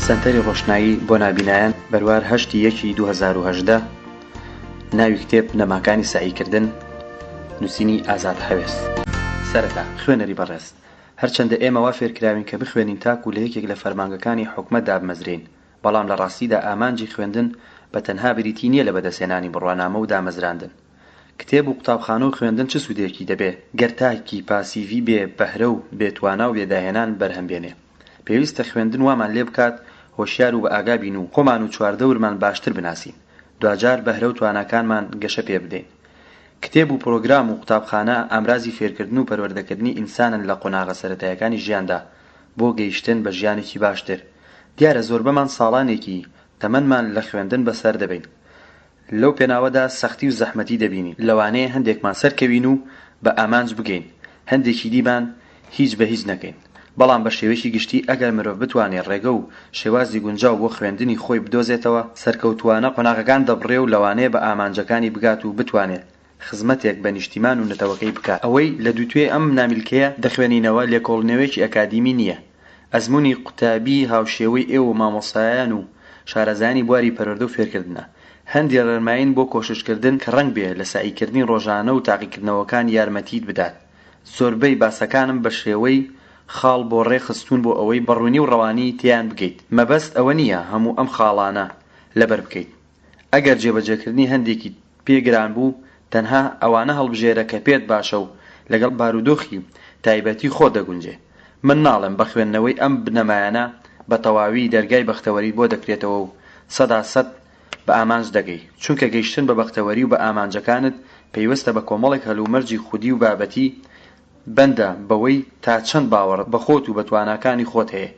سنتەری ڕۆشنایی بۆ نابینایان بەروار 8/1/2018 ناوی کتێب نەماکانی سعیکردن، نووسینی ئازاد هەوێست. سەرەتا خوێنەری بەڕێز، هەرچەندە ئێمە وا فێرکراوین کە بخوێنین تاکو لە یەکێک لە فەرمانگەکانی حکومەت دابمەزرین، بەڵام لە ڕاستیدا ئامانجی خوێندن بە تەنها بریتی نییە لە بەدەستهێنانی بڕوانامە و دامەزراندن. کتێب و قوتابخانە و خوێندن چ سوودێکی دەبێ گەر تاکی پاسیڤی بێ بەهرە و بێتوانە و بێداهێنان بەرهەمبێنێ. پێویستە خوێندن وامان لێ بکات هۆشیار و بە ئاگا بین و خۆمان و چواردەورمان باشتر بناسین، دوجار بەهرە و تواناکانمان گەشە پێ بدەین. کتێب و پرۆگرام و قوتابخانە ئامرازی فێرکردن و پەروەردەکردنی ئینسانن لە قۆناغە سەرەتاییەکانی ژیاندا بۆ گەیشتن بە ژیانێکی باشتر. دیارە زۆربەمان ساڵانێکی تەمەنمان لە خوێندن بەسەر دەبین. لەو پێناوەدا سەختی و زەحمەتی دەبینین، لەوانەیە هەندێکمان سەرکەوین و بە ئامانج بگەین، هەندێکی دیمان هیچ بە هیچ نەکەین. بەڵام بە شێوەیەکی گشتی ئەگەر مرۆڤ بتوانێت ڕێگە و شێوازی گونجاو بۆ خوێندنی خۆی بدۆزێتەوە، سەرکەوتووانە قۆناغەکان دەبڕێ و لەوانەیە بە ئامانجەکانی بگات و بتوانێت خزمەتێک بە نیشتیمان و نەتەوەکەی بکات. ئەوەی لە دووتوێ ئەم نامیلکەیە دەخوێنینەوە لێکۆڵنەوەیەکی ئەکادیمی نییە. ئەزموونی قوتابی هاوشێوەی ئێوە مامۆستایان و شارەزایانی بواری پەروەردە و فێرکردنە، هەندی ڕێنماین بۆ کۆششکردن کە ڕەنگ بێ لە سعیکردنی ڕۆژانە و تاقیکردنەوەکان یارمەتیت بدات. زۆربەی باسەکانم بە شێوەی خاڵ بۆ ڕێخستون بۆ ئەوەی بەڕوونی و ڕەوانی تیان بگەیت. مەبەست ئەوە نییە هەموو ئەم خاڵانە لەبەر بکەیت. ئەگەر جێبەجێکردنی هەندێکی پێگران بوو، تەنها ئەوانە هەڵبژێرە کە پێت باشە و لەگەڵ بارودۆخی تایبەتی خۆ دەگونجێ. من ناڵێم بە خوێندنەوەی ئەم بنەمایانە بە تەواوی دەرگای بەختەوەری بۆ دەکرێتەوە و 100% بە ئامانج دەگەی، چونکە گەیشتن بە بەختەوەری و بە ئامانجەکانت پەیوەستە بە کۆمەڵێک هەلومەرجی خودی و بابەتی بەندە بەوەی تا چەند باوەڕ بە خۆت و بە تواناکانی خۆت هەیە.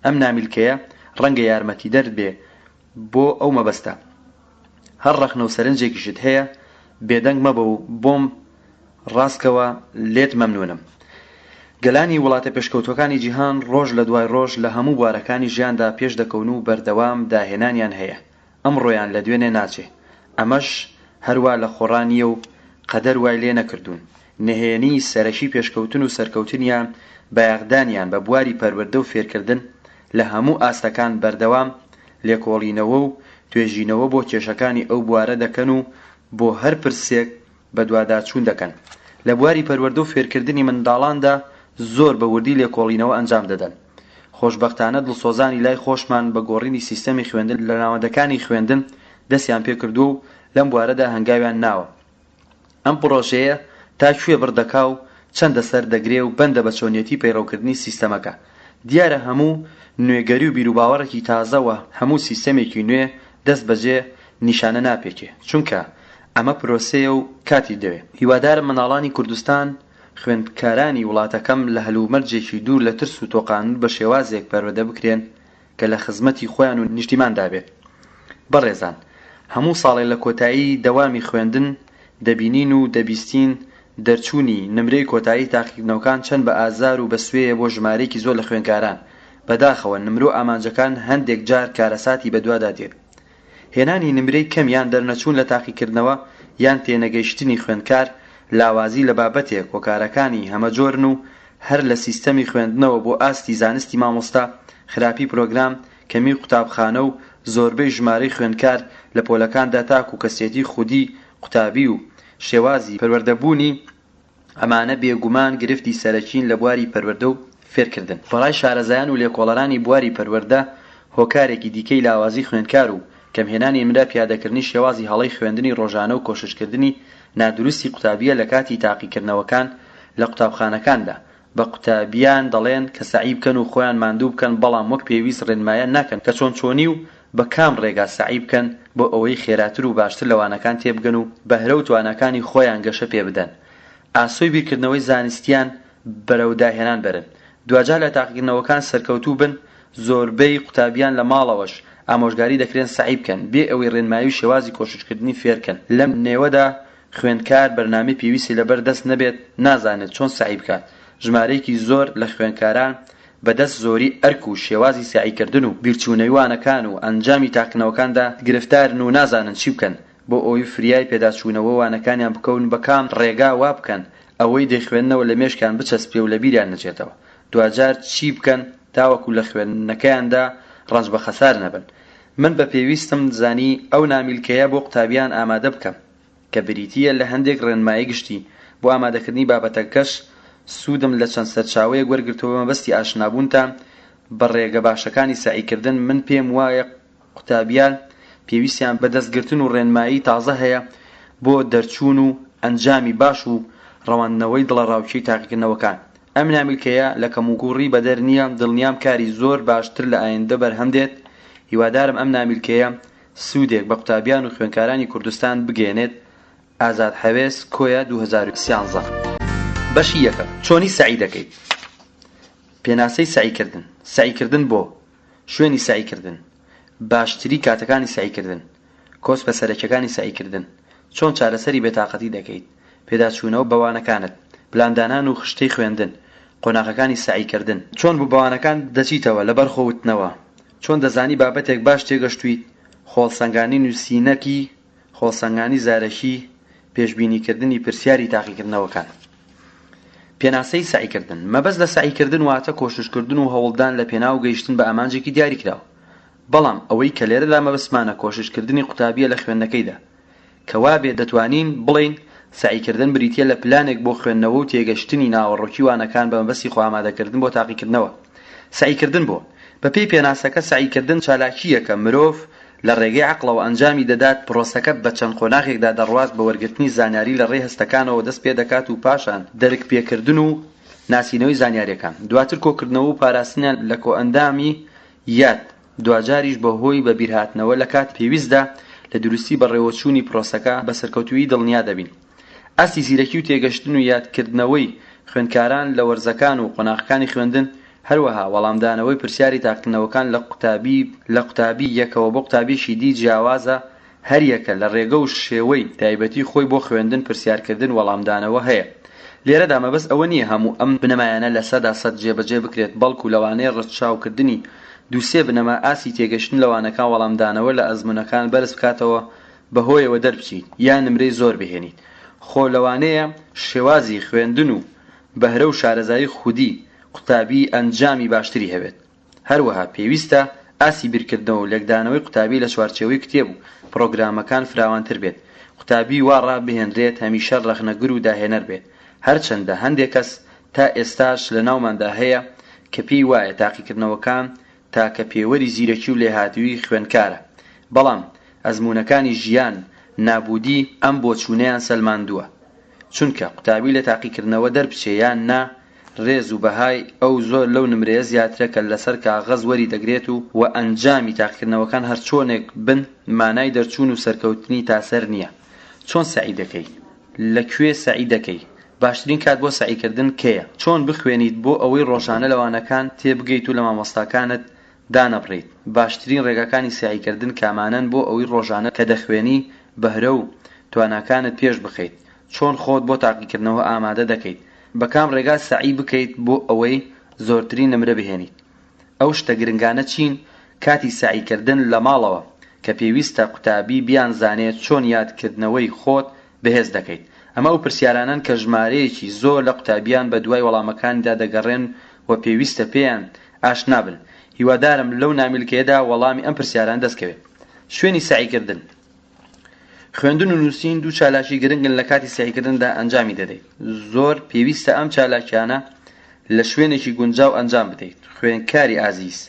ئەم نامیلکەیە ڕەنگە یارمەتی دەرد بێ بۆ ئەو مەبەستە. هەر ڕەخنە و سەرنجێکیشت هەیە بێدەنگ مەبە و بۆم ڕاستکەوە لێت مەمنونم. گەلانی وڵاتە پێشکەوتوەکانی جیهان ڕۆژ لە دوای ڕۆژ لە هەموو بوارەکانی ژیاندا پێش دەکەون و بەردەوام داهێنانیان هەیە. ئەمڕۆیان لە دوێنێ ناچێ. ئەمەش هەروە لە خۆڕانیە و قەدەر وای لێ نەکردوون. نهێنی سەرەکی پێشکەوتن و سەرکەوتنیان بەیاغدانیان بە بواری پەروەردە و فێرکردن لە هەموو ئاستەکان بەردەوام لێکۆڵینەوە و توێژینەوە بۆ کێشەکانی ئەو بوارە دەکەن و بۆ هەر پرسێک بە دواداچوون دەکەن. لە بواری پەروەردە و فێرکردنی منداڵاندا زۆر بە وردی لێکۆڵینەوە ئەنجام دەدەن. خۆشبەختانە دڵسۆزانی لای خۆشمان بە گۆڕینی سیستەمی خوێندن لە ناوەندەکانی خوێندن دەستیان پێکردووە و لەم بوارەدا هەنگاویان ناوە. ئەم پرۆژەیە تا کوێ بڕدەکا و چەندە سەر دەگرێ و بەندە بە چۆنیەتی پەیڕەوکردنی سیستەمەکە. دیارە هەموو نوێگەری و بیرروباوەڕێکی تازەوە هەموو سیستەمێکی نوێ دەست بەجێ نیشانە ناپێکێ، چونکە ئەمە پرۆسەیە و کاتی دەوێت. هیوادارم منداڵانی کوردستان خوێندکارانی وڵاتەکەم لە هەلومەرجێکی دوور لە ترس و تۆقانن بە شێوازێک پەروەردە بکرێن کە لە خزمەتی خۆیان و نیشتیماندا بێت. بەڕێزان، هەموو ساڵێ لە کۆتایی دەوامی خوێندن دەبینین و دەبیستین دەرچوونی نمرەی کۆتایی تاقیکردنەوەکان چەند بە ئازار و بە سوێیە بۆ ژمارەیەکی زۆر لە خوێندکاران. بەداخەوە نمرە و ئامانجەکان هەندێک جار کارەساتی بەدوادا دێت. هێنانی نمرەی کەم یان دەرنەچوون لە تاقیکردنەوە یان تێنەگەیشتنی خوێندکار لاوازی لە بابەتێک کۆکارەکانی هەمەجۆرن و هەر لە سیستەمی خوێندنەوە بۆ ئاستی زانستی مامۆستا، خراپی پرۆگرام، کەمی قوتابخانە و زۆربەی ژمارەی خوێندکار لە پۆلەکاندا تاک و کەسێتی خودی قوتابی و شێوازی پەروەردەبوونی ئەمانە بێگومان گرفتی سەرەکین لە بواری پەروەردە و فێرکردن. بەڵای شارەزایان و لێکۆڵەرانی بواری پەروەردە هۆکارێکی دیکەی لاوازی خوێندکار و کەمهێنانی نمرە پیادەکردنی شێوازی هەڵەی خوێندنی ڕۆژانە و کۆششکردنی نادروستی قوتابیە لە کاتی تاقیکردنەوەکان لە قوتابخانەکاندا. بە قوتابیان دەڵێن کە سعی بکەن و خۆیان ماندوو بکەن، بەڵام وەک پێویست ڕێنمایان ناکەن کە چۆنی و بە کام ڕێگا سعی بکەن بۆ ئەوەی خێراتر و باشتر لەوانەکان تێبگەن و بەهرە و توانەکانی خۆیان گەشە پێ بدەن. ئاسۆی بیرکردنەوەی زانستیان بەرەوداهێنان بەرن. دوجار لە تاقیکردنەوەکان سەرکەوتوو بن، زۆربەی قوتابیان لە ماڵەوەش ئامۆژگاری دەکرێن سعی بکەن بێ ئەوەی ڕێنمایی و شێوازی کۆششکردنی فێرکەن. لەم نێوەدا خوێندکار بەرنامەی پێویستی لەبەر دەست نەبێت، نازانێت چۆن سعی بکات. ژمارەیەکی زۆر لە خوێندکاران بەدەست زۆری ئەرک و شێوازی سعیکردن و بیرچوونەوانەکان و ئەنجامی تاقیکردنەوەکاندا گرفتارن و نازانن چی بکەن بۆ ئەوەی فریای پێداچوونەوە وانەکانیان بکەون بە کام ڕێگا وا بکەن ئەوەی دەیخوێننەوە لە مێشکیان بچەسپێ و لە بیریان نەچێتەوە. دوجار چی بکەن تاوەکو لە خوێندنەکەیاندا ڕەنج بە خەسار نەبن. من بە پێویستم زانی ئەو نامیلکەیە بۆ قوتابیان ئامادە بکەم کە بریتیە لە هەندێک ڕێنمایی گشتی بۆ ئامادەکردنی بابەتەکەش سوودم لە چەند سەرچاوەیەک وەرگرتەوە مەبەستی ئاشنابوونتان بە ڕێگە باشەکانی سعیکردن. من پێم وایە قوتابیان پێویستیان بە دەستگرتن و ڕێنمایی تازە هەیە بۆ دەرچوون و ئەنجامی باش و ڕەوانەوەی دڵەڕاوچەی تاقیکردنەوەکان. ئەم نامیلکەیە لە کەموگوڕی بەدەر نییە، دڵنیام کاری زۆر باشتر لە ئایندە بەرهەم هیوادارم ئەم نامیلکەیە سوودێک بە قوتابیان و خوێندکارانی کوردستان بگێنێت. ئازاد هەوێس، کۆیە 2013. بەشی یەکەم. چۆنی سعی دەکەیت؟ پێناسەی سعیکردن. سعیکردن بۆ شوێنی سعیکردن، باشتری کاتەکانی سعیکردن، کۆس بەسەرەکیەکانی سعیکردن، چۆن چارەسەری بێتاقەتی دەکەیت، پێداچوونەوە بەوانەکانت، پلاندانان و خشتەی خوێندن، قۆناغەکانی سعیکردن، چۆن بۆ بەوانەکان دەچیتەوە لەبەر خۆوتنەوە، چۆن دەزانی بابەتێک باش تێگەشتویت، خۆڵسەنگانی نووسینەکی، خۆڵسەنگانی زارەکی، پێشبینیکردنی پرسیاری تاقیکردنەوەکان. پێناسەی سعیکردن. مەبەست لە سعیکردن واتە کۆششکردن و هەوڵدان لە پێناو گەیشتن بە ئامانجێکی دیاری کراوە. بەڵام ئەوەی کە لێرەدا مەبەستمانە کۆششکردنی قوتابیە لە خوێندنەکەیدا کە وابێ دەتوانین بڵین سعیکردن بریتیە لە پلانێک بۆ خوێندنەوە و تێگەشتنی ناوەڕۆکی وانەکان بە مەبەستی خۆ ئامادەکردن بۆ تاقیکردنەوە. سعیکردن بۆ بەپێی پێناسەکە سعیکردن چالاکیەکە مرۆڤ لە ڕێگەی عەقڵەوە ئەنجامی دەدات، پرۆسەکە بە چەند قۆناغێکدا دەڕوات بە وەرگرتنی زانیاری لە ڕێی هەستەکانەوە دەست پێ دەکات و پاشان دەرک پێکردن و ناسینەوەی زانیاریەکان، دواتر کۆکردنەوە و پاراستنیان لە کۆئەندامی یاد، دوجاریش بەهۆی بەبیرهاتنەوە لە کات پێویستدا لە دروستی بەڕێوەچوونی پرۆسەکە بە سەرکەوتووی دڵنیا دەبین. ئاستی زیرەکی و تێگەشتن و یادکردنەوەی خوێندکاران لە وەرزەکان و قۆناغەکانی خوێندن، هەروەها وەڵامدانەوەی پرسیاری تاقیکردنەوەکان لە قوتابی یەکەوە بۆ قوتابیشی دی جیاوازە، هەر یەکە لە ڕێگە و شێوەی تایبەتی خۆی بۆ خوێندن پرسیارکردن وەڵامدانەوە هەیە. لێرەدا مەبەست ئەوە نییە هەموو ئەم بنەمایانە لە 100% جێبەجێ بکرێت، بەڵکو لەوانەیە ڕەتچاوکردنی دووسێ بنەما ئاسی تێگەشتن لەوانەکان وەڵامدانەوە لە ئەزمونەکان بەرز بکاتەوە بەهۆیەوە دەربچیت یان نمرەی زۆر بهێنیت. خۆ لەوانەیە شێوازی خوێندن و بەهرە و شارەزایی خودی قوتابی ئەنجامی باشتری هەبێت. هەروەها پێویستە ئاسی بیرکردنەوە و لێکدانەوەی قوتابی لە چوارچێوەی کتێب و پرۆگرامەکان فراوانتر بێت. قوتابی وا ڕابهێنرێت هەمیشە ڕەخنەگر و داهێنەر بێت. هەرچەندە هەندێک کەس تا ئێستاش لە ناوماندا هەیە کە پێی وایە تاقیکردنەوەکان تاکە پێوەری زیرەکی و لێهاتووی خوێندکارە، بەڵام ئەزمونەکانی ژیان نابودی ئەم بۆچوونەیان سەلماندووە. چونکە قوتابی لە تاقیکردنەوە دەربچێ یان نا، ڕێز و بەهای ئەو زۆر لەو نمرەیە زیاترە کە لەسەر کاغەز وەری دەگرێت و ئەنجامی تاقیکردنەوەکان هەرچۆنێک بن مانای دەرچوون و سەرکەوتنی تاسەر نییە. چۆن سعی دەکەی؟ لەکوێ سعی دەکەی؟ باشترین کات بۆ سعیکردن کێیە؟ چۆن بخوێنیت بۆ ئەوەی ڕۆژانە لەوانەکان تێبگەیت و لە مامۆستاکانت دانەبڕیت؟ باشترین ڕێگاکانی سعیکردن کامانن بۆ ئەوەی ڕۆژانە کە دەخوێنی بەهرە و تواناکانت پێش بخەیت؟ چۆن خۆت بۆ تاقیکردنەوە ئامادە دەکەیت؟ بە کام ڕێگا سعی بکەیت بۆ ئەوەی زۆرترین نمرە بهێنیت؟ ئەو شتە گرنگانە چین کاتی سعیکردن لە ماڵەوە کە پێویستە قوتابی بیانزانێت چۆن یادکردنەوەی خۆت بەهێز دەکەیت؟ ئەمە ئەو پرسیارانن کە ژمارەیەکی زۆر لە قوتابیان بە دوای وەڵامەکاندا دەگەڕێن و پێویستە پێیان ئاشنا بن. هیوادارم لەو نامیلکەیەدا وەڵامی ئەم پرسیاران دەستکەوێت. شوێنی سعیکردن. خوێندن و نووسین دوو چالاشی گرنگن لە کاتی سعیکردندا ئەنجامی دەدەیت. زۆر پێویستە ئەم چالاکیانە لە شوێنێکی گونجاو ئەنجام بدەیت. خوێندکاری ئازیز،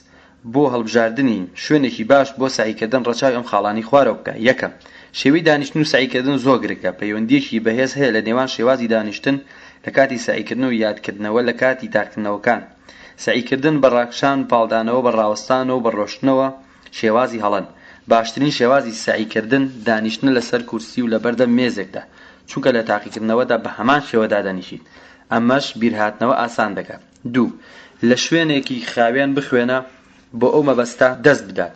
بۆ هەڵبژاردننی شوێنێکی باش بۆ سعیکردن ڕەچاوی ئەم خاڵانی خوارەوە بکە. یەکەم، شێوەی دانیشتن و سعیکردن زۆر گرنگە. پەیوەندیەکی بەهێز هەیە لە نێوان شێوازی دانیشتن لە کاتی سعیکردن و یادکردنەوە لە کاتی تاقیکردنەوەکان. سعیکردن بە ڕاکشان، پاڵدانەوە، بە ڕاوەستانەوە، بە ڕۆشتنەوە شێوازی هەڵەن. باشترین شێوازی سعیکردن دانیشتن لەسەر کورسی و لە بەردەم مێزێکدا، چونکە لە تاقیکردنەوەدا بە هەمان شێوەدا دانیشیت. ئەمەش بیرهاتنەوە ئاسان دەکات. دوو، لە شوێنێکی خاوێن بخوێنە بۆ ئەو مەبەستە دەست بدات.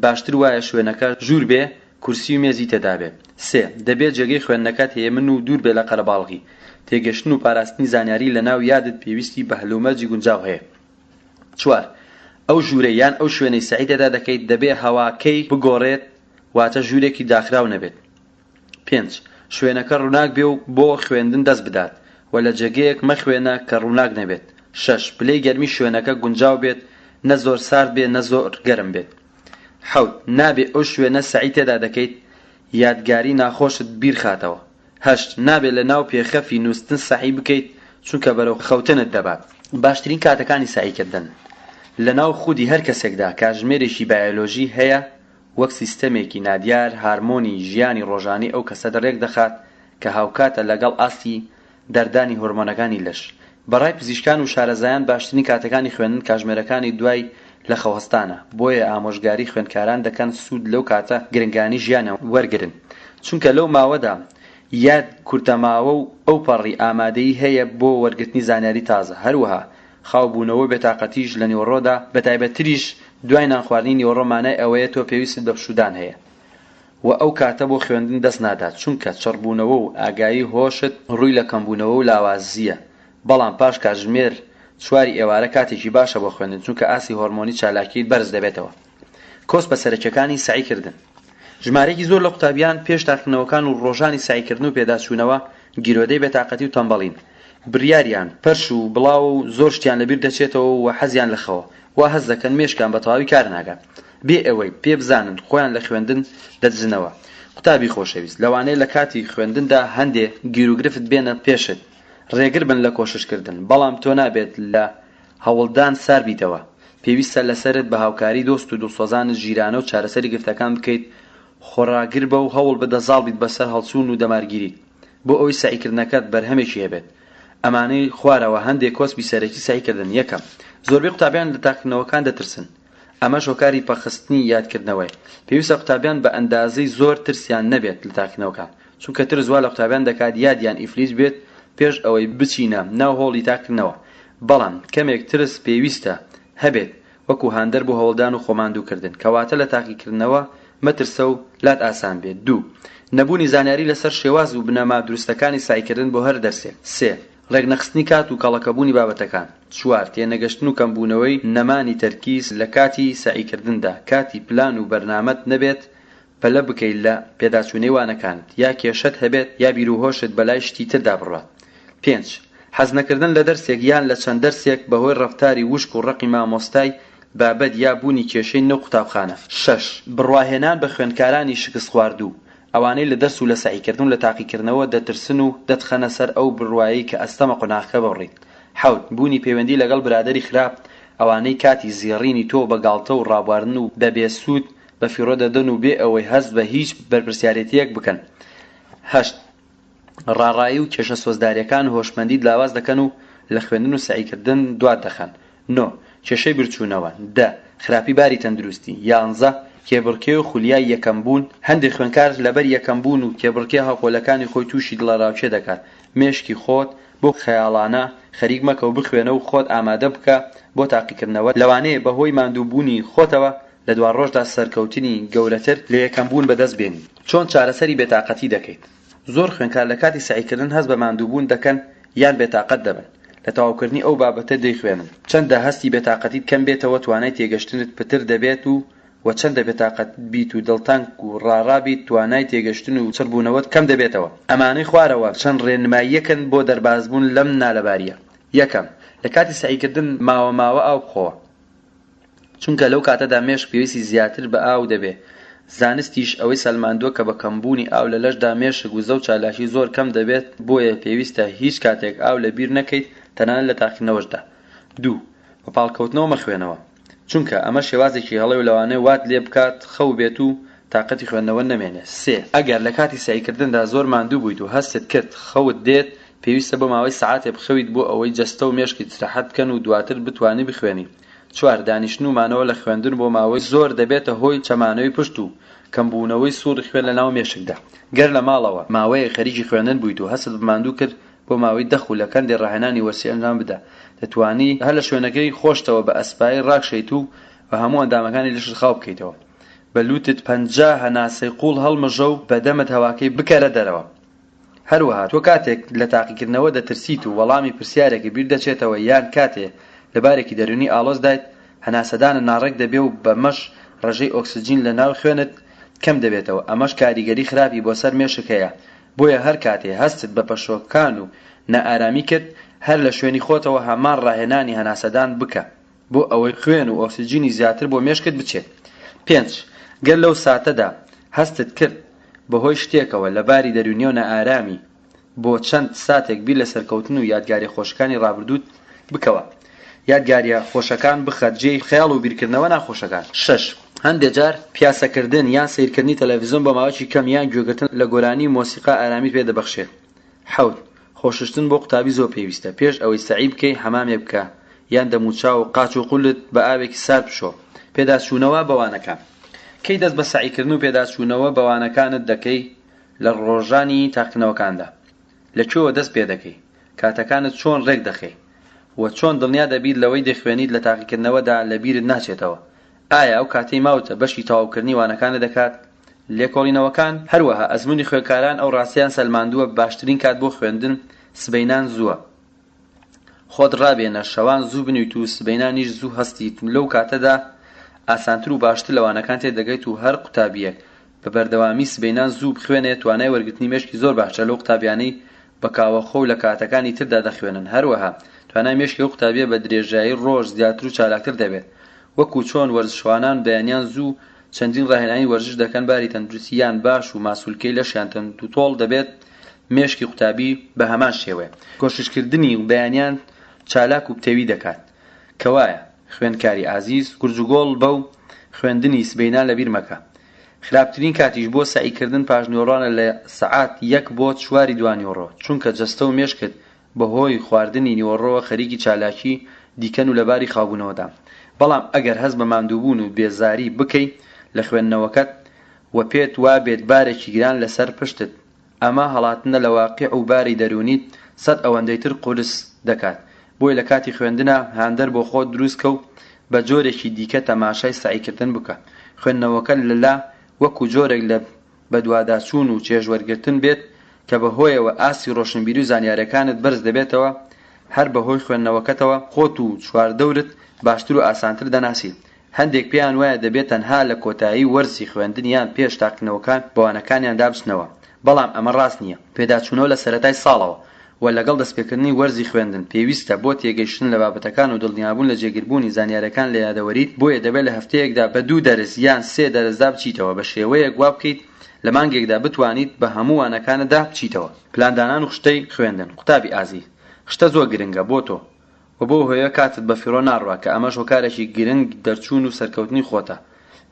باشتر وایە شوێنەکە ژوور بێ، کورسی و مێزی تێدا بێ. سێ، دەبێت جێگەی خوێندنەکەت هێمن و دوور بێ لە قەرەباڵغی. تێگەشتن و پاراستنی زانیاری لە ناو یادت پێویستی بە هەلومەرجی گونجاو هەیە. چوار، ئەو ژوورە یان ئەو شوێنەی سعیدەدا دەکەیت دەبێ هەواکەی بگۆڕێت، واتە ژوورێکی داخراو نەبێت. پێنج، شوێنەکە ڕووناک بێ و بۆ خوێندن دەست بدات و لە جێگەیەک مەخوێنە کە ڕووناک نەبێت. شەش، پلەی گەرمی شوێنەکە گونجاو بێت نە زۆر سارد بێت نە زۆر گەرم بێت. حەوت نابێ ئەو شوێنە سەعی تێدا دەکەیت یادگاری ناخۆشت بیر خاتەوە. هەشت نابێت لە ناو پێخەفی نووستن سەعی بکەیت چونکە بەرەو خەوتنت دەبات. باشترین کاتەکانی سعیکردن لە ناو خودی هەر کەسێکدا کاتژمێرێکی بایۆلۆژی هەیە وەک سیستەمێکی نادیار هارمۆنی ژیانی ڕۆژانەی ئەو کەسە دەڕێک دەخات کە هاوکاتە لەگەڵ ئاستی دەردانی هۆرمۆنەکانی لەش. بەڕای پزیشکان و شارەزایان باشترین کاتەکانی خوێندن کاتژمێرەکانی دوای لە خەوەستانە، بۆیە ئامۆژگاری خوێندکاران دەکەن سوود لەو کاتە گرنگانی ژیانە وەرگرن، چونکە لەو ماوەدا یاد کورتەماوە و ئەو پەڕی ئامادەی هەیە بۆ وەرگرتنی زانیاری تازە. هەروەها خاوبوونەوە بێتاقەتیش لە نیوەڕۆدا بەتایبەتریش دوای نانخواردنی نیوەڕۆمانای ئەوەیە تۆ پێویست بە پشودان هەیە و ئەو کاتە بۆ خوێندن دەست نادات، چونکە چڕبوونەوە و ئاگایی هۆشت ڕووی لە کەمبوونەوە و لاوازیە. بەڵام پاش کاتژمێر چواری ئێوارە کاتێکی باشە بۆ خوێندن، چونکە ئاسی هۆرمۆنی چالاکیت بەرز دەبێتەوە. کۆس بە سەرەکیەکانی سعیکردن ژمارەیەکی زۆر لە قوتابیان پێش تاقیکردنەوەکان و ڕۆژانی سعیکردن و پێداچوونەوە گیرۆدەی بێتاقەتی و تەمبەڵین بڕیاریان پەرش و بڵاو و زۆر شتیان لەبیر دەچێتەوە و حەزیان لەخەوە وا هەز دەکەن مێشکان بە تەواوی کار ناگات بێ ئەوەی پێ بزانن خۆیان لە خوێندن دەدزنەوە. قوتابی خۆشەویست لەوانەیە لە کاتی خوێندندا هەندێ گیرروگرفت بێنە پێشت ڕێگر بن لە کۆششکردن، بەڵام تۆ نابێت لە هەوڵدان سار بیتەوە. پێویستە لەسەرت بە هاوکاری دۆست و دڵسۆزانت ژیرانە و چارەسەری گرفتەکان بکەیت، خۆڕاگر بە و هەوڵ بدە زاڵ بیت بەسەر هەڵچوون و دەمارگیری بۆ ئەوەی سعیکردنەکەت بەرهەمێکی هەبێت. ئەمانەی خوارەوە هەندێک کۆسبی سەرەکی سعیکردن. یەکەم، زۆربەی قوتابیان لە تاقیکردنەوەکان دەترسن، ئەمە شۆکاری پەخستنی یادکردنەوەی. پێویستە قوتابیان بە ئەندازەی زۆر ترسیان نەبێت لە تاقیکردنەوەکان، چونکە ترس وا لە قوتابیان دەکات یادیان ئیفلیس بێت پێش ئەوەی بچینە ناو هۆڵی تاقیکردنەوە. بەڵام کەمێک ترس پێویستە هەبێت وەکو هاندەر بۆ هەوڵدان و خۆماندووکردن، کەواتە لە تاقیکردنەوە مەترسە و لات ئاسان بێت. دوو، نەبوونی زانیاری لەسەر شێواز و بنەما دروستەکانی سعیکردن بۆ هەر دەرسێک. سێ، ڕێکنەخستنی کات و کەڵەکەبوونی بابەتەکان. چوار، تێنەگەشتن و کەمبوونەوەی نەمانی تەرکیز لە کاتی سعیکردندا. کاتی پلان و بەرنامەت نەبێت پەلە بکەیت لە پێداچوونەی وانەکانت، یا کێشەت هەبێت یا بیرروهۆشت بەلای شتی تردا بڕات. پێنج، حەز نەکردن لە دەرسێک یان لە چەند دەرسێک بەهۆی ڕەفتاری وشک و ڕقی مامۆستای بابەت یا بوونی کێشەی نەو قوتابخانە. شەش، بڕواهێنان بە خوێندکارانی شکست خواردوو، ئەوانەی لە دەرس و لە سعیکردن و لە تاقیکردنەوە دەترسن و دەتخەنە سەر ئەو بڕوایی کە ئەستەمە قۆناغەکە بڕیت. حەوت، بوونی پەیوەندی لەگەڵ برادەری خراپ، ئەوانەی کاتی زیێڕینی تۆ بە گاڵتە و ڕابواردن و بە بێسوود بە فیڕۆ دەدەن و بێ ئەوەی هەست بە هیچ بەرپرسیارەتیەک بکەن. هەشت، ڕاڕایی و کێشە سۆزداریەکان هۆشمەندی لاواز دەکەن و لە خوێندن و سعیکردن دوات دەخەن. نۆ، کێشەی برچوونەوە. دە، خراپی باری تەندروستی. یانزە، کێبڕکێ و خولیای یەکەم بوون. هەندێک خوێندکار لەبەر یەکەم بوون و کێبڕکێ هاوخۆلەکانی خۆی تووشی دڵەڕاوچێ دەکات. مێشکی خۆت بۆ خەیاڵانە خەریک مەکە و بخوێنە و خۆت ئامادە بکە بۆ تاقیکردنەوە. لەوانەیە بەهۆی ماندووبوونی خۆتەوە لە دوای ڕۆژدا سەرکەوتنی گەورەتر لە یەکەم بوون بەدەست بێنی. چۆن چارەسەری بێتاقەتی دەکەیت؟ زۆر خوێندکار لە کاتی سعیکردن هەست بە ماندووبوون دەکەن یان بێتاقەت دەبن. لە تەواوکردنی ئەو بابەتە دەیخوێنن. چەندە هەستی بێتاقەتیت کەم بێتەوە توانای تێگەشتنت پتر دەبێت و چەندە بێتاقەت بیت و دڵتانگ و ڕاڕابیت توانای تێگەشتن و چڕبوونەوەت کەم دەبێتەوە. ئەمانەی خوارەوە چەند ڕێنماییەکن بۆ دەربازبوون لەم نالەباریە. یەکەم، لە کاتی سعیکردن ماوە ئاو بخۆوە، چونکە لەو کاتەدا مێشک پێویستی زیاتر بە ئاو دەبێ. زانستیش ئەوەی سەلماندووە کە بە کەمبوونی ئاو لە لەشدا مێشک و زەو چالاشی زۆر کەم دەبێت، بۆیە پێویستە هیچ کاتێک ئاو لە بیر نەکەیت تەنانەت لە تاقیکردنەوەشدا. دوو، بە پاڵکەوتنەوە مەخوێنەوە، چونکە ئەمە شێوازێکی هەڵەی و لەوانەیە وات لێ بکات خەو بێت و تاقەتی خوێندنەوە نەمێنێ. سێ، ئەگەر لە کاتی سعیکردندا زۆر ماندوو بوویت و هەستت کرد خەوت دێت، پێویستە بۆ ماوەی سەعاتێ بخەویت بۆ ئەوەی جەستە و مێشکی استراحەت بکەن و دواتر بتوانی بخوێنی. چوار، دانیشتن و مانەوە لە خوێندن بۆ ماوەی زۆر دەبێتە هۆی چەمانەوەی پشت و کەمبوونەوەی سووڕی خوێن لە ناو مێشکدا. گەر لە ماڵەوە ماوەیە خەریکی خوێندن بوویت و هەست بماندوو کرد بۆ ماوەی دەخ و لە کەندی ڕاهێنانی وەرسی ئەنجام بدە، دەتوانی هەر لە شوێنەکەی خۆشتەوە بە ئەسپایی ڕاکشیت و بە هەموو ئەندامەکانی لەشت خاو بکەیتەوە. بەلوتت 50 هەناسەی قوڵ هەڵمەژە و بەدەمت هەواکەی بکەرە دەرەوە. هەروەها تۆ کاتێک لە تاقیکردنەوە دەترسیت و وەڵامی پرسیارێکی بیر دەچێتەوە یان کاتێ لەبارێکی دەرونی ئاڵۆز دایت، هەناسەدانە ناڕێک دەبێ و بەمەش ڕێژەی ئۆکسجین لە ناو خوێنت کەم دەبێتەوە. ئەمەش کاریگەری خراپی بۆ سەر مێشک هەیە. بۆیە هەر کاتێ هەستت بە پەشۆکان و نەئارامی کرد، هەر لە شوێنی خۆتەوە هەمان ڕاهێنانی هەناسەدان بکە. بۆ ئەوەی خوێن و ئۆکسیجینی زیاتر بۆ مێشکت بچێت. 5. گەر لەو ساتەدا هەستت کرد بەهۆی شتێکەوە لە باری دەرونی و نەئارامی بۆ چەند ساتێک بیر لە سەرکەوتن و یادگاری خۆشەکانی ڕابردووت بکەوە. یادگاریە خۆشەکان بخەت جێی خەیاڵ و بیرکردنەوە ناخۆشەکان. 6. هەندێک جار پیاسەکردن یان سیرکردنی تەلەڤیزۆن بە ماوەیەکی کەم یان گوێگرتن لە گۆرانی مۆسیقا ئارامی پێ دەبەخشێت. 7. خۆششتن بۆ قوتابی زۆر پێویستە. پێش ئەوەی سەعی بکەی حەمامێ بکە یان دەموچاو و قاچ و قولت بە ئاوێکی سارد بشۆ. پێداچوونەوە بەوانەکان. کەی دەست بە سەعیکردن و پێداچوونەوە بەوانەکانت دەکەی لە ڕۆژانی تاقیکردنەوەکاندا؟ لەکوێوە دەست پێ دەکەی؟ کاتەکانت چۆن ڕێک دەخەی؟ و چۆن دڵنیا دەبیت لەوەی دەخوێنیت لە تاقیکردنەوەدا لە بیرت ناچێتەوە؟ ئایا ئەو کاتەی ماوتە بەشی تەواوکردنی وانەکانت دەکات؟ لێکۆڵینەوەکان هەروەها ئەزموونی خوێندکاران ئەو ڕاستیان سەلماندووە باشترین کات بۆ خوێندن سبەینان زووە. خۆت ڕابێنە شەوان زوو بنویت و سبەینانیش زوو هەستیت. لەو کاتەدا ئاسانتر و باشتر لەوانەکان تێدەگەیت و هەر قوتابیەک بە بەردەوامی سبەینان زوو بخوێنێت توانای وەرگرتنی مێشکی زۆر باشە لەو قوتابیانەی بە کاوەخۆ و لە کاتەکانی تردا دەخوێنن. هەروەها توانای مێشکی ئەو قوتابیە بە درێژایی ڕۆژ زیاتر و چالاکتر دەبێت. وەکو چۆن وەرزشوانان بەیانیان زوو چەندین ڕاهێنانی وەرزش دەکەن باری تەندروستیان باش و ماسوولکەی لەشیان تەندروتۆڵ دەبێت. مێشکی قوتابی بە هەمان شێوەیە کۆششکردنی بەیانیان چالاک و بتێوی دەکات. کەوایە خوێندکاری ئازیز گورجوگۆڵ بەو خوێندنی سبەینان لەبیر مەکە. خراپترین کاتیش بۆ سەعیکردن پاشنیوەڕانە لە سەعات 1 بۆ 4 دوانیوەڕۆ، چونکە جەستە و مێشکت بەهۆی خواردنی نیوەڕۆوە خەریکی چالاکی دیکەن و لەباری خاوبوونەوەدا. بەڵام ئەگەر هەست بە ماندووبوون و بێزاری بکەی لە خوێندنەوەکەت و پێت وا بێت بارێکی گران لەسەر پشتت، ئەمە هەڵاتنە لە واقع و باری دەرونیت 100 ئەوەندەیتر قورس دەکات. بۆی لە کاتی خوێندنە هاندەر بۆ خۆت دروستکە و بە جۆرێکی دیکە تەماشای سەعیکردن بکە. خوێندنەوەکە لەلا وەکو جۆرێک لە بەدواداچوون و چێژوەرگرتن بێت کە بەهۆیەوە ئاسی ڕۆشنبیری و زانیاریەکانت بەرز دەبێتەوە. هەر بەهۆی خوێندنەوەکەتەوە خۆت و چواردەورت باشتر و ئاسانتر دەناسیت. هەندێک پێیان وایە دەبێت تەنها لە کۆتایی وەرزی خوێندن یان پێش تاقیکردنەوەکان بەوانەکانیان دابچنەوە. بەڵام ئەمە ڕاست نییە. پێداچوونەوە لە سەرەتای ساڵەوە و لەگەڵ دەستپێکردنی وەرزی خوێندن پێویستە بۆ تێگەیشتن لە بابەتەکان و دڵنیابوون لە جێگیربوونی زانیاریەکان لە یادەوەریت. بۆیە دەبێت لە هەفتەیەکدا بە 2 دەرس یان 3 دەرسدا بچیتەوە بە شێوەیەک وا بکەیت لە مانگێکدا بتوانیت بە هەموو وانەکانەدا بچیتەوە. پلاندانان و خشتەی خوێندن. قوتابی ئازیز، خشتە زۆر گرنگە بۆ تۆ و بۆ هۆیە کاتت بە فیڕۆ ناڕوا کە ئەمەش هۆکارێکی گرنگ دەرچوون و سەرکەوتنی خۆتە.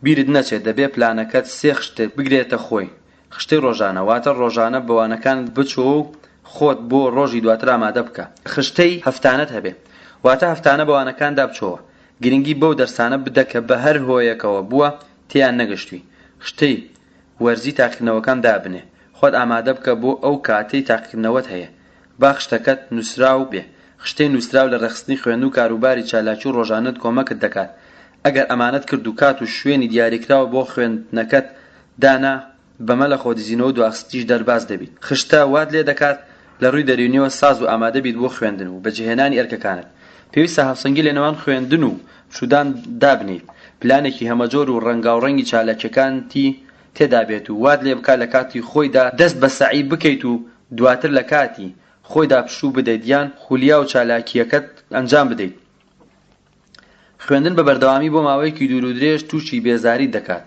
بیرت نەچێت دەبێت پلانەکەت 3 خشتێک بگرێتە خۆی. خشتەی ڕۆژانە واتە ڕۆژانە بەوانەکانت بچۆ و خۆت بۆ ڕۆژی دواتر ئامادە بکە. خشتەی هەفتانەت هەبێ واتە هەفتانە بەوانەکاندا بچۆوە. گرنگی بەو دەرسانە بدە کە بە هەر هۆیەکەوە بووە تیان نەگەشتووی. خشتەی وەرزی تاقیکردنەوەکان دابنێ. خۆت ئامادە بکە بۆ ئەو کاتەی تاقیکردنەوەت هەیە. با خشتەکەت نووسراو بێ. خشتەی نووسراو لە ڕەخستنی خوێندن و کاروباری چالاکی و ڕۆژانەت کۆمەکت دەکات. ئەگەر ئەمانەت کرد و کات و شوێنی دیاریکراوە بۆ خوێندنەکەت دانا بەمە لە خۆدیزینەوە و دواخستیش دەرباز دەبیت. خشتە وات لێ دەکات لە ڕووی دەرونیەوە ساز و ئامادە بیت بۆ خوێندن و بەجێهێنانی ئەرکەکانت. پێویستە هاوسەنگی لە نێوان خوێندن و شودان دابنیت. پلانێکی هەمەجۆر و ڕەنگاوڕەنگی چالاکیەکانتی تێدا بێت و وات لێ بکات لە کاتی خۆیدا دەست بە سەعی بکەیت و دواتر لە کاتی خۆیدا پشوو بدەیت یان خولیا و چالاکیەکەت ئەنجام بدەیت. خوێندن بە بەردەوامی بۆ ماوەیەکی دوور و درێژ تووشی بێزاری دەکات.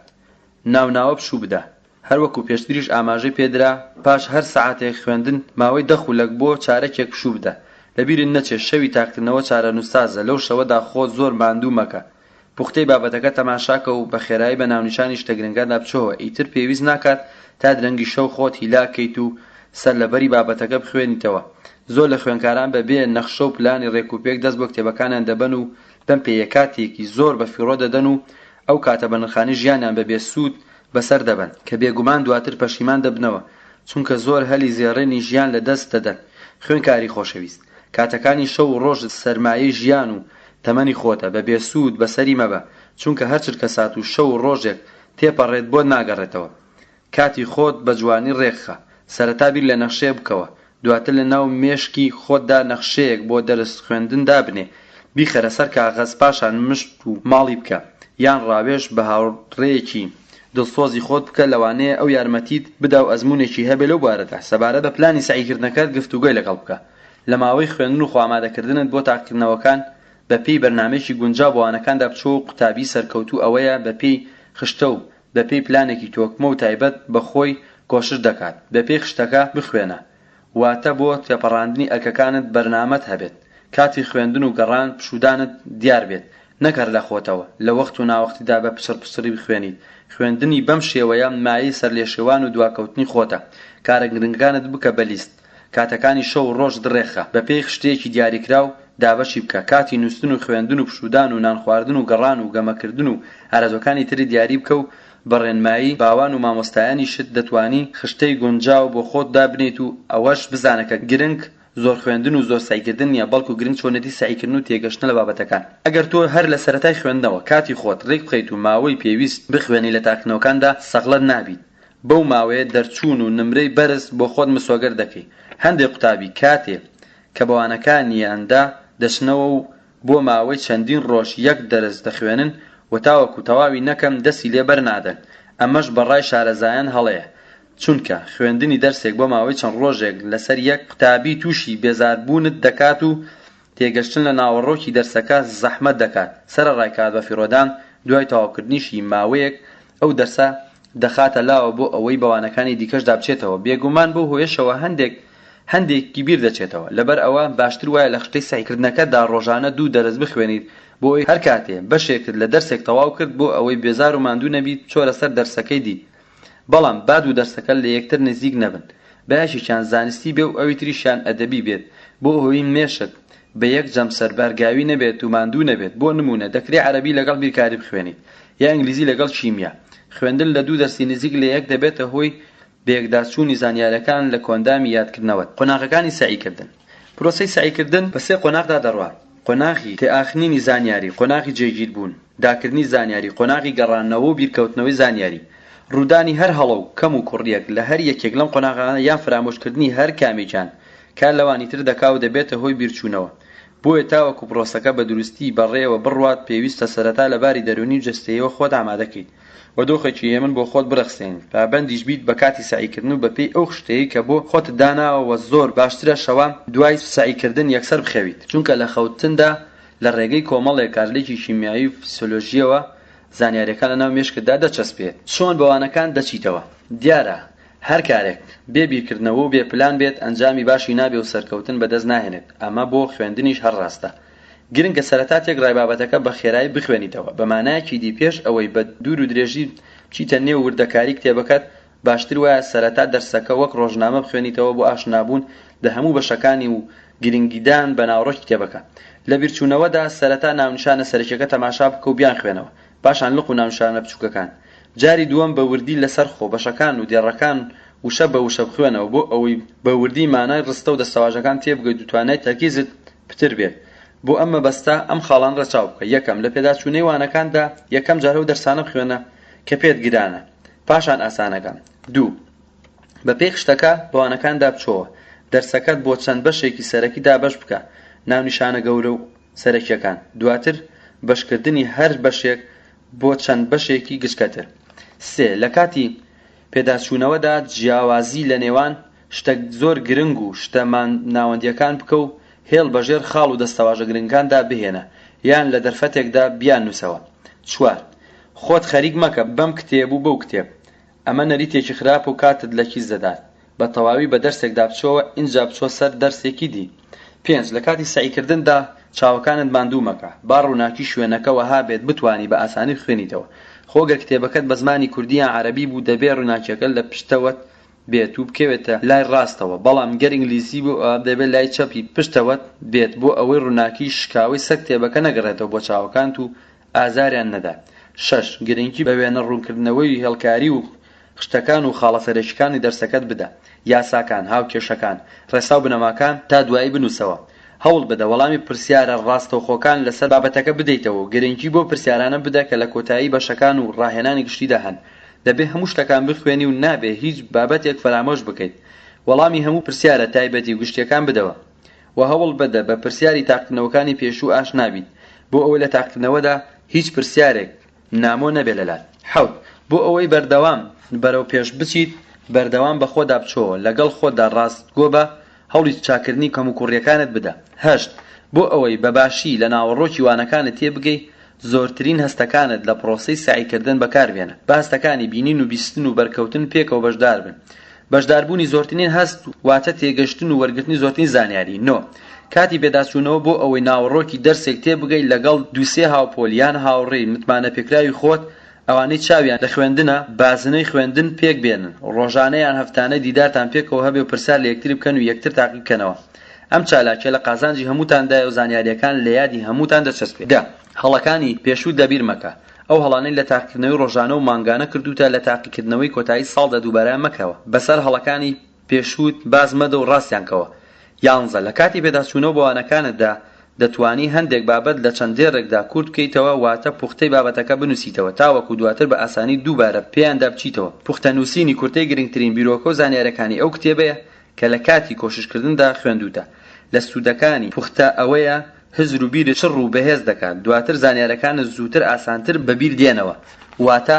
ناوناوە پشوو بدە. هەروەکو پێشتریش ئاماژەی پێدرا پاش هەر سەعاتێک خوێندن ماوەی 10 خولەک بۆ چارەکێک پشوو بدە. لەبیرت نەچێت شەوی تاقیکردنەوە چارەنووسازە. لەو شەوەدا خۆت زۆر ماندوو مەکە. پوختەی بابەتەکە تەماشاکە و بە خێرایی بە ناونیشانی شتە گرنگاندا بچۆوە. ئیتر پێویست ناکات تا درەنگی شەو خۆت هیلاکەیت و سەرلەبەری بابەتەکە بخوێنیتەوە. زۆر لە خوێندکاران بەبێ نەخشە و پلانی ڕێکوپێک دەست بۆ کتێبەکانیان دەبەن و بەم پێیەکاتێکی زۆر بە فیڕۆ دەدەن و ئەو کاتە بە نرخانی ژیانیان بەبێ سوود بەسەر دەبن کە بێگومان دواتر پەشیمان دەبنەوە، چونکە زۆر هەلی زێڕێنی ژیان لە دەست دەدەن. خوێندکاری خۆشەویست، کاتەکانی شەو و ڕۆژ سەرمایەی ژیان و تەمەنی خۆتە، بەبێ سوود بەسەری مەبە، چونکە هەرچر کە سات و شەو و ڕۆژێک تێپەڕێت بۆ ناگەڕێتەوە. کاتی خۆت بە جوانی ڕێکخە، سەرەتا بیر لە نەخشەیە بکەوە، دواتر لە ناو مێشکی خۆتدا نەخشەیەک بۆ دەرس خوێندن دابنێ، بیخەرە سەر کاغەز، پاشان مشت و ماڵی بکە، یان ڕاوێژ بە هاوڕێیەکی دڵسۆزی خۆت بکە، لەوانەیە ئەو یارمەتیت بدا و ئەزموونێکی هەبێ لەو بارەدا. سەبارەت بە پلانی سەعیکردنەکەت گفتوگۆی لەگەڵ بکە. لە ماوەی خوێندن و خۆئامادەکردنت بۆ تاقیکردنەوەکان بەپێی بەرنامەیەکی گونجاو بۆوانەکاندا بچوو قوتابی سەرکەوتوو ئەوەیە بەپێی خشتە و بەپێی پلانێکی تۆکمە و تایبەت بەخۆی کۆشش دەکات بەپێی خشتەکە بخوێنە واتە بۆ تێپەڕاندنی ئەرکەکانت بەرنامەت هەبێت کاتی خوێندن و گەڕان پشودانت دیار بێت نەکەر لە خۆتەوە لە وەخت و ناوەختیدا بە پسڕ بخوێنیت خوێندنی بەم شێوەیە مایەی سەرلێشێوان و دواکەوتنی خۆتە کارە گرنگەکانت بکە بە لیست کاتەکانی شەو و ڕۆژ دڕێخە بەپێی خشتەیەکی دیاریکراو دابەشی بکە کاتی نووستن و خوێندن و پشودان و نان خواردن و گەڕان و گەمەکردن و ئارەزوەکانی تری دیاری بکە و بەڕێنمایی باوان و مامۆستایانی شت دەتوانی خشتەی گونجاو بۆ خۆت دابنێت و ئەوەش بزانە کە گرنگ زۆر خوێندن و زۆر سایکردن نیە بەڵکو گرنگ چۆنەتی سایکردن و تێگەشتن لە بابەتەکان ئەگەر تۆ هەر لە سەرەتای خوێندنەوە کاتی خۆت ڕێک بخەیت و ماوەی پێویست بخوێنی لە تاکنەوەکاندا سەغڵەت نابیت بەو ماوەیە دەرچوون و نمرەی بەرز بۆ خۆت مسۆگەر دەکەی هەندێک قوتابی کاتێ کە بەوانەکانیاندا دەچنەوە و بۆ ماوەی چەندین ڕۆژ یەک دەرس دەخوێنن و تاوەکو تەواوی نەکەم دەستی لێ بەرنادەن ئەمەش بەڕای شارەزایان هەڵەیە چونکە خوێندنی دەرسێک بۆ ماوەی چەند ڕۆژێک لەسەر یەک قوتابی تووشی بێزاربوونت دەکات و تێگەشتن لە ناوەڕۆکی دەرسەکە زەحمەت دەکات سەرەڕای کات بە فیڕۆدان دوای تەواوکردنیشی ماوەیەک ئەو دەرسە دەخاتە لاوە بۆ ئەوەی بەوانەکانی دیکەشدا بچێتەوە بێگومان بۆ هۆیشەوە هەندێکی بیر دەچێتەوە لەبەر ئەوە باشتر وایە لە خشتەی سایکردنەکەدا ڕۆژانە 2 دەرس بخوێنیت بۆ ئەوی هەر کاتێ بەشێکت لە دەرسێک تەواو کرد بۆ ئەوەی بێزار و ماندوو نەبیت چۆرە سەر دەرسەکەی دی بەڵام با 2 دەرسەکە لە یەکتر نزیک نەبن بەیەکێکیان زانستی بێ و ئەوی تریشیان ئەدەبی بێت بۆ ئەوەی مێشت بە یەک جەم سەربارگاوی نەبێت و ماندوو نەبێت بۆ نمونە دەکرێت عەرەبی لەگەڵ بیرکاری بخوێنیت یا ئینگلیزی لەگەڵ چیمیا خوێندن لە 2 دەرسی نزیک لە یەک دەبێتە هۆی بێگداچوونی زانیاریەکان لە کۆندامی یادکردنەوە قۆناغەکانی سعیکردن پرۆسەی سعیکردن بە 3 قۆناغدا دەڕوات قۆناغی تێئاخنینی زانیاری قۆناغی جێگیربوون داکردنی زانیاری قۆناغی گەڕانەوە و بیرکەوتنەوەی زانیاری ڕوودانی هەر هەڵە و کەم و کوڕیەک لە هەر یەکێک لەم قۆناغانە یان فرامۆشکردنی هەر کامێکیان کار لەوانی تر دەکا و دەبێتە هۆی بیرچوونەوە بۆیە تاوەکو پرۆسەکە بە دروستی بەڕێوە بڕوات پێویستە سەرەتا لە باری دەرونی جستەیەوە خۆت ئامادەکەیت و دۆخێکی هێمن بۆ خۆت بڕەخسێنیت پابەندیش بیت بە کاتی سعیکردن و بەپێی ئەو خشتەیە کە بۆ خۆت داناوە زۆر باشترە شەوە دوای سعیکردن یەکسەر بخەویت چونکە لە خەوتندا لە ڕێگەی کۆمەڵێک کارلێکی شیمیایی و فسیۆلۆژیەوە زانیاریەکان لەناو مێشکتدا دەچەسپێت چۆن بەوانەکان دەچیتەوە دیارە هەر کارێک بێ بیرکردنەوە و بێ پلان بێت ئەنجامی باشی نابێ و سەرکەوتن بەدەست ناهێنێت ئەمە بۆ خوێندنیش هەر ڕاستە گرنگە سەرەتا تێکڕای بابەتەکە بە خێرایی بخوێنیتەوە بە مانایەکی دی پێش ئەوەی بە دوور و درێژی بچیتە نێو وردەکاری کتێبەکەت باشتر وایە سەرەتا دەرسەکە وەک ڕۆژنامە بخوێنیتەوە بۆ ئاشنابوون لە هەموو بەشەکانی و گرنگیدان بە ناوڕۆکی کتێبەکە لە بیرچوونەوەدا سەرەتا ناونیشانە سەرەکیەکە تەماشا بکە و بیان خوێنەوە پاشان لق و ناونیشانە بچووکەکان جاری دووەم بە وردی لەسەر خۆ بەشەکان و دێڕەکان وشە بە وشە بخوێنەوە بۆ ئەوەی بە وردی مانای ڕستە و دەستەواژەکان تێبگەیت دوتوانێت تەرکیزت پتر بێت بۆ ئەم مەبەستە ئەم خاڵان ڕەچاو بکە یەکەم لە پێداچوونەی وانەکاندا یەکەم جارە و دەرسانە بخوێنە کە پێت گرانە پاشان ئاسانەکان 2 بەپێی خشتەکە بەوانەکاندا بچۆوە دەرسەکەت بۆ چەند بەشێکی سەرەکیدا بەش بکە ناونیشانە گەورە و سەرەکیەکان دواتر بەشکردنی هەر بەشێک بۆ چەند بەشێکی گچکەتر 3 لە کاتی پێداچوونەوەدا جیاوازی لە نێوان شتە زۆر گرنگ و شتەمان ناوەندیەکان بکە و هێڵ بەژێر خاڵ و دەستەواژە گرنگەکاندا بهێنە یان لە دەرفەتێکدا بیان نووسەوە 4 خۆت خەریک مەکە بەم کتێب و بەو کتێب ئەمە نەریتێکی خراپ و کاتت لە کیس دەدات بە تەواوی بە دەرسێکدا بچۆوە ئینجا بچۆ سەر دەرسێکی دی 5 لە کاتی سعیکردندا چاوەکانت ماندوو مەکە با ڕووناکی شوێنەکە وەها بێت بتوانی بە ئاسانی خوێنیتەوە خۆگەر کتێبەکەت بە زمانی کوردی یان عەرەبی بوو دەبێت ڕووناکیەکە لە پشتەوەت بێت و بکەوێتە لای ڕاستەوە بەڵام گەر ئینگلیزی بوو دەبێت لای چەپی پشتەوەت بێت بۆ ئەوەی ڕووناکی شکاوی سەر کتێبەکە نەگەڕێتەوە بۆ چاوەکانت و ئازاریان نەدا 6 گرنگی بە وێنە ڕوونکردنەوەی هێڵکاری و خشتەکان و خاڵە سەرەکیەکانی دەرسەکەت بدە یاساکان هاوکێشەکان ڕێسا و بنەماکان تا دوایی بنووسەوە هەوڵ بدە وەڵامی پرسیارە ڕاستەوخۆکان لەسەر بابەتەکە بدەیتەوە گرنگی بۆ پرسیارانە بدە کە لە کۆتایی بەشەکان و ڕاهێنانی گشتیدا هەن دەبێت هەموو شتەکان بخوێنی و نابێ هیچ بابەتێک فەرامۆش بکەیت وەڵامی هەموو پرسیارە تایبەتی و گشتیەکان بدەوە و هەوڵ بدە بە پرسیاری تاقیکردنەوەکانی پێشوو ئاشنابیت بۆ ئەوەی لە تاقیکردنەوەدا هیچ پرسیارێک نامۆ نەبێت لەلات 7 بۆ ئەوەی بەردەوام بەرەو پێش بچیت بەردەوام بە خۆدا بچۆوە لەگەڵ خۆدا ڕاستگۆ بە هەوڵی چاکردنی کەم و کوڕیەکانت بدە 8 بۆ ئەوەی بەباشی لە ناوەڕۆکی وانەکانت تێبگەی زۆرترین هەستەکانت لە پرۆسەی سعیکردن بەکاربێنە. بە هەستەکانی بینین و بیستن و بەرکەوتن پێکەوە بەشدار بن. بەشداربوونی زۆرترین هەست واتە تێگەشتن و وەرگرتنی زۆرترین زانیاری. نۆ کاتی پێداچوونەوە بۆ ئەوەی ناوەڕۆکی دەرسێک تێبگەی لەگەڵ دووسێ هاوپۆل یان هاوڕێی متمانە پێکراوی خۆت ئەوانەی چاویان لە خوێندنە بازنەی خوێندن پێک بێنن، ڕۆژانەیان هەفتانە دیدارتان پێکەوە هەبێ و پرسیار لە یەکتر بکەن و یەکتر تاقی بکەنەوە. ئەم چالاکیە لە قازانجی هەمووتاندایە و زانیاریەکان لە یادی هەمووتان دەچەسپێت. هەڵەکانی پێشوو دەبیر مەکە. ئەو هەڵانەی لە تاقیکردنەوەی ڕۆژانە و مانگانە کردوتە لە تاقیکردنەوەی کۆتایی ساڵدا دووبارە مەکەوە. بەسەر هەڵەکانی پێشووت باز مەدە و ڕاستیانکەوە. 11 لە کاتی پێداچوونەوە بە وانەکانتدا دەتوانی هەندێک بابەت لە چەندێڕێکدا کورت بکەیتەوە واتە پوختەی بابەتەکە بنووسیتەوە تاوەکو دواتر بە ئاسانی دووبارە پێیاندا بچیتەوە. پوختەنووسینی کورتەی گرنگترین بیرۆکە و زانیاریەکانی ئەو کتێبەیە کە لە کاتی کۆششکردندا خوێندوتە. لە سوودەکانی پوختە ئەوەیە هزر و بیرت چڕ و بەهێز دەکات، دواتر زانیاریەکانت زووتر ئاسانتر بەبیر دێنەوە، واتە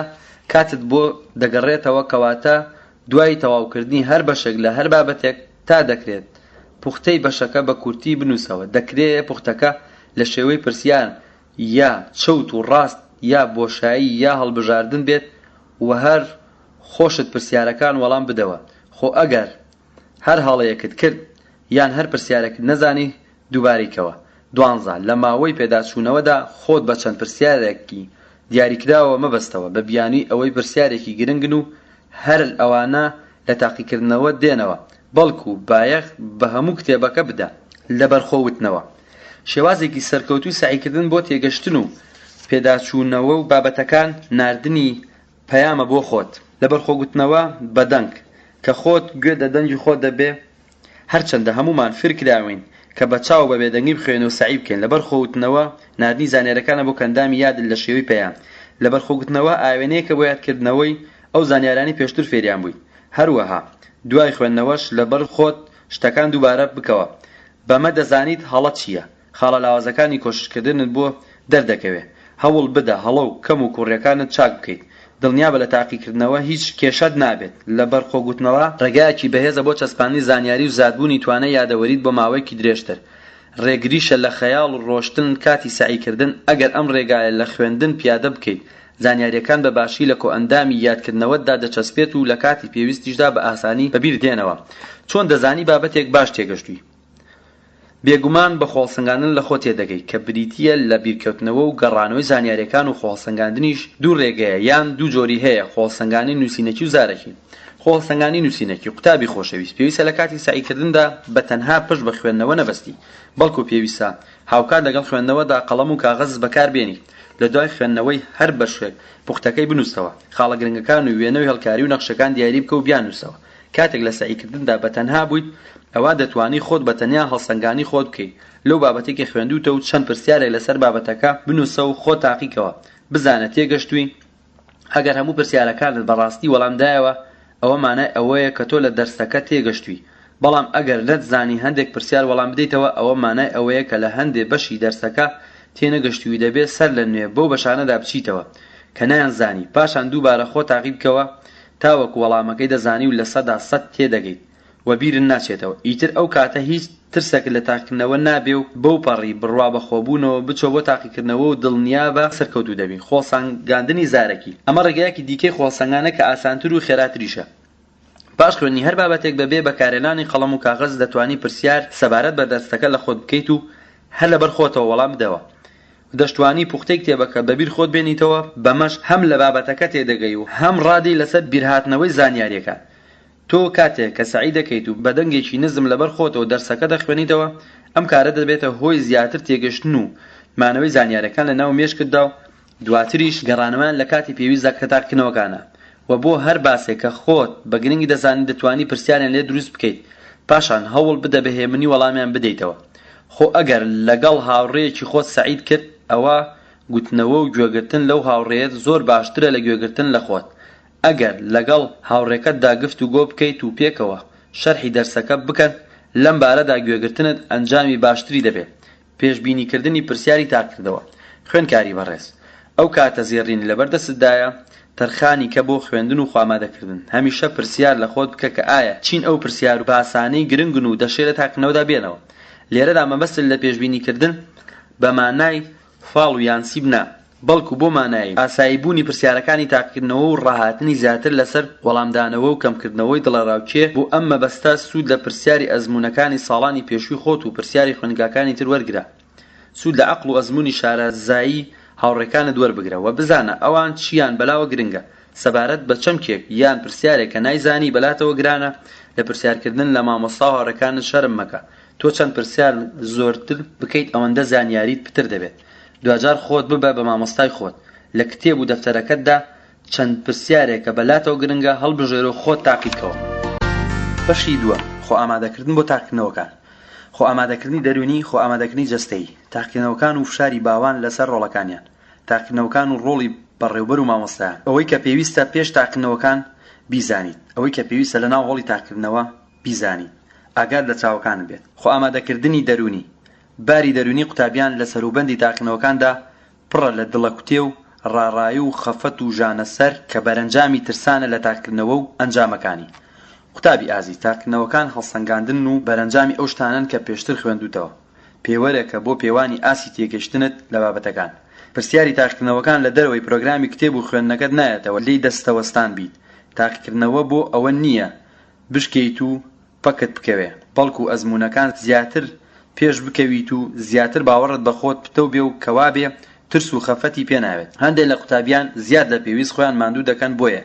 کاتت بۆ دەگەڕێتەوە کەواتە دوای تەواوکردنی هەر بەشێک لە هەر بابەتێک تا دەکرێت پوختەی بەشەکە بە کورتی بنووسەوە. دەکرێت پوختەکە لە شێوەی پرسیار یا چەوت و ڕاست یا بۆشایی یا هەڵبژاردن بێت و هەر خۆشت پرسیارەکان وەڵام بدەوە. خۆ ئەگەر هەر هەڵەیەکت کرد یان هەر پرسیارێکت نەزانی دووبارێکەوە. 12 لە ماوەی پێداچوونەوەدا خۆت بە چەند پرسیارێکی دیاریکراوە مەبەستەوە بە بیانی ئەوەی پرسیارێکی گرنگن و هەر ئەوانە لە تاقیکردنەوە دێنەوە، بەڵکو بایەخ بە هەموو کتێبەکە بدە لە بەرخۆوتنەوە. شێوازێکی سەرکەوتوی سعیکردن بۆ تێگەشتن و پێداچوونەوە و بابەتەکان ناردنی پەیامە بۆ خۆت لە بەرخۆگوتنەوە بەدەنگ کە خۆت گوێ دەدەنگی خۆت دەبێ. هەرچەندە هەمومان فرکراوین کە بە چاو بە بێدەنگی بخوێن و سعی بکەین لە بەرخۆوتنەوە ناردنی زانیاریەکانە بۆ کەندامی یادت لە شێوەی پەیام. لە بەرخۆگوتنەوە ئاوێنەیەکە بۆ یادکردنەوەی ئەو زانیارانی پێشتر فێریان بووی. هەروەها دوای خوێندنەوەش لەبەر خۆت شتەکان دووبارە بکەوە. بەمە دەزانیت هەڵە چییە. خاڵە لاوازەکانی کۆششکردنت بۆ دەردەکەوێ. هەوڵ بدە هەڵە و کەم و کوڕیەکانت چاک بکەیت. دڵنیابە لە تاقیکردنەوە هیچ کێشەت نابێت. لە بەرخۆگوتنەوە ڕێگایەکی بەهێزە بۆ چەسپاندنی زانیاری و زادبوونی توانای یادەوەریت بۆ ماوەیەکی درێژتر. ڕێگریشە لە خەیاڵ و ڕۆشتن کاتی سعیکردن. ئەگەر ئەم ڕێگایە لە خوێندن پیادە بکەیت زانیاریەکان بە باشی لە کۆئەندامی یادکردنەوەتدا دەچەسپێت و لە کاتی پێویستیشدا بە ئاسانی بەبیر دێنەوە. چۆن دەزانی بابەتێک باش تێگەشتووی؟ بێگومان بە خۆڵسەنگاندن لە خۆ تێدەگەی کە بریتیە لە بیرکەوتنەوە و گەڕانەوەی زانیاریەکان و خۆڵسەنگاندنیش دوو ڕێگەیە یان دوو جۆری هەیە: خۆڵسەنگانی نووسینەکی و زارەکی. خۆڵسەنگانی نووسینەکی قوتابی خۆشەویست پێویستە لە کاتی سعیکردندا بە تەنها پشت بە خوێندنەوە نەبەستی، بەڵکو پێویستە هاوکات لەگەڵ خوێندنەوەدا قەڵەم و کاغەز بەکاربێنی. لە دوای خوێندنەوەی هەر بەشێک پوختەکەی بنووسەوە، خاڵە گرنگەکان و وێنەوەی هەڵکاری و نەخشەکان دیاری بکە و بیانووسەوە. کاتێک لە سعیکردندا بە تەنها بوویت ئەوە دەتوانی خۆت بە تەنیا هەڵسەنگانی خۆت بکەیت. لەو بابەتێکی خوێندوتە و چەند پرسیارێک لەسەر بابەتەکە بنووسە و خۆت تاقیکەوە. بزانە تێگەشتووی. ئەگەر هەموو پرسیارەکانت بەڕاستی وەڵامدایەوە ئەوە مانای ئەوەیە کە تۆ لە دەرسەکە تێگەشتووی. بەڵام ئەگەر نەتزانی هەندێک پرسیار وەڵام بدەیتەوە ئەوە مانای ئەوەیە کە لە هەندێک بەشی دەرسەکە تێنەگەشتووی. دەبێت سەر لە نوێ بەو بەشانەدا بچیتەوە کە نەیانزانی، پاشان دووبارە خۆ تاقی بکەوە تاوەکو وەڵامەکەی دەزانی و لە 100% تێدەگەیت و بیرن ناچێتەوە. ئیتر ئەو کاتە هیچ ترسێک لە تاقیکردنەوە نابێ و بەو پەڕی بڕوا بەخۆبوونەوە بچۆ بۆ تاقیکردنەوە و دڵنیابە سەرکەوتوو دەبین. خۆڵسەنگاندنی زارەکی ئەمە ڕێگایەکی دیکەی خۆڵسەنگانە کە ئاسانتر و خێراتریشە. باش خوێندنی هەر بابەتێک بەبێ بەکارهێنانی قەڵەم و کاغەز دەتوانی پرسیار سەبارەت بە دەرسەکە لە خۆت بکەیت و هەر لەبەر خۆتەوە وەڵام بدەوە. دەشتوانی پوختەی کتێبەکە بەبیر خۆت بێنیتەوە، بەمەش هەم لە بابەتەکە تێدەگەی و هەم ڕادی لەسەر بیرهاتنەوەی زانیاریەکە. تۆ کاتێک کە سعی دەکەیت و بەدەنگێکی نزم لەبەر خۆتەوە دەرسەکە دەخوێنیتەوە ئەم کارە دەبێتە هۆی زیاتر تێگەشتن و مانەوەی زانیاریەکان لە ناو مێشکتدا و دواتریش گەڕانەوەیان لە کاتی پێویست کە تاقیکردنەوەکانە. و بۆ هەر باسێک کە خۆت بە گرنگی دەزانی دەتوانی پرسیاریان لێ دروست بکەیت، پاشان هەوڵ بدە بەهێمنی وەڵامیان بدەیتەوە. خۆ ئەگەر لەگەڵ هاوڕێیەکی خۆت سعید کرد ئەوە گوتنەوە و گوێگرتن لەو هاوڕێیەت زۆر باشترە لە گوێگرتن لە خۆت. ئەگەر لەگەڵ هاوڕێکەتدا گفتوگۆ بکەیت و پێکەوە شەرحی دەرسەکە بکەن لەم بارەدا گوێگرتنت ئەنجامی باشتری دەبێت. پێشبینیکردنی پرسیاری تاقیکردەوە. خوێندکاری بەڕێز ئەو کاتە زێڕین لەبەردەستدایە تەرخانی کە بۆ خوێندن و خۆئامادەکردن. هەمیشە پرسیار لە خۆت بکە کە ئایا چین ئەو پرسیار و باسانەی گرنگن و دەشێت لە تاقیکردنەوەدا بێنەوە. لێرەدا مەبەست لە پێشبینیکردن بە مانای فاڵ و یان سیبنا، بەڵکو بۆ مانایی ئاساییبوونی پرسیارەکانی تاقیکردنەوە و ڕاهاتنی زیاتر لەسەر وەڵامدانەوە و کەمکردنەوەی دڵەڕاوچێ بۆ ئەم مەبەستە سوود لە پرسیاری ئەزموونەکانی ساڵانی پێشووی خۆت و پرسیاری خوێندنگاکانی تر وەرگرە، سوود لە عەقڵ و ئەزموونی شارەزایی هاوڕێکانت وەربگرە و بزانە ئەوان چیان بەلاوە گرنگە، سەبارەت بە چەمکێک یان پرسیارێک کە نایزانی بەلاتەوە گرانە. لە پرسیارکردن لە مامۆستا و هاوڕێکانت شەرم مەکە، تۆ چەند پرسیار زۆرتر بکەیت ئەوەندە زانیاریت پتر دەبێت. دوجار خۆت ببە بە مامۆستای خۆت، لە کتێب و دەفتەرەکەتدا چەند پرسیارێکە بەلاتەوە گرنگە هەڵبژێرە و خۆت تاقیکەوە. بەشی دووەم، خۆ ئامادەکردن بۆ تاقیکردنەوەکان. خۆ ئامادەکردنی دەرونی، خۆ ئامادەکردنی جەستەیی، تاقیکردنەوەکان و فشاری باوان لەسەر ڕۆڵەکانیان، تاقیکردنەوەکان و ڕۆڵی بەڕێوەبەر و مامۆستایان، ئەوەی کە پێویستە پێش تاقیکردنەوەکان بیزانیت، ئەوەی کە پێویستە لەناو هۆڵی تاقیکردنەوە بیزانیت، ئاگاد لە چاوەکان بێت. خۆ ئامادەکردنی دەرونی، باری دەرونی قوتابیان لە سەروبەندی تاقیکردنەوەکاندا پڕە لە دڵەکوتێ و ڕاڕایی و خەفەت و ژانەسەر کە بەرەنجامی ترسانە لە تاقیکردنەوە و ئەنجامەکانی. قوتابی ئازیز، تاقیکردنەوەکان هەڵسەنگاندن و بەرەنجامی ئەو شتانن کە پێشتر خوێندوتەوە، پێوەرێکە بۆ پێوانی ئاسی تێگەشتنت لە بابەتەکان. پرسیاری تاقیکردنەوەکان لە دەرەوەی پرۆگرامی کتێب و خوێندنەکەت نایەتەوە لێی دەستەوەستان بیت. تاقیکردنەوە بۆ ئەوە نییە بشکەیت و پەکت بکەوێ، بەڵکو ئەزموونەکان زیاتر پێش بکەویت و زیاتر باوەڕت بە خۆت پتەو بێ و کەوا بێ ترس و خەفەتی پێناوێت. هەندێک لە قوتابیان زیاد لە پێویست خۆیان ماندوو دەکەن، بۆیە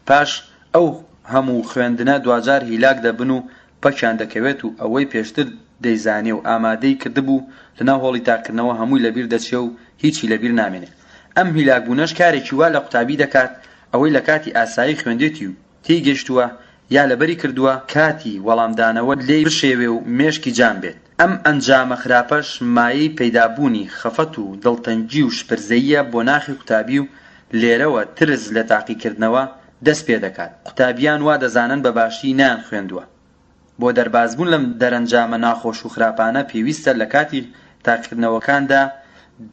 پاش ئەو هەموو خوێندنە دوجار هیلاک دەبن و پەکیان دەکەوێت و ئەوەی پێشتر دەیزانێ و ئامادەی کردبوو لەناو هۆڵی تاقیکردنەوە هەمووی لەبیر دەچێ و هیچی لەبیر نامێنێت. ئەم هیلاکبوونەش کارێکی وا لە قوتابی دەکات، ئەوەی لە کاتی ئاسایی خوێندێتی و تێی گەشتووە یا لەبەری کردووە کاتی وەڵامدانەوە لێی بشێوێ و مێشکی جام بێت. ئەم ئەنجامە خراپەش مایەی پەیدابوونی خەفەت و دڵتەنگی و شپرزەیە بۆ ناخی قوتابی و لێرەوە ترس لە تاقیکردنەوە دەست پێ دەکات. قوتابیان وا دەزانن بە باشی نیان خوێندووە. بۆ دەربازبوون لەم دەرەنجامە ناخۆش و خراپانە پێویستە لە کاتی تاقیکردنەوەکاندا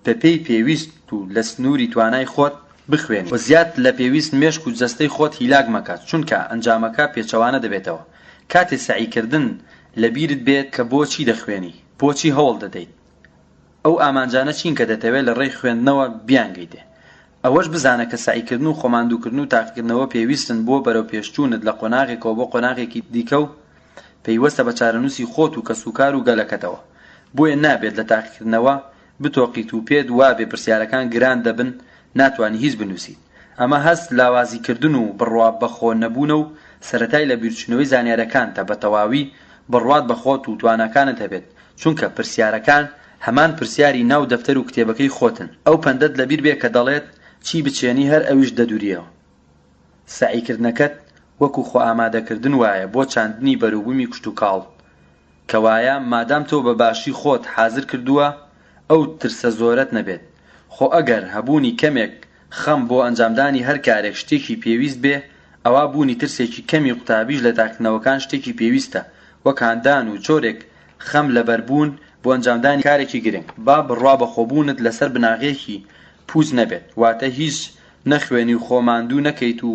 بەپێی پێویست و لە سنووری توانای خۆت بخوێنی و زیاد لە پێویست مێشک و جەستەی خۆت هیلاک مەکات، چونکە ئەنجامەکە پێچەوانە دەبێتەوە. کاتێ سعیکردن لەبیرت بێت کە بۆچی دەخوێنی، بۆچی هەوڵ دەدەیت، ئەو ئامانجانە چین کە دەتەوێت لە ڕێی خوێندنەوە بیانگەیتێ. ئەوەش بزانە کە سعیکردن و خۆماندووکردن و تاقیکردنەوە پێویستن بۆ بەرەو پێشچوونت لە قۆناغێکەوە بۆ قۆناغێکی دیکە و پەیوەستە بە چارەنووسی خۆت و کەسوکار و گەلەکەتەوە. بۆیە نابێت لە تاقیکردنەوە بتۆقیت و پێت وابێ پرسیارەکان گران دەبن ناتوانی هیچ بنووسیت. ئەمە هەست لاوازیکردن و بڕوا بەخۆ نەبوونە و سەرەتای لە بیرچوونەوەی زانیاریەکانتە بە تەواوی بڕوات بە خۆت و تواناکانت هەبێت، چونکە پرسیارەکان هەمان پرسیاری ناو دەفتەر و کتێبەکەی خۆتن. ئەو پەندەت لەبیر بێ کە دەڵێت چی بچێنی هەر ئەویش دەدوریەوە. سعیکردنەکەت وەکو خۆ ئامادەکردن وایە بۆ چاندنی بەرووبوومی کشت و کاڵ، کە وایە مادام تۆ بە باشی خۆت حازر کردووە ئەو ترسە زۆرت نەبێت. خۆ ئەگەر هەبوونی کەمێک خەم بۆ ئەنجامدانی هەر کارێک شتێکی پێویست بێ، ئەوە بوونی ترسێکی کەمی قوتابیش لە تاقیکردنەوەکان شتێکی پێویستە، وەکاندان و جۆرێک خەم لەبەربوون بۆ ئەنجامدانی کارێکی گرنگ. با بڕوا بەخۆبوونت لەسەر بناغێکی پووز نەبێت، واتە هیچ نەخوێنی و خۆماندوو نەکەیت و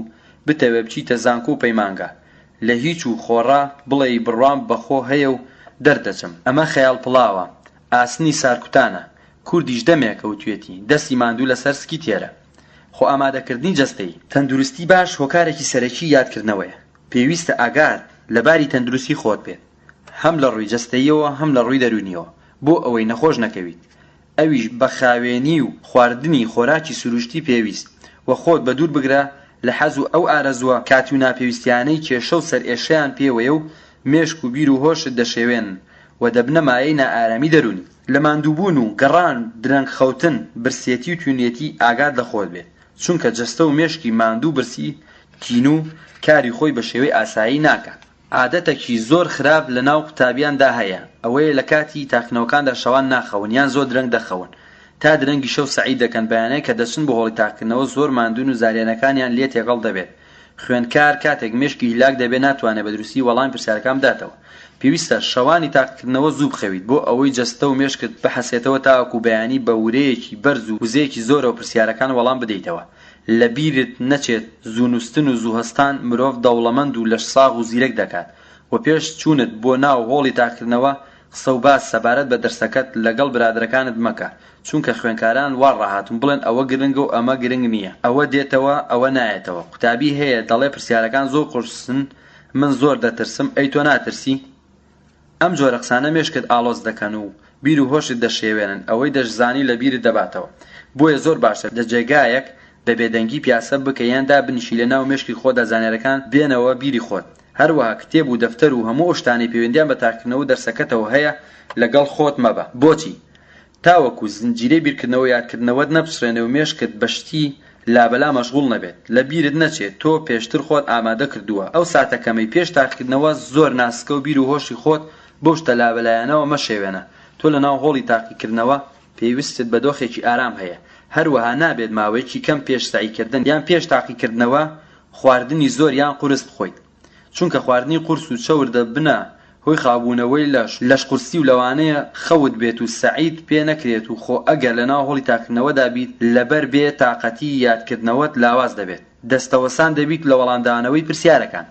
بتەوێ بچیتە زانکۆ و پەیمانگە، لە هیچ و خۆڕا بڵێ بڕوام بەخۆ هەیە و دەردەچم. ئەمە خەیاڵ پڵاوە، ئاسنی سارکوتانە، کوردیش دەمێکە و توێتی دەستی ماندوو لەسەر سکی تێرە. خۆ ئامادەکردنی جەستەی تەندروستی باش هۆکارێکی سەرەکی یادکردنەوەیە. پێویستە ئاگات لەباری تەندروستی خۆت بێت، هەم لە ڕووی جەستەیەوە هەم لە ڕووی دەرونیەوە، بۆ ئەوەی نەخۆش نەکەویت. ئەویش بە خاوێنی و خواردنی خۆراکی سروشتی پێویست، و خۆت بە دوور بگرە لە حەز و ئەو ئارەزووە کاتی و ناپێویستیانەی کێشە و سەر ئێشەیان پێوەیە و مێشک و بیر و هۆشت دەشێوێن و دەبنە مایەی نائارامی دەرونی. لە ماندووبوون و گەڕان درەنگ خەوتن برسێتی و توێنێتی ئاگات لە خۆت بێت، چونکە جەستە و مێشکی ماندوو برسی تین و کاری خۆی بە شێوەی ئاسایی ناکات. عادەتێکی زۆر خراپ لە ناو قوتابیاندا هەیە، ئەوەیە لە کاتی تاقیکردنەوەکاندا شەوان ناخەون یان زۆر درەنگ دەخەون تا درەنگی شەو سەعید دەکەن. بەیانەیە کە دەچن بۆ هۆڵی تاقیکردنەوە زۆر ماندوون و زارێنەکانیان لێ تێگەڵ دەبێت. خوێندکار کاتێک مێشکی هیلاک دەبێت ناتوانێت بە دروستی وەڵامی پرسیارەکان بداتەوە. پێویستە شەوانی تاقیکردنەوە زوو بخەویت بۆ ئەوەی جەستە و مێشکت بەحەسێتەوە تاوەکو بەیانی بە ورەیەکی بەرز و وزەیەکی زۆرەوە پرسیارەکان وەڵام بدەیتەوە. لە بیرت نەچێت زوونوستن و زووهەستان مرۆڤ دەوڵەمەند و لەش ساغ و زیرەک دەکات، و پێش چوونت بۆ ناو هۆڵی تاقیکردنەوە قسە و باس سەبارەت بە دەرسەکەت لەگەڵ برادەکانت مەکە، چونکە خوێنکاران وا ڕاهاتون بڵێن ئەوە گرنگە و ئەمە گرنگ نییە، ئەوە دێتەوە ئەوە نایێتەوە. قوتابی هەیە دەڵێ پرسیارەکان زۆر قورسن، من زۆر دەترسم، ئەی تۆ ناترسی؟ ئەم جۆرە قسانە مێشکت ئاڵۆز دەکەن و بیر و هۆشت دەشێوێنن، ئەوەی دەشزانی لە بیرت دەباتەوە. بۆیە زۆر باشە لە جێگایەک بە بێدەنگی پیاسە بکە یاندا بنیشی لە ناو مێشکی خۆدا زانێرەکان بێنەوە بیری خۆت. هەروەها کتێب و دەفتەر و هەموو شتانی پەیوەندیان بە تاقیکردنەوە دەرسەکەتەوە هەیە لەگەڵ خۆت مەبە. بۆچی؟ تاوەکو زنجیرەی بیرکردنەوە یادکردنەوەت نەپسرێنێ و مێشکت بەشتی لابەلا مەشغوڵ نەبێت، لە بیرت نەچێت تۆ پێشتر خۆت ئامادە کردووە. ئەو ساتەکەمەی پێش تاقیکردنەوە زۆر ناسکە و بیر و هۆشی خۆت بەو شتە لابەلایەنەوە مەشێوێنە. تۆ لە ناو هۆڵی تاقیکردنەوە پێویستت بە دۆخێکی ئارام هەیە. هەروەها نابێت ماوەیەکی کەم پێش سعیکردن یان پێش تاقیکردنەوە خواردنی زۆر یان قورس بخۆیت، چونکە خواردنی قورس و چەوردە بنە هۆی خابوونەوەی لەش قورسی و لەوانەیە خەوت بێت و سەعید پێ نەکرێت و خۆ ئەگەر لە ناو هۆڵی تاقیکردنەوەدا بیت لەبەر بێ تاقەتی یادکردنەوەت لاواز دەبێت، دەستەوەسان دەبیت لە وەڵامدانەوەی پرسیارەکان.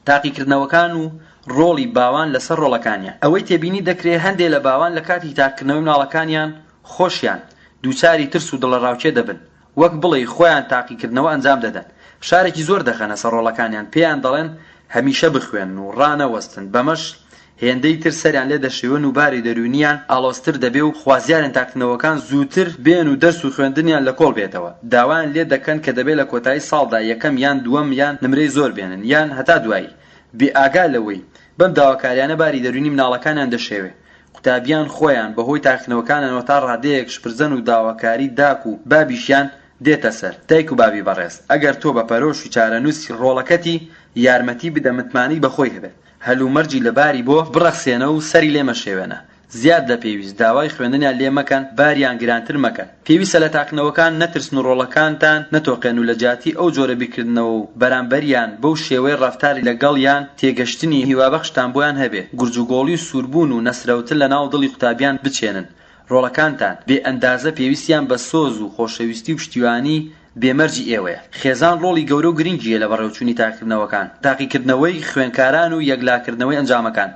تاقیکردنەوەکان و ڕۆڵی باوان لەسەر ڕۆڵەکانیان ئەوەی تێبینی دەکرێت هەندێک لە باوان لە کاتی تاقیکردنەوەی مناڵەکانیان خۆشیان دووچاری ترس و دڵەڕاوچێ دەبن، وەک بڵێ خۆیان تاقیکردنەوە ئەنجام دەدەن، فشارێکی زۆر دەخەنە سەر ڕۆڵەکانیان، پێیان دەڵێن هەمیشە بخوێن و ڕانەوەستن، بەمەش هێندەی تر سەریان لێ دەشێون و باری دەرونیان ئاڵۆزتر دەبێ و خوازیارن تاقیکردنەوەکان زووتر بێن و دەرس و خوێندنیان لە کۆڵ بێتەوە. داوایان لێ دەکەن کە دەبێت لە کۆتایی ساڵدا یەکەم یان دووەم یان نمرەی زۆر بێنن یان هەتا دوایی. بێئاگا لەوەی بەم داواکاریانە باری دەرونی مناڵەکانیان دەشێوێ. قوتابیان خۆیان بەهۆی تاقیکردنەوەکانەوە تا ڕادەیەک شپرزەن و داواکاری داک و بابیشیان دێتە سەر. دایک و بابی بەڕێز، ئەگەر تۆ بە پەرۆش و چارەنووسی ڕۆڵەکەتی یارمەتی بدە متمانی بەخۆی هەبێت، هەلومەرجی لەباری بۆ بڕەخسێنە و سەری لێ مەشێوێنە. زیاد لە پێویست داوای خوێندنیان لێ مەکەن، باریان گرانتر مەکەن. پێویستە لە تاقیکردنەوەکان نەترسن و ڕۆڵەکانتان نەتۆقێن و لە جیاتی ئەو جۆرە بیرکردنەوە و بەرامبەریان بەو شێوەی ڕەفتاری لەگەڵیان تێگەشتنی هیوابەخشتان بۆیان هەبێ. گورجوگۆڵی و سووربوون و نەسرەوتن لە ناو دڵی قوتابیان بچێنن. ڕۆڵەکانتان بێ ئەندازە پێویستیان بە سۆز و خۆشەویستی و پشتیوانی بێمەرجی ئێوەیە. خێزان ڕۆڵی گەورە و گرنگیە لە بەڕێوەچوونی تاقیکردنەوەکان، تاقیکردنەوەی خوێنکاران و یەکلاکردنەوەی ئەنجامەکان.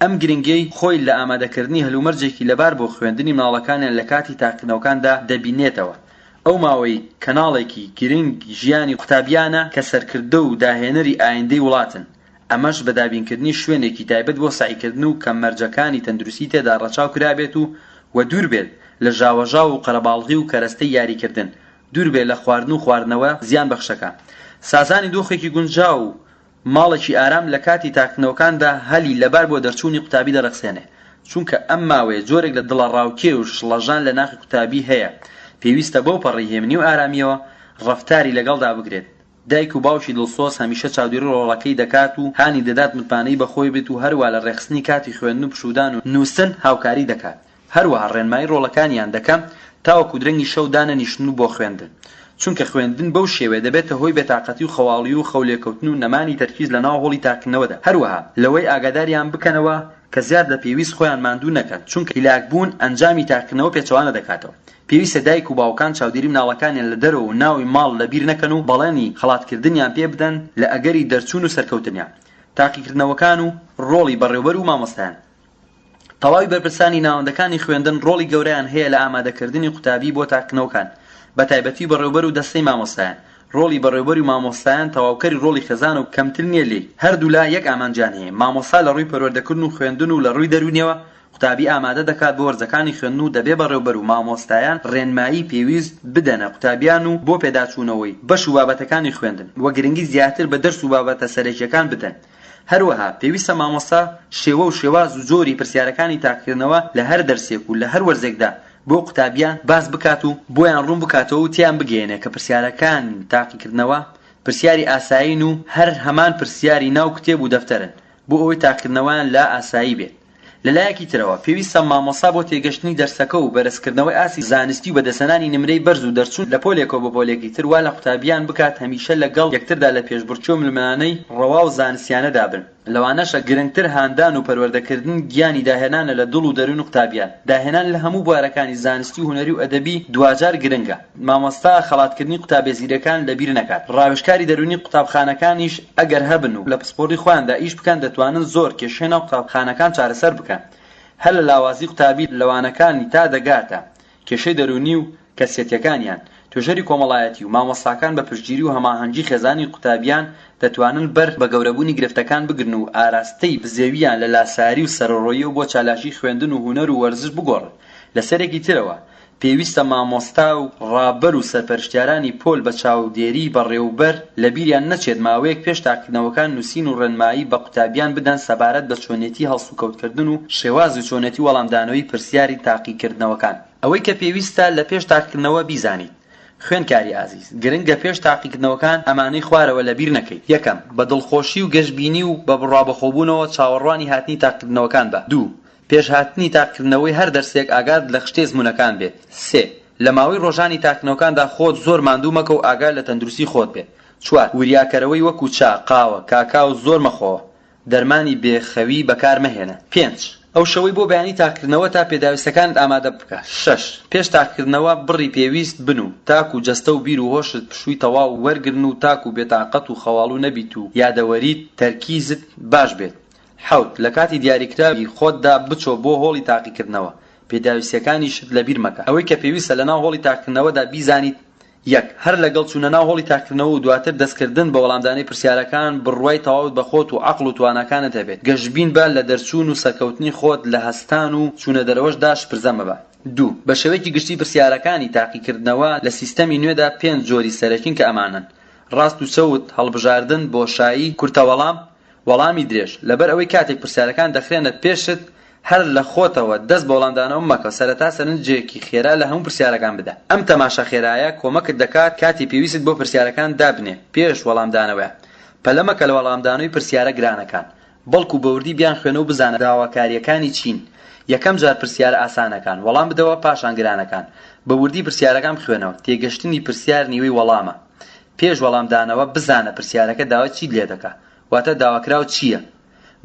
ئەم گرنگیەی خۆی لە ئامادەکردنی هەلومەرجێکی لەبار بۆ خوێندنی مناڵەکانیان لە کاتی تاقیکردنەوەکاندا دەبینێتەوە. ئەو ماوەی کەناڵێکی گرنگ ژیانی قوتابیانە کە سەرکردە و داهێنەری ئایندەی وڵاتن. ئەمەش بە دابینکردنی شوێنێکی تایبەت بۆ سعیکردن و کەممەرجەکانی تەندروستی تێدا ڕەچاو کرابێت و دوور بێت لە ژاوەژا و قەرەباڵغی و کەرەستەی یاریکردن، دوور بێت لە خواردن و خواردنەوە زیان بەخشەکە. سازانی دۆخێکی گونجا و ماڵێکی ئارام لە کاتی تاقیکردنەوەکاندا هەلی لەبار بۆ دەرچوونی قوتابی دەرەخسێنێ، چونکە ئەم ماوەیە جۆرێک لە دڵەڕاوکێ و شڵەژان لە ناخی قوتابی هەیە. پێویستە بەو پەڕیهێمنی و ئارامیەوە ڕەفتاری لەگەڵدا بگرێت. دایک و باوکی دڵسۆز هەمیشە چاودێری ڕۆڵەکەی دەکات و هانی دەدات متمانەی بەخۆی بێت و هەروە لە ڕێخستنی کاتی خوێندن و پشودان و نووسن هاوکاری دەکات. هەروەها ڕێنمایی ڕۆڵەکانیان دەکەم تاوەکو درەنگی شەو دانەنیشتن و بۆ خوێندن، چونکە خوێندن بەو شێوەیە دەبێتە هۆی بێتاقەتی و خەواڵی و خەولێکەوتن و نەمانی تەرکیز لە ناو هۆڵی تاقیکردنەوەدا. هەروەها لەوەی ئاگاداریان بکەنەوە کە زیاد لە پێویست خۆیان ماندوو نەکەن، چونکە هیلاکبوون ئەنجامی تاقیکردنەوە پێچەوانە دەکاتەوە. پێویستە دایک و باوکان چاودێری مناڵەکانیان لە دەرەوە و ناوی ماڵ لەبیر نەکەن و بەڵێنی خەڵاتکردنیان پێ بدەن لە ئەگەری دەرچوون و سەرکەوتنیان. تاقیکردنەوەکان و ڕۆڵی بەڕێوەبەر و مامۆستایان. تەواوی بەرپرسانی ناوەندەکانی خوێندن ڕۆڵی گەورەیان هەیە لە ئامادەکردنی قوتابی بۆ تاقیکردنەوەکان، بە تایبەتی بەڕێوەبەر و دەستەی مامۆستایان. ڕۆڵی بەڕێوەبەری و مامۆستایان تەواوکەری ڕۆڵی خێزان و کەمتر نییە لێی. هەردوو لا یەک ئامانجیان هەیە. مامۆستا لە ڕووی پەروەردەکردن و خوێندن و لە ڕووی دەرونیەوە قوتابی ئامادە دەکات بۆ وەرزەکانی خوێندن و دەبێ بەڕێوەبەر و مامۆستایان ڕێنمایی پێویست بدەنە قوتابیان و بۆ پێداچوونەوەی بەش و بابەتەکانی خوێندن وە گرنگی زیاتر بە دەرس و بابەتە سەرەکیەکان بدەن. هەروەها پێویستە مامۆستا شێوە و شێواز و جۆری پرسیارەکانی تاقیکردنەوە لە هەر دەرسێک و لە هەر وەرزێکدا بۆ قوتابیان باس بکات و بۆیان ڕوون بکاتەوە و تیان بگەێنێ کە پرسیارەکان تاقیکردنەوە پرسیاری ئاسایین و هەر هەمان پرسیاری ناو کتێب و دەفتەرن بۆ ئەوەی تاقیکردنەوەیان لا ئاسایی بێت. لەلایەکی ترەوە پێویستە مامۆستا بۆ تێگەشتنی دەرسەکە و بەرزکردنەوەی ئاسی زانستی و بەدەسەنانی نمرەی بەرز و دەرچوون لە پۆلێکەوە بە پۆلێکی تر وا لە قوتابیان بکات هەمیشە لەگەڵ یەکتردا لە پێشبڕچێ و ململانەی ڕەوا و زانستیانەدا بن. لەوانەشە گرنگتر هاندان و پەروەردەکردن گیانی داهێنانە لە دڵ و دەروون قوتابیان. داهێنان لە هەموو بوارەکانی زانستی و هونەری و ئەدەبی دوجار گرنگە. مامۆستا خەڵاتکردنی قوتابێزیرەکان لەبیر نەکات. ڕاوێژکاری دەرونی قوتابخانەکانیش ئەگەر هەبن و لە پسپۆڕی خۆیاندا ئیش بکەن دەتوانن زۆر کێشەی ناو قوتابخانەکان چارەسەر بکەن. هەر لە لاوازی قوتابی لەوانەکانی تا دەگاتە کێشەی دەرونی و کەسێتیەکانیان توێژەری کۆمەڵایەتی و مامۆستاکان بە پشتگیری و هەماهەنگی خێزانی قوتابیان دەتوانن بەر بە گەورەبوونی گرفتەکان بگرن و ئاراستەی بزێویان لە لاساری و سەرڕۆیی و بۆ چالاشی خوێندن و هونەر و وەرزش بگۆڕن. لەسەرێکی ترەوە پێویستە مامۆستا و ڕابەر و سەرپەرشتیارانی پۆل بە چاودێری بەڕێوەبەر لە بیریان نەچێت ماوەیەک پێش تاقیکردنەوەکان نووسین و ڕێنمایی بە قوتابیان بدەن سەبارەت بە چۆنێتی هەڵسوکەوتکردن و شێوازی چۆنێتی وەڵامدانەوەی پرسیاری تاقیکردنەوەکان. ئەوەی کە پێویستە لە پێش تاقیکردنەوە بیزانیت. خوێنکاری ئازیز، گرنگە پێش تاقیکردنەوەکان ئەمانەی خوارەوە لەبیر نەکەیت. یەکەم، بە دڵخۆشی و گەشتبینی و بە بڕابەخۆبوونەوە چاوەڕوانی هاتنی تاقیکردنەوەکان بە. دوو، پێش هاتنی تاقیکردنەوەی هەر دەرسێک ئاگاد لە خشتێ زمونەکان بێت. سێ، لە ماوەی ڕۆژانی تاقیکردنەوەکاندا خۆت زۆر ماندوو مەکە و ئاگاد لە تەندروستی خۆت بێت. چوار، وریاکەرەوەی وەکو چا، قاوە، کاکاو زۆر مەخۆوە، دەرمانی بێخەوی بەکار مەهێنە. پێنج، ئەو شەوەی بۆ بەیانی تاقیکردنەوە تا پێداویستەکانت ئامادە بکە. شەش، پێش تاقیکردنەوە بڕی پێویست بن و تاکو جەستە و بیر و هۆشت پشووی تەواو وەرگرن و تاکو بێتاقەت و خەواڵوو نەبیت و یادەوەریت تەرکیزت باش بێت. حەوت، لە کاتی دیاریکراوی خۆتدا بچۆ بۆ هۆڵی تاقیکردنەوە، پێداویستەکانیشت لەبیر مەکە. ئەوەی کە پێویستە لەناو هۆڵی تاقیکردنەوەدا بیزانیت: یەک، هەر لەگەڵ چوونە ناو هۆڵی تاقیکردنەوە و دواتر دەستکردن بە وەڵامدانەی پرسیارەکان بڕوای تەواوت بە خۆت و عەقڵ و تواناکانت هەبێت. گەشتبین بە لە دەرچوون و سەرکەوتنی خۆت لە هەستان و چوونە دەرەوەشدا شپرزە مەبە. دوو، بە شێوەیەکی گشتی پرسیارەکانی تاقیکردنەوە لە سیستەمی نوێدا 5 جۆری سەرەکین کە ئەمانن: ڕاست و چەوت، هەڵبژاردن، بۆشایی، کورتەوەڵام، وەڵامی درێژ. لەبەر ئەوەی کاتێک پرسیارەکان دەخرێنێت پێشت، هەر لە خۆتەوە دەست بە وەڵامدانەوە مەکە، سەرەتا سەرنجێکی خێرا لە هەموو پرسیارەکان بدە. ئەم تەماشا خێرایە کۆمەکت دەکات کاتی پێویست بۆ پرسیارەکان دابنێ پێش وەڵامدانەوە. پەلەمەکە لە وەڵامدانەوەی پرسیارە گرانەکان، بەڵکو بەوردی بیان خوێنە و بزانە داواکاریەکانی چین. یەکەم جار پرسیارە ئاسانەکان وەڵام بدەوە، پاشان گرانەکان. بەوردی پرسیارەکان بخوێنەوە، تێگەشتنی پرسیار نیوەی وەڵامە. پێش وەڵامدانەوە بزانە پرسیارەکە داوا چی لێ دەکا، واتە داواکراو چییە.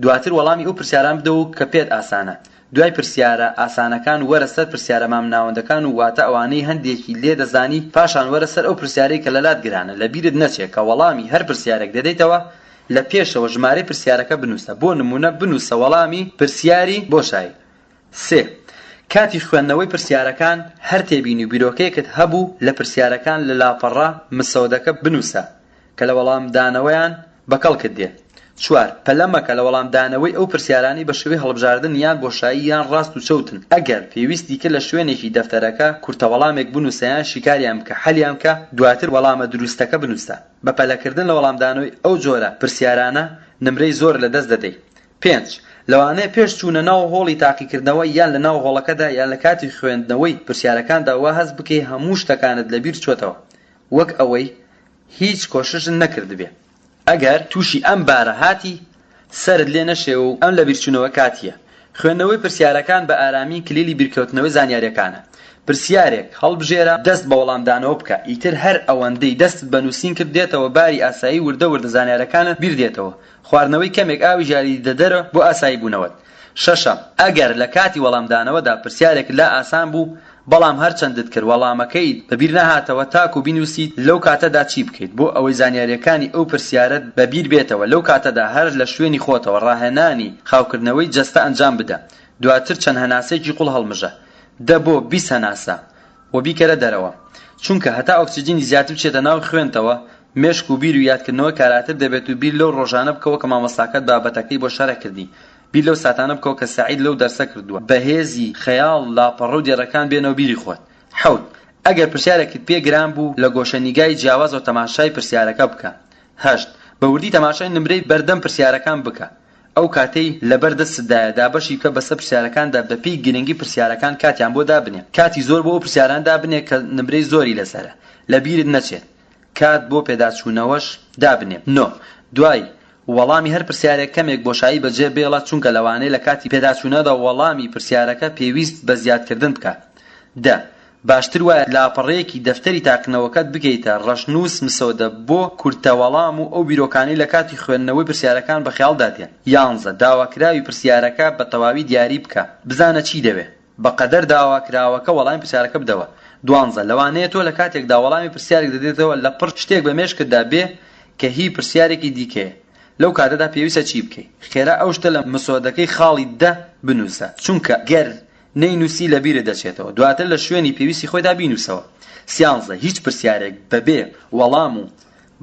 دواتر وەڵامی ئەو پرسیاران بدە و کە پێت ئاسانە. دوای پرسیارە ئاسانەکان وەرە سەر پرسیارە مامناوەندەکان و واتە ئەوانەی هەندێکی لێ دەزانی، پاشان وەرە سەر ئەو پرسیارەی کە لەلات گرانە. لەبیرت نەچێت کە وەڵامی هەر پرسیارێک دەدەیتەوە، لە پێشەوە ژمارەی پرسیارەکە بنووسە. بۆ نمونە بنووسە وەڵامی پرسیاری بۆشایی. سێ، کاتی خوێندنەوەی پرسیارەکان هەر تێبینی و بیرۆکەیەکت هەبوو لە پرسیارەکان لە لاپەڕا مسەودەکە بنووسە کە لە وەڵامدانەوەیان بەکەڵکت دێ. چوار، پەلەمەکە لە وەڵامدانەوەی ئەو پرسیارانی بە شێوەی هەڵبژاردن یان بۆشایی یان ڕاست و چەوتن. ئەگەر پێویستی کرد لە شوێنێکی دەفتەرەکە کورتەوەڵامێک بنووسە یان شیکاریان بکە، حەلیان بکە، دواتر وەڵامە دروستەکە بنووسە. بە پەلەکردن لە وەڵامدانەوەی ئەو جۆرە پرسیارانە نمرەی زۆر لەدەست دەدەیت. پێنج، لەوانەیە پێش چوونە ناو هۆڵی تاقیکردنەوە یان لە ناو هۆڵەکەدا یان لە کاتی خوێندنەوەی پرسیارەکاندا وا هەست بکەی هەموو شتەکانت لەبیر چۆتەوە، وەک ئەوەی هیچ کۆششت نەکردبێ. ئەگەر تووشی ئەم بارە هاتی، سرد لێ نەشێ و ئەم لە بیرچوونەوە کاتیە. خوێندنەوەی پرسیارەکان بە ئارامی کلیلی بیرکەوتنەوەی زانیاریەکانە. پرسیارێک هەڵبژێرە، دەست بە وەڵامدانەوە بکە، ئیتر هەر ئەوەندەی دەستت بە نووسین کرد دێتەوە باری ئاسایی وردە وردە زانیاریەکانت بیر دێتەوە. خواردنەوەی کەمێک ئاوی ژاری دەدەرە بۆ ئاسایی بوونەوەت. شەشەم، ئەگەر لە کاتی وەڵامدانەوەدا پرسیارێک لا ئاسان بوو، بەڵام هەرچەندت کرد وەڵامەکەیت بەبیر نەهاتەوە، تاکو بینووسیت لەو کاتەدا چی بکەیت بۆ ئەوەی زانیاریەکانی ئەو پرسیارەت بەبیر بێتەوە. لەو کاتەدا هەر لە شوێنی خۆتەوە ڕاهێنانی خاوکردنەوەی جەستە ئەنجام بدە. دواتر چەند هەناسەیەکی قوڵ هەڵمژە، 10 بۆ 20 هەناسە و بیکەرە دەرەوە. چونکە هەتا ئۆکسیجینی زیاتر بچێتە ناو خوێنتەوە، مێشک و بیر و یادکردنەوە کاراتر دەبێت و بیر لەو ڕۆژانە بکەوە کە مامۆستاکەت بابەتەکەی بۆ شەرح کردی. بیر لەو ساتانە بکەوە کە سەعید لەو دەرسە کردووە. بەهێزی خەیاڵ لاپەڕە و دێڕەکان بێنەوە بیری خۆت. حەوت، ئەگەر پرسیارێکت پێ گران بوو، لە گۆشەنیگای جیاواز و تەماشای پرسیارەکە بکە. هەشت، بەوردی تەماشای نمرەی بەردەم پرسیارەکان بکە. ئەو کاتەی لەبەردەستدایە دابەشی بکە بەسەر پرسیارەکاندا بەپێی گرنگی پرسیارەکان کاتیان بۆ دابنێ. کاتی زۆر بۆ ئەو پرسیاران دابنێ کە نمرەی زۆری لەسەرە، لەبیرت نەچێت. کات بۆ پێداچوونەوەش دابنێ. نۆ، دوای وەڵامی هەر پرسیارێک کەمێک بۆشایی بەجێ بێڵە، چونکە لەوانەیە لە کاتی پێداچوونەدا وەڵامی پرسیارەکە پێویست بە زیادکردن بکات. دە، باشتر وایە لاپەڕەیەکی دەفتەری تاقنەوەکەت بگەیتە ڕەشنووس مسەودە بۆ کورتەوەڵام و ئەو بیرۆکانەی لە کاتی خوێندنەوەی پرسیارەکان بە خەیاڵدا دێن. 11، داواکراوی پرسیارەکە بە تەواوی دیاری بکە، بزانە چی دەوێ، بەقەدەر داواکراوەکە وەڵامی پرسیارەکە بدەوە. 12، لەوانەیە تۆ لە کاتێکدا وەڵامی پرسیارێک دەدێتەوە لە پڕ شتێک بە مێشکتدا بێ کە هی پرسیارێکی دیکەیە. لەو کاتەدا پێویستە چی بکەیت؟ خێرا ئەو شتە لە مسۆدەکەی خاڵی دە بنووسە، چونکە گەر نەینووسی لەبیرە دەچێتەوە، دواتر لە شوێنی پێویستی خۆیدا بینووسەوە. سیانزە، هیچ پرسیارێک بەبێ وەڵام و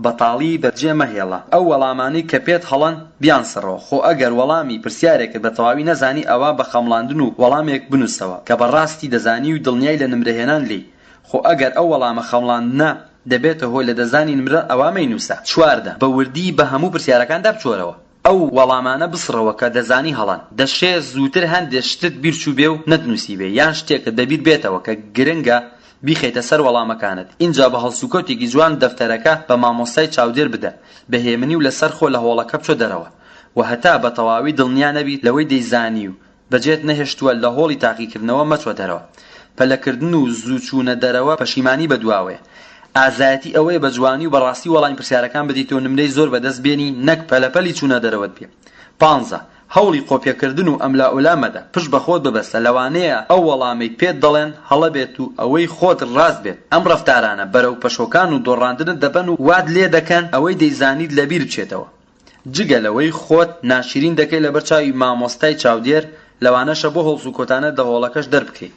بەتاڵی بەرجێ مەهێڵە. ئەو وەڵامانەی کە پێت هەڵەن بیانسەرەوە، خۆ ئەگەر وەڵامی پرسیارێکت بە تەواوی نەزانی ئەوە بە خەمڵاندن و وەڵامێک بنووسەوە کە بەڕاستی دەزانی و دڵنیای لە نمرەهێنان لێی. خۆ ئەگەر ئەو وەڵامە خەمڵاندنە دەبێتە هۆی لە دەزانی نمرە ئەوە مەینووسە. چواردە، بە وردی بە هەموو پرسیارەکاندا بچۆرەوە. ئەو وەڵامانە بسڕەوە کە دەزانی هەڵان. دەشێت زووتر هەندێک شتت بیرچوو بێ و نەتنووسی بێ، یان شتێکت بەبیر بێتەوە کە گرنگە بیخەیتە سەر وەڵامەکانت. اینجا بە هەڵسوکەوتێکی جوان دەفتەرەکە بە مامۆستای چاودێر بدە، بەهێمنی و لەسەر خۆ لە هۆڵەکە بچۆ دەرەوە و هەتا بە تەواوی دڵنیا نەبیت لەوەی دەیزانی و بەجێت نەهێشتووە لە هۆڵی تاقیکردنەوە مەچۆ دەرەوە. پەلەکردن و زووچوونە دەرەوە پەشیمانی بەدواوەیە. ئازایەتی ئەوەیە بە جوانی و بەڕاستی وەڵامی پرسیارەکان بدەیتەوە نمرەی زۆر بەدەست بێنی، نەک پەلەپەلی چوونە دەرەوەت بێ. 15. هەوڵی قۆپیەکردن و ئەملا ئولامەدە، پشت بە خۆت ببەستە، لەوانەیە ئەو وەڵامی پێت دەڵێن هەڵە بێت و ئەوەی خۆت ڕاست بێت. ئەم ڕەفتارانە بەرەو پەشۆکان و دۆڕاندنت دەبەن و واد لێ دەکەن ئەوەی دەیزانیت لەبیر بچێتەوە. جگە لەوەی خۆت ناشرین دەکەی لەبەر چاوی مامۆستای چاودێر، لەوانەشە بۆ هەڵس و کۆتانە دە هۆڵەکەش دەربکەیت.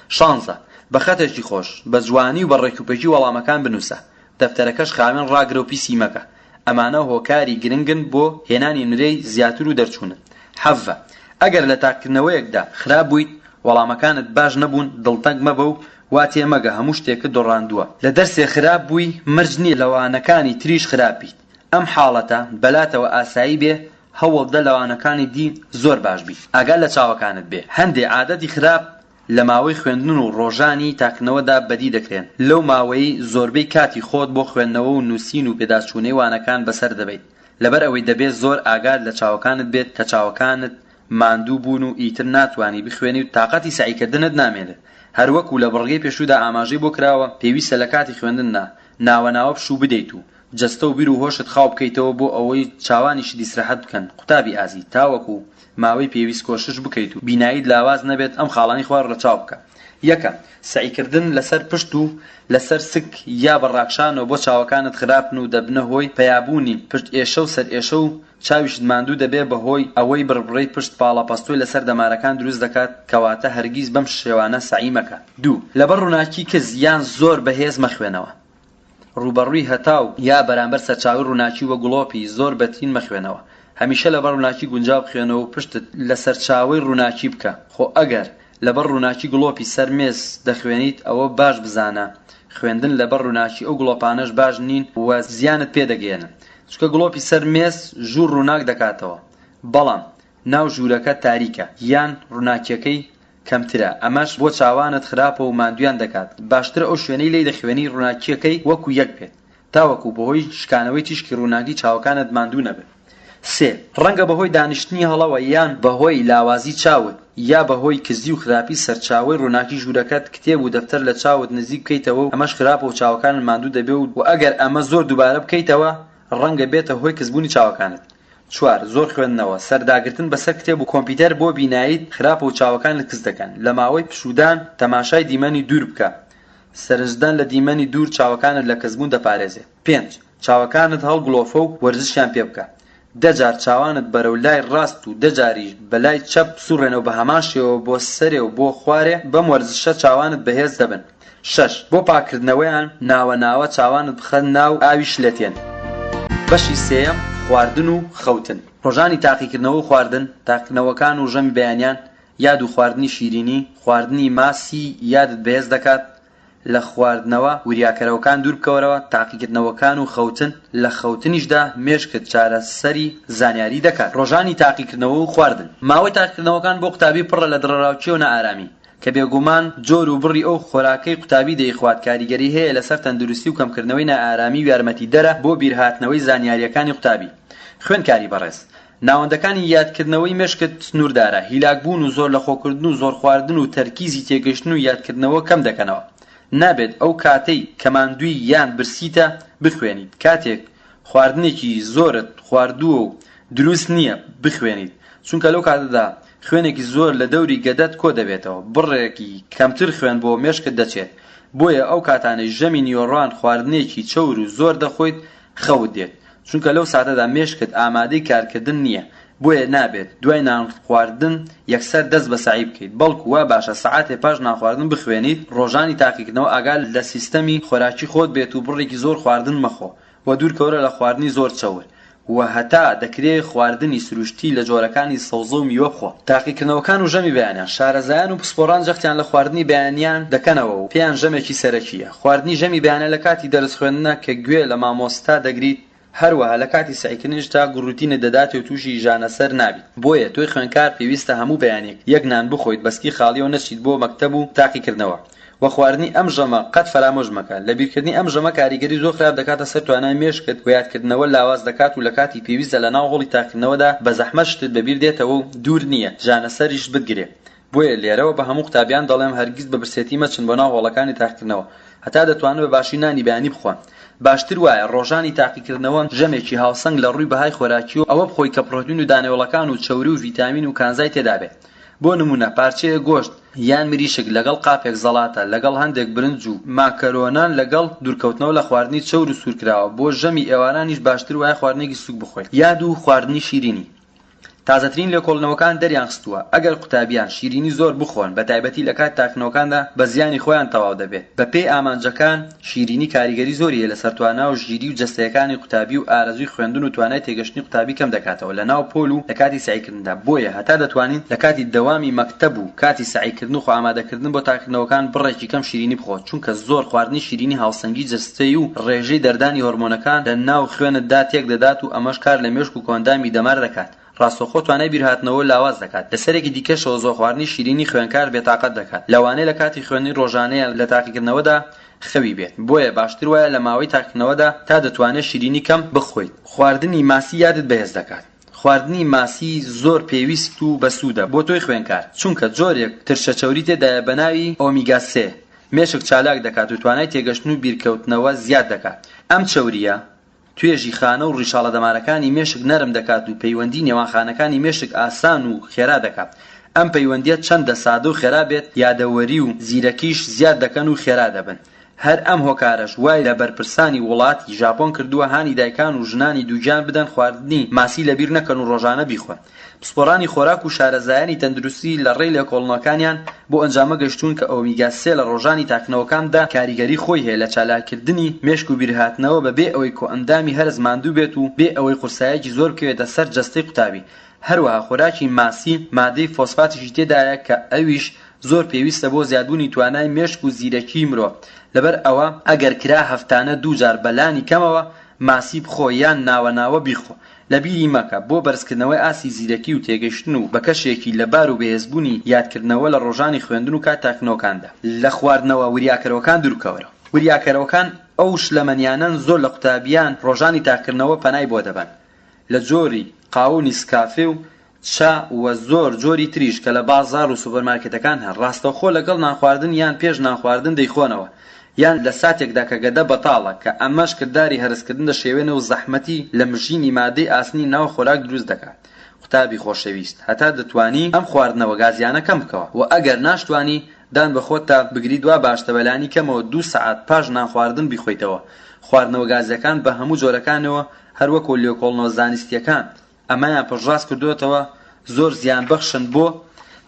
16. بە خەتێکی خۆش، بە جوانی و بە ڕێکوپێکی وەڵامەکان بنووسە، دەفتەرەکەش خاوێن ڕاگرە و پیسی مەکە. ئەمانە هۆکاری گرنگن بۆ هێنانی نمرەی زیاتر و دەرچوونن. 17. ئەگەر لە تاقیکردنەوەیەکدا خراپ بوویت، وەڵامەکانت باش نەبوون، دڵتەنگ مەبە و واتێ مەگە هەموو شتێکت دۆڕاندووە. لە دەرسێ خراپ بووی، مرج نییە لەوانەکانی تریش خراپ بیت. ئەم حاڵەتە بەلاتەوە ئاسایی بێ، هەوڵدە لەوانەکانی دی زۆر باش بیت. ئاگال لە چاوەکانت بێ، هەندێ عادەتی خراپ لە ماوەی خوێندن و ڕۆژانی تاکنەوەدا بەدی دەکرێن. لەو ماوەی زۆربەی کاتی خۆت بۆ خوێندنەوە و نووسین و پێداچوونەی وانەکان بەسەر دەبیت، لەبەر ئەوەی دەبێت زۆر ئاگاد لە چاوەکانت بێت کە چاوەکانت ماندوو بوون و ئیتر ناتوانی بخوێنی و تااقەتی سعیکردنت نامێنێت. هەروەکو لە بڕگەی پێشودا ئاماژەی بۆ کراوە، پێویستە لە کاتی خوێندندا ناوەناوە پشوو بدەیت و جەستە و بیر و هۆشت خاو بکەیتەوە بۆ ئەوەی چاوانیشی دیسرەحەت بکەن. قوتابی ئازی، تاوەکو ماوەی پێویست کۆشش بکەیت و بینایت لاواز نەبێت ئەم خاڵانی خوار لە چاو بکە. یەکەم، سعیکردن لەسەر پشت و لەسەر سک یا بەڕاکشانەوە بۆ چاوەکانت خراپن و دەبنە هۆی پەیابوونی پشت ئێشە و سەر ئێشە و چاویشت ماندوو دەبێ بەهۆی ئەوەی بڕبڕەی پشت پاڵە پەستۆی لەسەر دەمارەکان دروست دەکات، کەواتە هەرگیز بەم شێوانە سعی مەکە. 2. لەبەر ڕووناکی کە زیان زۆر بەهێز مەخوێنەوە. ڕوبەڕووی هەتاو یا بەرامبەر سەرچاوی ڕووناکی وە گوڵۆپی زۆر بەتین مەخوێنەوە. هەمیشە لەبەر ڕووناکی گونجاو بخوێنەوە و پشتت لە سەرچاوی ڕووناکی بکە. خۆ ئەگەر لەبەر ڕووناکی گڵۆپی سەرمێز دەخوێنیت، ئەوە باش بزانە خوێندن لەبەر ڕووناکی ئەو گڵۆپانەش باش نین و زیانت پێدەگەێنن، چونکە گڵۆپی سەرمێز ژوور ڕووناک دەکاتەوە، بەڵام ناو ژوورەکە تاریکە یان ڕووناکیەکەی کەمترە، ئەمەش بۆ چاوانت خراپە و ماندویان دەکات. باشترە ئەو شوێنەی لێی دەخوێنی ڕووناکیەکەی وەکو یەک بێت، تاوەکو بەهۆی شکانەوەی تیشکی ڕووناکی چاوەکانت ماندوو نەبێت. 3. ڕەنگە بەهۆی دانیشتنی هەڵەوە یان بەهۆی لاوازی چاوت یا بەهۆی کزی و خراپی سەرچاوی ڕووناکی ژوورەکەت کتێب و دەفتەر لە چاوت نزیک بکەیتەوە و ئەمەش خراپە و چاوەکان ماندوو دەبێ و ئەگەر ئەمە زۆر دووبارە بکەیتەوە ڕەنگە بێتە هۆی کزبوونی چاوەکانت. 4. زۆر خوێندنەوە، سەرداگرتن بەسەر کتێب و کۆمپیوتەر بۆ بینایت خراپە و چاوەکانت کز دەکەن. لە ماوەی پشودان تەماشای دیمەنی دوور بکە، سەرنجدان لە دیمەنی دوور چاوەکانت لە کەسبوون دەپارێزێ. 5. چاوەکانت هەڵگڵۆفە و وەرزشیان پێ بکە. 10 جار چاوانت بەرەو لای ڕاست و 10 جاریش بەلای چەپ سوڕێنەوە بە هەمان شێوە بۆ سەرێ و بۆ خوارێ، بەم وەرزشە چاوانت بەهێز دەبن. 6. بۆ پاکردنەوەیان ناوە ناوە چاوانت بخەن ناو ئاوی شلەتێن. بەشی سێیەم، خواردن و خەوتن. ڕۆژانی تاقیکردنەوە و خواردن، تاقیکردنەوەکان و ژەمی بەیانیان، یاد و خواردنی شیرینی، خواردنی ماسی یادت بەهێز دەکات. لە خواردنەوە وریاکەرەوەکان دوور بکەوەرەوە. تاقیکردنەوەکان و خەوتن، لە خەوتنیشدا مێشکت چارەسەری زانیاری دەکات. ڕۆژانی تاقیکردنەوە و خواردن، ماوەی تاقیکردنەوەکان بۆ قوتابی پڕە لە دڕەراوچی و نەئارامی کە بێگومان جۆر و بڕی ئەو خۆراکەی قوتابی دەیخوات کاریگەری هەیە لەسەر تەندروستی و کەمکردنەوەی نەئارامی و یارمەتیدەرە بۆ بیرهاتنەوەی زانیاریەکانی قوتابی. خوێندکاری بەڕێز، ناوەندەکانی یادکردنەوەی مێشکت سنووردارە، هیلاکبوون و زۆر لە خۆکردن و زۆر خواردن و تەرکیزی تێگەشتن و یادکردنەوە کەم دەکەنەوە. نابێت ئەو کاتەی کەماندووی یان برسیتە بخوێنیت، کاتێک خواردنێکی زۆرت خواردووە و دروست نییە بخوێنیت، چونکە لەو کاتەدا خوێنێکی زۆر لە دەوری گەدەت کۆ دەبێتەوە، بڕێکی کەمتر خوێن بۆ مێشکت دەچێت. بۆیە ئەو کاتانەی ژەمی نیوەڕوان خواردنێکی چەور و زۆر دەخۆیت خەوت دێت، چونکە لەو ساتەدا مێشکت ئامادەی کارکردن نییە، بۆیە نابێت دوای نان خواردن یەکسەر دەست بە سعی بکەیت، بەڵکو وا باشە سەعاتێ پاش نانخواردن بخوێنیت، ڕۆژانی تاقیکردنەوە ئاگال لە سیستەمی خۆراکی خۆت بێت و بڕێکی زۆر خواردن مەخۆ و دوورکەوەرە لە خواردنی زۆر چەور و هەتا دەکرێت خواردنی سروشتی لە جۆرەکانی سەوزە و میوە بخۆ. تاقیکردنەوەکان و ژەمی بەیانیان، شارەزایان و پسپۆڕان جەختیان لە خواردنی بەیانیان دەکەنەوە و پێیان ژەمێکی سەرەکیە. خواردنی ژەمی بەیانە لە کاتی دەرس خوێندنە کە گوێ لە مامۆستا دەگریت، هەروەها لە کاتی سعیکردنیشدا گوڕوتینە دەدات و تووشی ژانەسەر نابیت. بۆیە تۆی خوێندکار پێویستە هەموو بەیانێک یەک نان بخۆیت، بەسکی خاڵیەوە نەچیت بۆ مەکتەب و تاقیکردنەوە. و خواردنی ئەم ژەمە قەت فەرامۆژ مەکە. لە بیرکردنی ئەم ژەمە کاریگەری زۆر خراپ دەکاتە سەر توانای مێشکت و یادکردنەوە لاواز دەکات و لە کاتی پێویستە لە ناو هۆڵی تاقیکردنەوەدا بە زەحمەت شتت بەبیر دێتەوە و دوور نییە ژانەسەریش بتگرێت. بۆیە لێرەوە بە هەموو قوتابیان دەڵێم هەرگیز بە برسێتی مەچن بۆ ناو هۆڵەکانی تاقیکردنەوە هەتا دەتوانن بە باشی نانی بەیانی بخۆن. باشتر وایە ڕۆژانی تاقیکردنەوە ژەمێکی هاوسەنگ لە ڕووی بەهای خۆراکی و ئەوە بخۆی کە پرۆتین و دانەوەڵەکان و چەوری و ڤیتامین و کانزای تێدا بێت. بۆ نمونە پارچەیە گۆشت یان مریشک لەگەڵ قاپێک زەڵاتە لەگەڵ هەندێک برنج و ماکەرۆنان لەگەڵ دوورکەوتنەوە لە خواردنی چەور و سوورکراوە بۆ ژەمی ئێوارانیش باشتر وایە خواردنێکی سووک بخۆیت. یاد و خواردنی شیرینی تازەترین لێکۆڵنەوەکان دەریان خستووە ئەگەر قوتابیان شیرینی زۆر بخۆن بە تایبەتی لە کات تاقیکردنەوەکاندا بە زیانی خۆیان تەواو دەبێت. بە پێی ئامانجەکان شیرینی کاریگەری زۆریە لەسەر توانای و ژیری و جەستەیەکانی قوتابی و ئارەزوی خوێندن و توانای تێگەشتنی قوتابی کەم دەکاتەوە لە ناو پۆل و لە کاتی سعیکردندا. بۆیە هەتا دەتوانین لە کاتی دەوامی مەکتەب و کاتی سعیکردن و خۆ ئامادەکردن بۆ تاقیکردنەوەکان بڕێکی کەم شیرینی بخۆت، چونکە زۆر خواردنی شیرینی هاوسەنگی جەستەی و ڕێژەی دەردانی هۆرمۆنەکان لە ناو خوێنتدا تێک دەدات و ئەمەش کار لە مێشک و کۆندامی دەمار دەکات. ڕاستەوخۆ توانای بیرهاتنەوە لاواز دەکات. لەسەرێکی دیکەشەوە زۆر خواردنی شیرینی خوێنکار بێتاقەت دەکات، لەوانەیە لە کاتی خوێندنی ڕۆژانەیە لە تاقیکردنەوەدا خەوی بێت. بۆیە باشتر وایە لە ماوەی تاقیکردنەوەدا تا دەتوانێت شیرینی کەم بخۆیت. خواردنی ماسی یادت بەهێز دەکات. خواردنی ماسی زۆر پێویست و بەسوودە بۆ تۆی خوێنکار، چونکە جۆرێک ترشە چەوری تێدایە بە ناوی ئۆمیگا 3 مێشک چالاک دەکات و توانای تێگەشتن و بیرکەوتنەوە زیاد دەکات. ئەم چەوریە توێژی خانە و ڕیشاڵە دەمارەکانی مێشک نەرم دەکات و پەیوەندی نێوانخانەکانی مێشک ئاسان و خێرا دەکات. ئەم پەیوەندیە چەندە سادە و خێرا بێت یادەوەری و زیرەکیش زیاد دەکەن و خێرا دەبن. هەر ئەم هۆکارەش وای لە بەرپرسانی وڵاتی ژاپۆن کردووە هانی دایکان و ژنانی دووگیان بدەن خواردنی ماسی لەبیر نەکەن و ڕۆژانە بیخۆن. پسپۆڕانی خۆراک و شارەزایانی تەندروستی لە ڕێی لێکۆڵنەوەکانیان بۆ ئەنجامە گەشتوون کە ئۆمیگا 3 لە ڕۆژانی تاقیکردنەوەکاندا کاریگەری خۆی هەیە لە چالاکردنی مێشک و بیرهاتنەوە بەبێ ئەوەی کۆئەندامی هەرز ماندوو بێت و بێ ئەوەی قورسایەکی زۆر بکەوێتە سەر جەستەی قوتابی. هەروەها خۆراکی ماسی مادەی فۆسفاتیشی تێدایە کە ئەویش زۆر پێویستە بۆ زیادبوونی توانای مێشک و زیرەکی مرۆڤ. لەبەر ئەوە ئەگەر کرا هەفتانە 2 جار بەلانی کەمەوە ماسی بخۆ یان ناوەناوە بیخۆ. لەبیری مەکە بۆ بەرزکردنەوەی ئاسی زیرەکی و تێگەشتن و بە کەشێکی لەبار و بەهێزبوونی یادکردنەوە لە ڕۆژانی خوێندن و کات تاقیکردنەوەکاندا. لە خواردنەوە وریاکەرەوەکان دوورکەوەرە. وریاکەرەوەکان ئەو شلەمەنیانن زۆر لە قوتابیان ڕۆژانی تاقیکردنەوە پەنای بۆ دەبن، لە جۆری قاو و نیسکافێ و چا و زۆر جۆری تریش کە لە بازاڕ و سوپەرمارکێتەکان هەن. ڕاستەوخۆ لەگەڵ نانخواردن یان پێش نانخواردن دەیخۆنەوە یان لە ساتێکدا کە گەدە بەتاڵە کە ئەمەش کردداری هەرسکردن دەشێوێنە و زەحمەتی لە مژینی مادەی ئاسنی ناو خۆراک دروست دەکات. قوتابی خۆشەویست، هەتا دەتوانی ئەم خواردنەوە گازیانە کەم بکەوە و ئەگەر ناشتوانی دان بە خۆت تا بگریت وا باشتە بەلانی کەمەوە 2 سەعات پاش نانخواردن بیخۆیتەوە. خواردنەوە گازیەکان بە هەموو جۆرەکانەوە هەروەکو لێکۆڵنەوە زانستیەکان ئەمایان پڕڕاست کردوێتەوە زۆر زیان بەخشن بۆ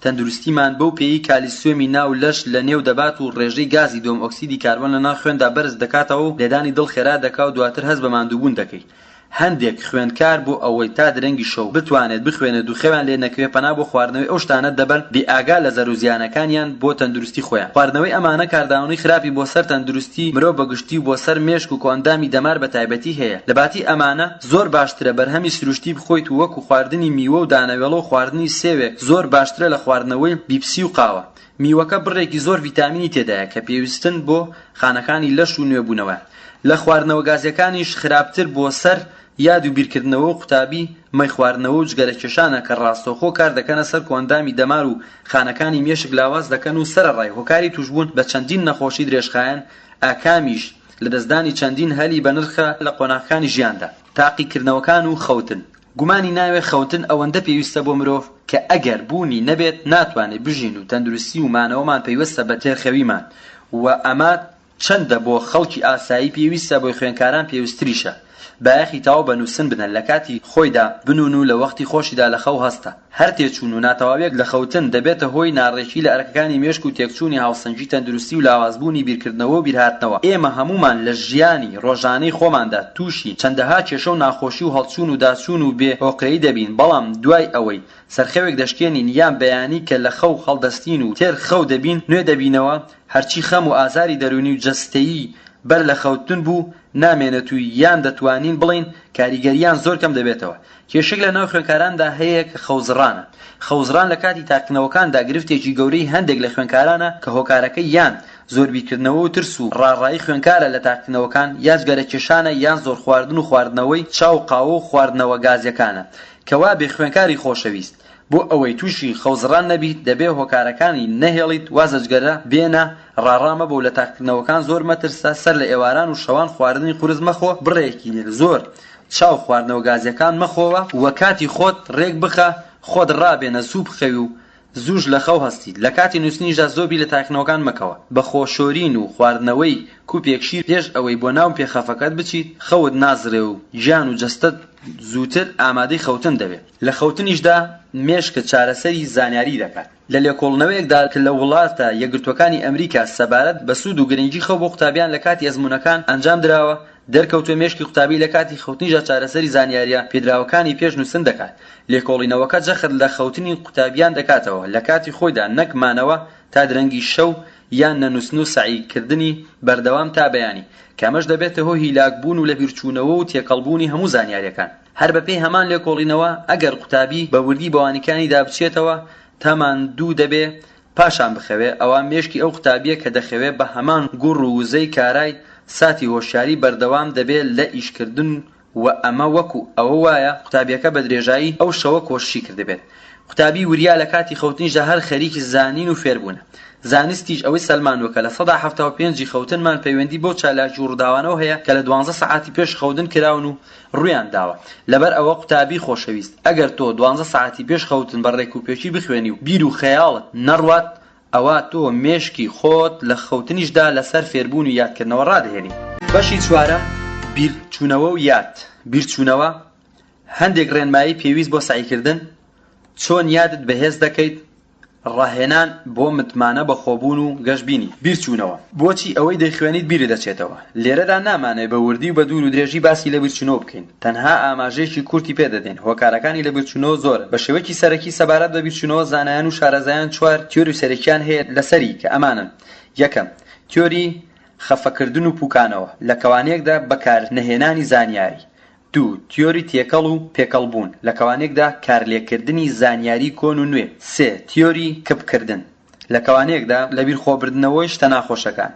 تەندروستیمان بەو پێی کالیسیۆمی ناو لەش لە نێو دەبات و ڕێژەی گازی دۆم ئۆکسیدی کاربۆن لە ناو خوێندا بەرز دەکاتەوە و لێدانی دڵ خێرا دەکات و دواتر هەست بە ماندووبوون دەکەیت. هەندێک خوێندکار بۆ ئەوەی تا درەنگی شەو بتوانێت بخوێنێت و خێوان لێ نەکوێ پەنا بۆ خواردنەوەی ئەو شتانە دەبن بێئاگا لە زەروزیانەکانیان بۆ تەندروستی خۆیان. خواردنەوەی ئەمانە کاردانەوەی خراپی بۆ سەر تەندروستی مرۆڤ بەگشتی و بۆ سەر مێشک و کۆندامی دەمار بە تایبەتی هەیە. لە باتی ئەمانە زۆر باشترە بەرهەمی سروشتی بخۆیت و وەکو خواردنی میوە و دانەوێڵە و خواردنی سێوێک زۆر باشترە لە خواردنەوەی بیپسی و قاوە. میوەکە بڕێکی زۆر ڤیتامینی تێدایە کە پێویستن بۆ خانەکانی لەش و نوێبوونەوە. لە خواردنەوە گازیەکانیش خراپتر بۆ سەر یاد و بیرکردنەوە و قوتابی مەی خواردنەوە و جگەرەکێشانە کە ڕاستەوخۆ کار دەکەنە سەر کۆندامی دەمار و خانەکانی مێشک لاواز دەکەن و سەرەڕای هۆکاری توشبوون بە چەندین نەخۆشی درێژخایەن ئاکامیش لە دەستدانی چەندین هەلی بە نرخە لە قۆناغەکانی ژیاندا. تاقیکردنەوەکان و خەوتن. گومانی ناوێ خەوتن ئەوەندە پێویستە بۆ مرۆڤ کە ئەگەر بوونی نەبێت ناتوانێت بژین و تەندروستی و مانەوەمان پێویستە بە تێرخەویمان و ئەمە چەندە بۆ خەڵکی ئاسایی پێویستە بۆی خوێنکاران پێویستریشە. بایەخی تاو بەنووسن بنە لە کاتی خۆیدا بنون و لە وەختی خۆشیدا لە خەو هەستە هەر تێچوون و ناتەواوێک لە خەوتن دەبێتە هۆی ناڕێکی لە ئەرکەکانی مێشک و تێکچوونی هاوسەنگی تەندروستی و لاوازبوونی بیرکردنەوە و بیرهاتنەوە ئێمە هەمومان لە ژیانی ڕۆژانەی خۆماندا تووشی چەندەها کێشە و ناخۆشی و هەڵچوون و داچوون و بێ هۆقرەیی دەبین بەڵام دوای ئەوەی سەرخەوێک دەشکێنین یان بەیانی کە لە خەو هەڵدەستین و تێر خەو دەبین نوێ دەبینەوە هەرچی خەم و ئازاری دەرونی و جەستەیی بەر لە خەوتن بوو نامێنێت و یان دەتوانین بڵین کاریگەریان زۆر کەم دەبێتەوە کێشەی لە ناو خوێنکاراندا هەیە کە خەوزڕانە خەوزڕان لە کاتی تاقنەوەکاندا گرفتێکی گەورەی هەندێک لە خوێنکارانە کە هۆکارەکەی یان زۆر بیرکردنەوە و ترس و ڕاڕایی خوێنکارە لە تاقنەوەکان یان جگەرە کێشانە یان زۆر خواردن و خواردنەوەی چاو قاوە و خواردنەوە گازیەکانە کەوا بێ خوێنکاری خۆشەویست بۆ ئەوەی تووشی خەوزڕان نەبیت دەبێ هۆکارەکانی نەهێڵیت وازە جگەرە بێنە ڕاڕامە بۆ لە تاقنەوەکان زۆر مەترسە سەر لە ئێواران و شەوان خواردنی قورس مەخۆ بڕێکی زۆر چاو خواردنەوە گازیەکان مەخۆوە وە کاتی خۆت ڕێک بخە خۆت ڕابێنە زوو بخەوی و زووش لە خەو هەستیت لە کاتی نووسنیشدا زۆبی لە تاقنەوەکان مەکەوە بە خۆشۆرین و خواردنەوەی کوپێکشیر پێش ئەوەی بۆ ناو پێخەفەکەت بچیت خەوت نازڕێ و ژیان و جەستت زووتر ئامادەی خەوتن دەبێت لە خەوتنیشدا مێشکە چارەسەری زانیاری دەکات لە لێکۆڵنەوەیەکدا کە لە وڵاتە یەکگرتوەکانی ئەمریکا سەبارەت بە سوود و گرنگی خەو بۆ قوتابیان لە کاتی ئەزموونەکان ئەنجام درراوە دەرکەوتوە مێشکی قوتابی لە کاتی خەوتنیشدا چارەسەری زانیاریە پێدراوەکانی پێش نووسن دەکات لێکۆڵینەوەکە جەخت لە خەوتنی قوتابیان دەکاتەوە لە کاتی خۆیدا نەکمانەوە تا درەنگی شەو یان نەنووسن و سعیکردنی بەردەوام تا بەیانی کامەش دەبێتە هۆی هیلاکبوون و لە بیرچوونەوە و تێکەڵبوونی هەموو زانیاریەکان هەر بەپێی هەمان لێکۆڵینەوە ئەگەر قوتابی بە وردی بەوانیەکانی دابچێتەوە تامان دوو دەبێ پاشان بخەوێ ئەوە مێشکی ئەو قوتابیە کە دەخەوێت بە هەمان گوڕ و وزەی کارای ساتی هۆشیاری بەردەوام دەبێت لە ئیشکردن و ئەمە وەکو ئەوە وایە قوتابیەکە بە درێژایی ئەو شەوە کۆشی کردبێت قوتابی وریا لە کاتی خەوتنیشدا هەر خەریکی زانین و فێربوونە زانستیش ئەوەی سەلمانوەکە لە 175 خەوتنمان پەیوەندی بۆ چالاکی و ڕووداوانەوە هەیە کە لە 12 سەعاتی پێش خەوتن کراون و ڕویان داوە لەبەر ئەوە قوتابی خۆشەویست ئەگەر تۆ 12 سەعاتی پێش خەوتن بە ڕێکوپێکی بخوێنی و بیر و خەیاڵت نەڕوات ئەوە تۆ مێشکی خۆت لە خەوتنیشدا لەسەر فێربوون و یادکردنەوە ڕادهێنی بەشی چوارەم بیرچوونەوە و یاد بیرچوونەوە هەندێک ڕێنمایی پێویست بۆ سعیکردن چۆن یادت بەهێز دەکەیت ڕاهێنان بۆ متمانە بە خۆبوون و گەشتبینی بیرچوونەوە بۆچی ئەوەی دەیخوێنیت بیرت دەچێتەوە لێرەدا نامانێت بە وردی و بە دوور و درێژی باسی لە بیرچوونەوە بکەین تەنها ئاماژەیەکی کورتی پێدەدەین هۆکارەکانی لە بیرچوونەوە زۆرە بە شێوەیەکی سەرەکی سەبارەت بە بیرچوونەوە زانایان و شارەزایان چوار تیۆری سەرەکیان هەیە لەسەری کە ئەمانن یەکەم تیۆری خەفەکردن و پوکانەوە لە کەوانەیەکدا بەکار نەهێنانی زانیاری دوو تیۆری تێکەڵ و پێکەڵبوون لە کەوانەیەکدا کارلێکردنی زانیاری کۆن و نوێ سێ تیۆری کپکردن لە کەوانەیەکدا لە بیرخۆبردنەوەی شتە ناخۆشەکان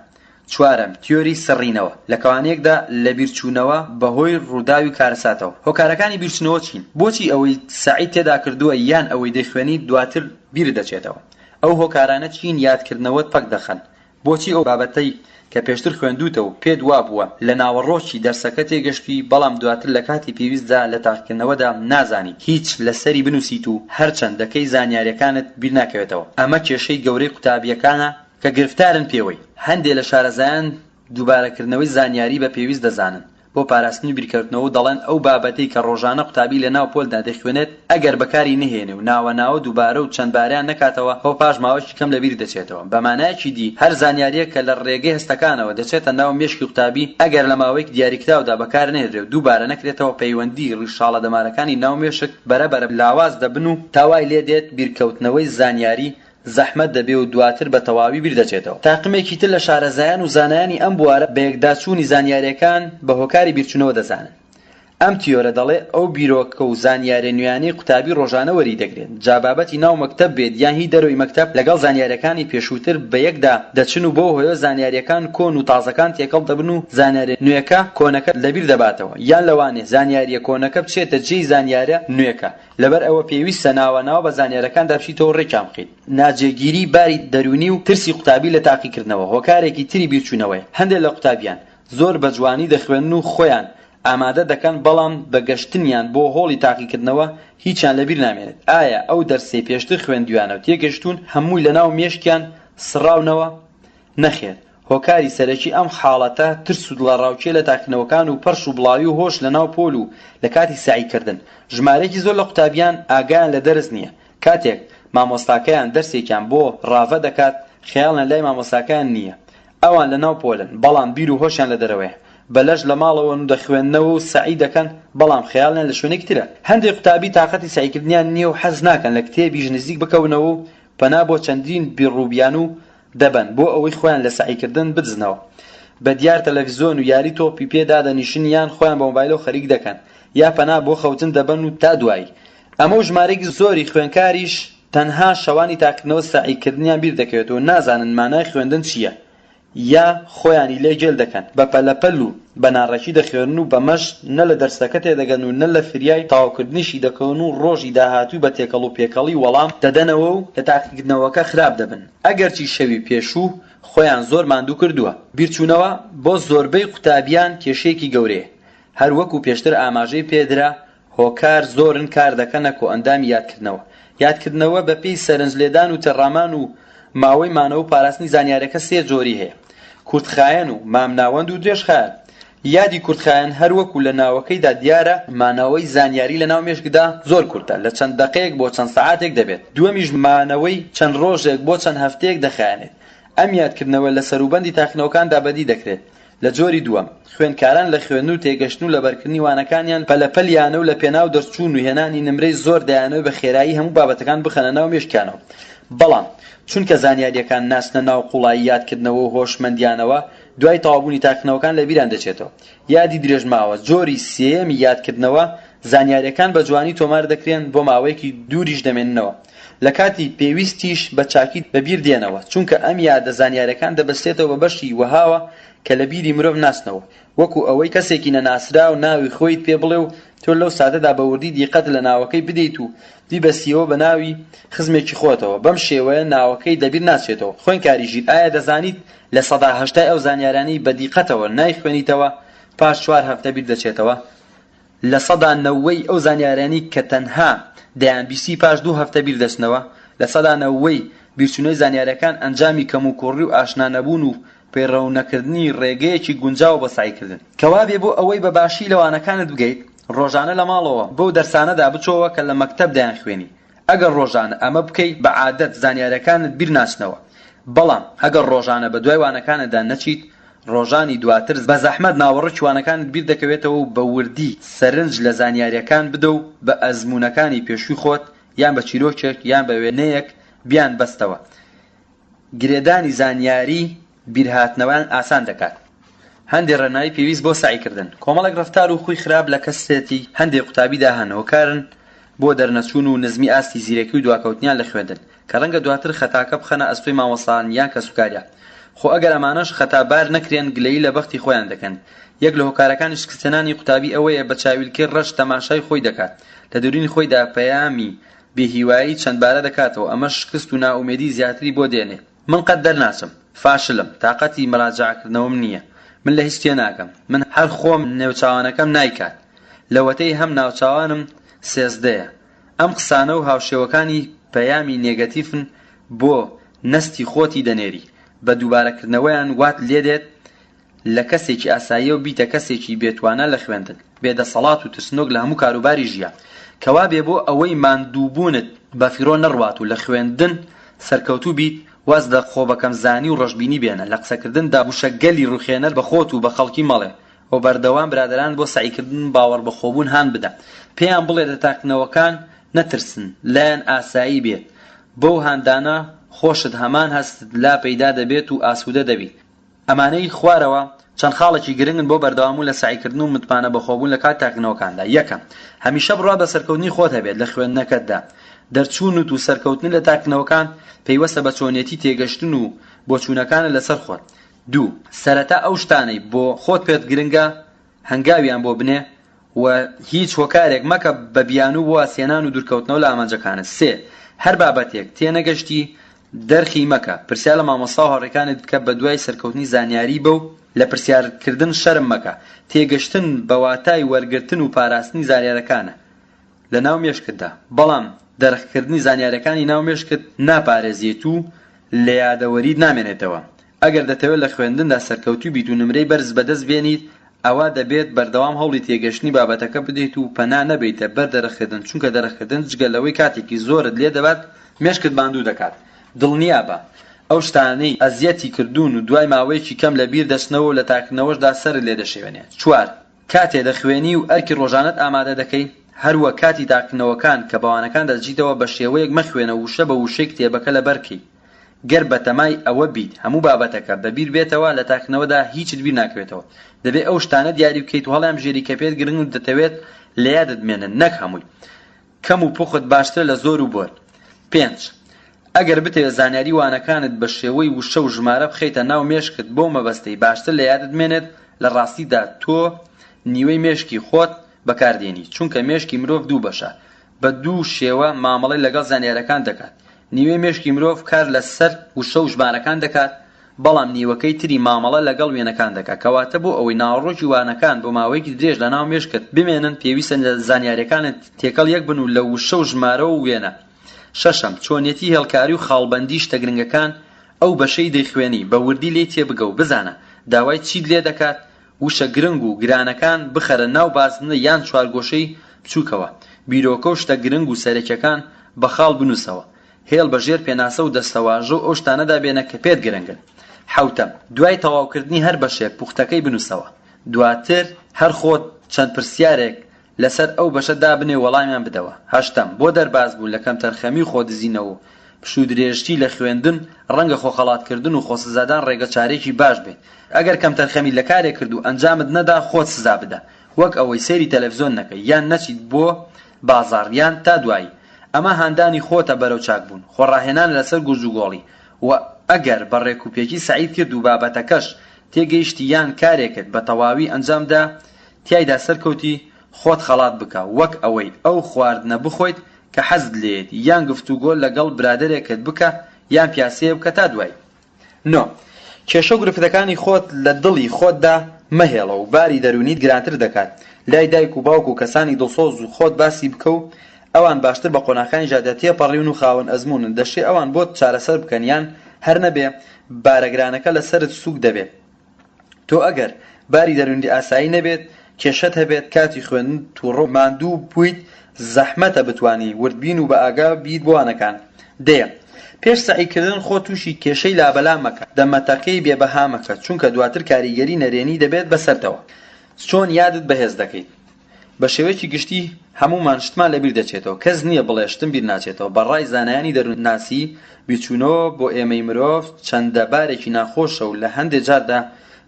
چوارەم تیۆری سڕینەوە لە کەوانەیەکدا لە بیرچوونەوە بەهۆی ڕووداوی کارەساتەوە هۆکارەکانی بیرچوونەوە چین بۆچی ئەوەی سعید تێدا کردووە یان ئەوەی دەیخوێنی دواتر بیر دەچێتەوە ئەو هۆکارانە چین یادکردنەوەت پەک دەخەن بۆچی ئەو بابەتەی کە پێشتر خوێندووتەوە پێت وابووە لە ناوەڕۆکی دەرسەکە تێگەشتی بەڵام دواتر لە کاتی پێویستدا لە تاقیکردنەوەدا نازانی هیچ لەسەری بنووسیت و هەرچەندەکەی زانیاریەکانت بیر ناکەوێتەوە ئەمە کێشەی گەورەی قوتابیەکانە کە گرفتارن پێوەی هەندێک لە شارەزایان دووبارەکردنەوەی زانیاری بە پێویست دەزانن بۆ پاراستنی بیرکردنەوە دەڵێن ئەو بابەتەی کە ڕۆژانە قوتابی لە ناو پۆلدا دەخوێنێت ئەگەر بەکاری نهێنێ و ناوە دووبارە و چەند باریان نکاتەوە هەو پاش ماوەیەکی کەم لەبیر دەچێتەوە بە مانایەکی دی هەر زانیاریە کە لە ڕێگەی هەستەکانەوە دەچێتە ناو مێشکی قوتابی ئەگەر لە ماوەیەک دیاریکراودا بەکار نهێدرێت و دووبارە نەکرێتەوە پەیوەندی ڕیشاڵە دەمارەکانی ناو مێشک بەرەبەرە لاواز دەبن و تاوای لێ دێت بیرکەوتنەوەی زانیاری زەحمەت دەبێ و دواتر بە تەواوی بیر دەچێتەوە تاقمێکی تر لە شارەزایان و زانایانی ئەم بوارە بە یەکداچوونی زانیاریەکان بە هۆکاری بیرچوونەوە دەزانن ئەم تیۆرە دەڵێ ئەو بیرۆکە و زانیارە نوێیانەی قوتابی ڕۆژانە وەری دەگرێت جابابەتی ناو مەکتەب بێت یان هی دەرەوەی مەکتەب لەگەڵ زانیاریەکانی پێشووتر بە یەکدا دەچن و بۆ هۆیە زانیاریەکان کۆن و تازەکان تێکەڵ دەبن و زانیارە نوێیەکە کۆنەکە لەبیر دەباتەوە یان لەوانێ زانیاریە کۆنەکە بچێتە جێی زانیارە نوێیەکە لەبەر ئەوە پێویستە ناوە بە زانیارەکاندا بچیتەوە ڕێکیان بخەیت ناجێگیری باری دەرونی و ترسی قوتابی لە تاقیکردنەوە هۆکارێکی تری بیرچوونەوەی هەندێک لە قوتابیان زۆر بە جوانی دەخوێنن و خۆیان ئامادە دەکەن بەڵام بە گەشتنیان بۆ هۆڵی تاقیکردنەوە هیچیان لەبیر نامێنێت ئایا ئەو دەرسەی پێشتر خوێندویانە و تێگەشتون هەمووی لە ناو مێشکیان سڕاونەوە نەخێت هۆکاری سەرەکی ئەم حاڵەتە ترس و دڵەڕاوچێ لە تاقینەوەکان و پەرش و بڵاوی و هۆش لە ناو پۆل و لە کاتی ساعیکردن. ژمارەیەکی زۆر لە قوتابیان ئاگایان لە دەرس نییە. کاتێک مامۆستاکەیان دەرسێکیان بۆ ڕاڤە دەکات خەیاڵیان لای مامۆستاکەیان نییە. ئەوان لە ناو پۆلن بەڵام بیر و هۆشیان لە دەرەوەیە. بەلەش لە ماڵەوەن و دەخوێندنەوە و سعی دەکەن بەڵام خەیاڵیان لە شوێنێک ترە. هەندێک قوتابی تااقەتی سعیکردنیان نییە و حەز ناکەن لە کتێبیش نزیک بکەونەوە و پەنا بۆ چەندین بیرڕووبیان و دەبن بۆ ئەوەی خۆیان لە سعیکردن بدزنەوە. بە دیار تەلەڤیزۆن و یاری تۆپی پێدا دەنیشن یان خۆیان بە مۆبایلەوە خەریک دەکەن یا پەنا بۆ خەوتن دەبن و تا دوایی. ئەمە و ژمارەیەکی زۆری خوێندکاریش تەنها شەوانی تاقیکردنەوە سعیکردنیان بیر دەکەوێتەوە نازانن مانای خوێندن چییە یا خۆیانی لێ جێل دەکەن بە پەلەپەل و بە ناڕەکی دەخوێنن و بەمەشق نە لە دەرسەکە تێدەگەن و نە لە فریای تاواکردنیشی دەکەون و ڕۆژی داهاتووی بە تێکەڵ و پێکەڵی وەڵام دەدەنەوە و لە تاقیکردنەوەکە خراپ دەبن. ئەگەرچی شەوی پێشوو خۆیان زۆر ماندوو کردووە. بیرچوونەوە بۆ زۆربەی قوتابیان کێشەیەکی گەورەیە. هەر وەکو پێشتر ئاماژەی پێدرا هۆکار زۆرن کار دەکەنە کۆ ئەندامی یادکردنەوە. یادکردنەوە بە پێی سەرنجلێدان و تەڕامان و ماوەی مانەوە و پاراستنی زانیاریەکە سێ جۆری هەیە: کورتخایەن و مامناوەند و درێژخایەن. یادی کورتخایەن هەر وەکو لە ناوەکەیدا دیارە مانەوەی زانیاری لە ناو مێشکدا زۆر کورتە، لە چەند دەقەیەک بۆ چەند سەعاتێک دەبێت. دووەمیش مانەوەی چەند ڕۆژێک بۆ چەند هەفتەیەک دەخایەنێت. ئەم یادکردنەوە لە سەروبەندی تاقینەوەکاندا بەدی دەکرێت. لە جۆری دووەم خوێندکاران لە خوێندن و تێگەشتن و لەبەرکردنی وانەکانیان پەلەپەلیانە و لە پێناو دەرچوون و هێنانی نمرەی زۆر دەیانەوە بە خێرایی هەموو بابەتەکان بخەنە ناو مێشکیانەوە. بەڵام چونکە زانیاریەکان ناچنە ناو قوڵایی یادکردنەوە و هۆشمەندیانەوە دوای تەواوبوونی تاقینەوەکان لە بیران دەچێتەوە. یادی درێژماوە جۆری سێیەمی یادکردنەوە زانیاریەکان بە جوانی تۆمار دەکرێن بۆ ماوەیەکی دووریش دەمێننەوە. لە کاتی پێویستیش بە چاکی بەبیر دێنەوە چونکە ئەم یادە زانیاریەکان دەبەستێتەوە بە بەشی وەهاوە کە لە بیری مرۆڤ ناچنەوە، وەکو ئەوەی کەسێکی نەناسرا و ناوی خۆیت پێ بڵێ و تۆ لەو سادەدا بە وردی دیقەت لە ناوەکەی بدەیت و دیبەستیەوە بە ناوی خزمێکی خۆتەوە. بەم شێوەیە ناوەکەی دەبیر ناچێتەوە. خوێندکاریژیت ئایا دەزانیت لە ١٨٠ ئەو زانیارانەی بە دیقەتەوە نایخوێنیتەوە پاش 4 هەفتە بیر دەچێتەوە؟ لە 90% ئەو زانیارانی کە تەنها دەیانبیسی پاش 2 هەفتە بیر دەچنەوە، لە 90% بیرچوونەی زانیاریەکان ئەنجامی کەم و کوڕی و ئاشنا نەبوون و پەیڕەونەکردنی ڕێگەیەکی گونجاو بە سعیکردن. کەوا بێ بۆ ئەوەی بەباشی لەوانەکانت بگەیت ڕۆژانە لە ماڵەوە بەو دەرسانەدا بچۆوە کە لە مەکتەب دەیان خوێنی. ئەگەر ڕۆژانە ئەمە بکەیت بە عادەت زانیاریەکانت بیر ناچنەوە. بەڵام ئەگەر ڕۆژانە بە دوای وانەکانتدا نەچیت ڕۆژانی دواتر بە زەحمەت ناوەڕۆکی وانەکانت بیر دەکەوێتەوە و بە وردی سەرنج لە زانیاریەکان بدە و بە ئەزموونەکانی پێشووی خۆت یان بە چیرۆکێک یان بە وێنەیەک بیان بەستەوە. گرێدانی زانیاری بیرهاتنەوەیان ئاسان دەکات. هەندێک ڕێنمایی پێویست بۆ سعیکردن. کۆمەڵێک ڕەفتار و خوی خراپ لە کەسێتی هەندێک قوتابیدا هەن هۆکارن بۆ دەرنەچوون و نزمی ئاستی زیرەکی و دواکەوتنیان لە خوێندن کە ڕەنگە دواتر خەتاکە بخەنە ئەستۆی مامۆستان یان کەسوکاریان. خۆ ئەگەر ئەمانەش خەتابار نەکرێن گلەیی لە بەختی خۆیان دەکەن. یەک لە هۆکارەکانی شکستێنانی قوتابی ئەوەیە بە چاویلکەی ڕەش تەماشای خۆی دەکات. لە دەرونی خۆیدا پەیامی بێهیوایی چەندبارە دەکاتەوە. ئەمە شکست و نائومێدی زیاتری بۆ دێنێ. من قەت دەرناچم، فاشلم، تااقەتی مراجعەکردنەوەم نییە، من لە هیچ تێ ناکەم، من هەر خۆم نێوچاوانەکەم نایکات، لەوەتەی هەم ناوچاوانم 13ەیە. ئەم قسانە و هاوشێوەکانی پەیامی نێگەتیفن بۆ نەستی خۆتی دەنێری. بە دووبارەکردنەوەیان وات لێدێت لە کەسێکی ئاساییە و بیتە کەسێکی بێتوانە لە خوێندن، بێدەسەڵات و ترسنۆک لە هەموو کاروباری ژیان. کەوا بێ بۆ ئەوەی ماندووبوونت بە فیڕۆ نەڕوات و لە خوێندن سەرکەوتوو بیت واز لە خۆبەکەم زانی و ڕەشبینی بێنە. لە قسەکردن دابوشەگەلی ڕوخێنەر بە خۆت و بە خەڵکی مەڵێ و بەردەوام برادران بۆ سعیکردن باوەڕ بەخۆبوون هان بدە. پێیان بڵێ لە تاقینەوەکان نەترسن، لایەن ئاسایی بێت. بەو هاندانە خۆشت هەمان هەستت لا پەیدا دەبێت و ئاسوودە دەبیت. ئەمانەی خوارەوە چەند خاڵێکی گرنگن بۆ بەردەوام و لە سعیکردن و متمانە بەخۆبوون لە کات تاقینەوەکاندا. یەکەم، هەمیشە بڕوا بە سەرکەوتنی خۆت هەبێت لە خوێندنەکەتدا. دەرچوونت و سەرکەوتن لە تاقینەوەکان پەیوەستە بە چۆنیەتی تێگەشتن و بۆچوونەکانە لەسەر خۆت. دوو، سەرەتا ئەو شتانەی بۆ خۆت پێت گرنگە هەنگاویان بۆ بنێ و هیچ هۆکارێک مەکە بە بیانوو بۆ ئاسێنان و دوورکەوتنەوە لە ئامانجەکانت. سێ، هەر بابەتێک تێنەگەشتی دەرخی مەکە، پرسیار لە مامۆستا و هاوڕێکانت بکە بە دوای سەرکەوتنی زانیاری بە و لە پرسیارکردن شەرم مەکە. تێگەشتن بە واتای وەرگرتن و پاراستنی زانیارەکانە لە ناو مێشکتدا، بەڵام دەرخکردنی زانیارەکانی ناو مێشکت ناپارێزیت و لە یادەوەریت نامێنێتەوە. ئەگەر دەتەوێت لە خوێندندا سەرکەوتوو بیت و نمرەی بەرز بەدەست بێنیت ئەوە دەبێت بەردەوام هەوڵی تێگەشتنی بابەتەکە بدەیت و پەنا نەبیتە بەر دەرەخێدن، چونکە دەرەخێدن جگە لەوەی کاتێکی زۆرت لێ دەبات مێشکت باندوو دەکات. دڵنیا بە ئەو شتانەی ئەزیەتی کردوون و دوای ماوەیەکی کەم لە بیر دەچنەوە و لە تاکردنەوەشدا سەرت لێ دەشێوێنێت. 4. کاتێ دەخوێنی و ئەرکی ڕۆژانەت ئامادە دەکەی، هەروە کاتی تاکردنەوەکان کە بەوانەکان دەچیتەوە بە شێوەیەک مەخوێنە وشە بە وشەی کتێبەکە لەبەرکەی. گەر بەتەمای ئەوە بیت هەموو بابەتەکە بەبیر بێتەوە لە تاکردنەوەدا هیچت بیر ناکەوێتەوە. دەبێت ئەو شتانە دیاری بکەیت و هەڵیان بژێری کە پێت گرنگ و دەتەوێت لە یادت بمێنن، نەک هەمووی. کەم و پوخت باشتر لە زۆر و بۆر. 5. ئەگەر بتەوێت زانیاری وانەکانت بە شێوەی وشە و ژمارە بخەیتە ناو مێشکت بۆ مەبەستەی باشتر لە یادت بمێنێت، لە ڕاستیدا تۆ نیوەی مێشکی خۆت بەکاردێنی، چونکە مێشکی مرۆڤ دوو بەشە، بە دوو شێوە مامەڵەی لەگەڵ زانیاریەکان دەکات. نیوەی مێشکی مرۆڤ کار لەسەر وشە و ژمارەکان دەکات، بەڵام نیوەکەی تری مامەڵە لەگەڵ وێنەکان دەکات. کەواتە بۆ ئەوەی ناوەڕۆکی وانەکان بۆ ماوەیەکی درێژ لە ناو مێشکت بمێنن پێویستە زانیاریەکانت تێکەڵ یەک بن و لە وشە و ژمارە و وێنە. 6. چۆنیەتی هێڵکاری و خاڵبەندی شتە گرنگەکان ئەو بەشەی دەیخوێنی بە وردی لێ تێبگە و بزانە داوای چیت لێ دەکات. وشە گرنگ و گرانەکان بخەرە ناو بازنە یان چوارگۆشەی بچووکەوە. بیرۆکە و شتە گرنگ و سەرەکیەکان بە خاڵ بنووسەوە. هێڵ بەژێر پێناسە و دەستەواژە و ئەو شتانەدا بێنە کە پێت گرنگن. 7. دوای تەواوکردنی هەر بەشێک پوختەکەی بنووسەوە. دواتر هەر خۆت چەند پرسیارێک لەسەر ئەو بەشە دابنێ وەڵامیان بدەوە. 8. بۆ دەرباز بوون لە کەم تەرخەمی خۆ دزینەوە پشوو درێژتی لە خوێندن ڕەنگە خۆخەڵاتکردن و خۆسزادان ڕێگە چارێکی باش بێت. ئەگەر کەم تەرخەمی لە کارێک کرد و ئەنجامت نەدا خۆت سزا بدە، وەک ئەوەی سەیری تەلەڤیزۆن نەکەی یان نەچیت بۆ بازاڕ یان تا دوایی. ئەمە هاندانی خۆتە بەرەو چاکبوون، خۆڕاهێنان لەسەر گورج و گۆڵی. و ئەگەر بە ڕێکوپێکی سەعید کرد و بابەتەکەش تێگەیشتی یان کارێکت بە تەواوی ئەنجامدا تیایدا سەرکەوتی خۆت خەڵات بکە، وەک ئەوەی ئەو خواردنە بخۆیت کە حەزت لێت یان گفتوگۆ لەگەڵ برادەرێکت بکە یان پیاسەیە بکە تا دوای. 9. کێشە و گرفتەکانی خۆت لە دڵی خۆتدا مەهێڵە و باری دەرونیت گرانتر دەکات. لای دایک و باوک و کەسانی دڵسۆز و خۆت باسی بکە و ئەوان باشتر بە قۆناغەکانی ژادە تێپەڕیون و خاوەن ئەزمونن. دەشێ ئەوان بۆت چارەسەر بکەن یان هەر نەبێ بارەگرانەکە لەسەرت سووک دەبێت. تۆ ئەگەر باری دەرونی ئاسایی نەبێت کێشەت هەبێت کاتی خوێندن تووڕۆ ماندوو بوویت زەحمەتە بتوانی وردبین و بە ئاگا بیت بۆوانەکان. 10. پێش سەعیکردن خۆ تووشی کێشەی لابەلا مەکە، دەمەتەقەی بێبەها مەکە، چونکە دواتر کاریگەری نەرێنی دەبێت بەسەرتەوە. چۆن یادت بەهێز دەکەیت؟ بە شێوەیەکی گشتی هەمومان شتمان لەبیر دەچێتەوە، کەس نییە بڵێ شتم بیر ناچێتەوە. بەڕای زانایانی دەروونناسی بیچوونەوە بۆ ئێمەی مرۆڤ چەندە بارێکی ناخۆشە و لە هەندێک جاردا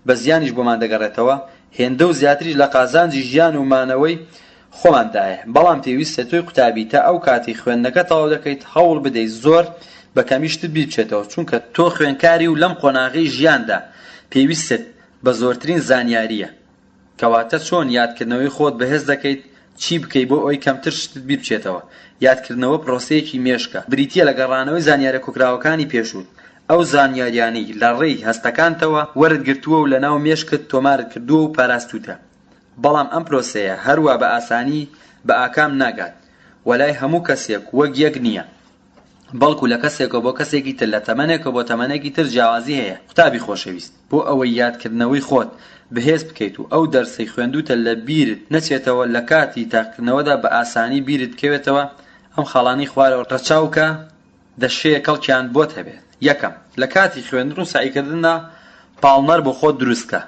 بە زیانیش بۆمان دەگەڕێتەوە. هێندە و زیاتریش لە قازانجی ژیان و مانەوەی خۆماندایە. بەڵام پێویستە تۆی قوتابی تا ئەو کاتی خوێندنەکە تەواو دەکەیت هەوڵ بدەیت زۆر بە کەمیشتت بیر بچێتەوە، چونکە تۆ خوێنکاری و لەم قۆناغی ژیاندا پێویستت بە زۆرترین زانیاریە. کەواتە چۆن یادکردنەوەی خۆت بەهێز دەکەیت؟ چی بکەیت بۆ ئەوەی کەمتر شتت بیر بچێتەوە؟ یادکردنەوە پرۆسەیەکی مێشکە، بریتیە لە گەڕانەوەی زانیاریە کۆکراوەکانی پێشووت. ئەو زانیاریانەی لە ڕێی هەستەکانتەوە وەرت گرتووە و لە ناو مێشکت تۆمارت کردووە و پاراستوتە. بەڵام ئەم پرۆسەیە هەروە بە ئاسانی بە ئاکام ناگات، وەلای هەموو کەسێک وەک یەک نییە، بەڵکو لە کەسێکە بۆ کەسێکی تر لە تەمەنێکە بۆ تەمەنێکی تر جیاوازی هەیە. قوتابی خۆشەویست، بۆ ئەوەی یادکردنەوەی خۆت بەهێز بکەیت و ئەو دەرسەی خوێندوتە لە بیرت نەچێتەوە لە کاتی تاقیکردنەوەدا بە ئاسانی بیرت بکەوێتەوە، ئەم خاڵانی خوارەوە ڕەچاوکە دەشەیە کەڵکیان بۆت هەبێت. 1. لە کاتی خوێندن و سعیکردندا پاڵنەر بۆ خۆت دروستکە،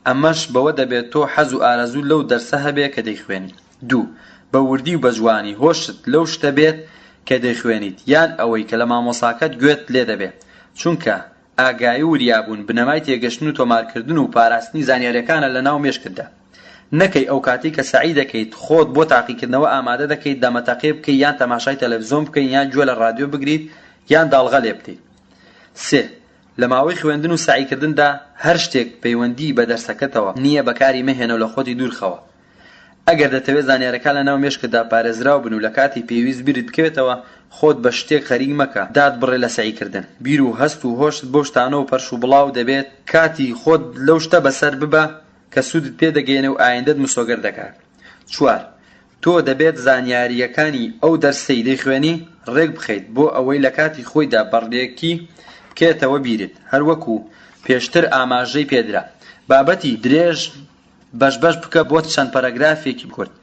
ئەمەش بەوە دەبێت تۆ حەز و ئارەزوو لەو دەرسە هەبێ کە دەیخوێنی. 2. بە وردی و بە جوانی هۆشت لەو شتە بێت کە دەیخوێنیت یان ئەوەی کە لە مامۆساکەت گوێت لێ دەبێت، چونکە ئاگایی و وریابوون بنەمای تێگەشتن و تۆمارکردن و پاراستنی زانیاریەکانە لە ناو مێشکتدا. نەکەی ئەو کاتی کە سەعی دەکەیت خۆت بۆ تاقیکردنەوە ئامادە دەکەیت دەمەتەقێ بکەیت یان تەماشای تەلەڤیزۆن بکەیت یان گوێ لە ڕادیۆ بگریت یان داڵغە لێ بتەیت. 3. لە ماوەی خوێندن و سعیکردندا هەر شتێک پەیوەندی بە دەرسەکەتەوە نییە بەکاری مەهێنە و لە خۆتی دوورخەوە. ئەگەر دەتەوێت زانیاریەکان لە ناو مێشکتدا پارێزراو بن و لە کاتی پێویست بیرت بکەوێتەوە خۆت بە شتێک خەریک مەکە داد بڕێ لە سعیکردن. بیر و هەست و هۆشت بۆ شتانە و پەرش و بڵاو دەبێت کاتی خۆت لەو شتە بەسەر ببە کە سوودت پێ دەگەێنێ و ئایندەت مسۆگەر دەکات. 4. تۆ دەبێت زانیاریەکانی ئەو دەرسەی دەیخوێنی ڕێک بخەیت بۆ ئەوەی لە کاتی خۆیدا بەڕێکی بکێتەوە بیرت، هەروەکو پێشتر ئاماژەی پێدرا بابەتی درێژ بەشبەش بکە بۆ چەند پەرەگرافێکی کورت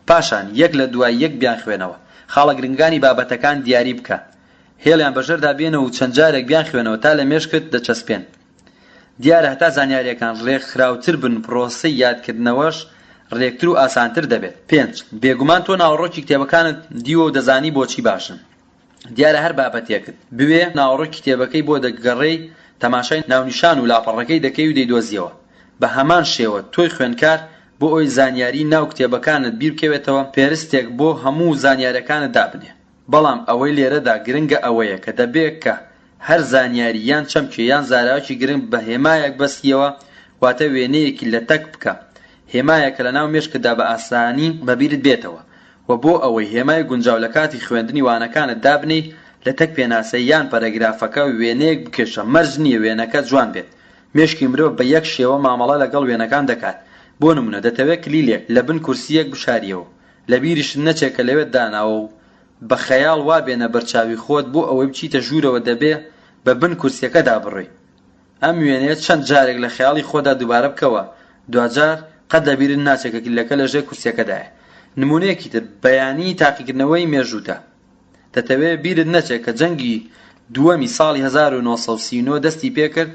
پاشان یەک لە دوای یەک بیان خوێنەوە خاڵە گرنگانی بابەتەکان دیاری بکە هێڵیان بەژەردا بێنە و چەند جارێک بیان خوێنەوە تا لە مێشکت دەچەسپێن دیارە هەتا زانیاریەکان ڕێکخراوتر بن پرۆسەی یادکردنەوەش ڕێکتر و ئاسانتر دەبێت. 5. بێگومان تۆ ناوەڕۆکی کتێبەکانت دیوە و دەزانی بۆچی باشن. دیارە هەر بابەتێکت بوێ ناوەڕۆکی کتێبەکەی بۆ دەگەڕێی تەماشای ناونیشان و لاپەڕەکەی دەکەی و دەیدۆزیەوە. بە هەمان شێوە تۆی خوێندکار بۆ ئەوی زانیاری ناو کتێبەکانت بیر بکەوێتەوە پێرستێک بۆ هەموو زانیاریەکانت دابنێ. بەڵام ئەوەی لێرەدا گرنگە ئەوەیە کە دەبێت کە هەر زانیاری یان چەمکێ یان زاراوەکی گرنگ بە هێمایەک بەستیەوە واتە وێنەیەکی لە تەک بکە هێمایەکە لە ناو مێشکدا بە ئاسانی بەبیرت بێتەوە و بۆ ئەوەی هێمای گونجاو لە کاتی خوێندنی وانەکانت دابنی لە تەک پێناسەی یان پەرەگرافەکە وێنەیەک بکێشە مەرج نییە وێنەکە جوان بێت. مێشکی مرۆڤ بە یەک شێوە مامەڵە لەگەڵ وێنەکان دەکات. بۆ نمونە دەتەوێت کلیلێک لە بن کورسیەک بشاریەوە لە بیریشت نەچێت کە لەوێت داناوە و بە خەیاڵ وا بێنە بەرچاوی خۆت بۆ ئەوەی بچیتە ژوورەوە دەبێ بە بن کورسیەکەدا بڕێ. ئەم وێنەیە چەند جارێک لە خەیاڵی خۆدا دووبارە بکەوە دوجار قەت دەبیرت ناچێت کە کلیلەکە لەژێر کورسیەکەدایە. نمونەیەکی تر بەیانی تاقیکردنەوەی مێژووتە. دەتەوێت بیرت نەچێت کە جەنگی دووەمی ساڵی 1939 دەستی پێکرد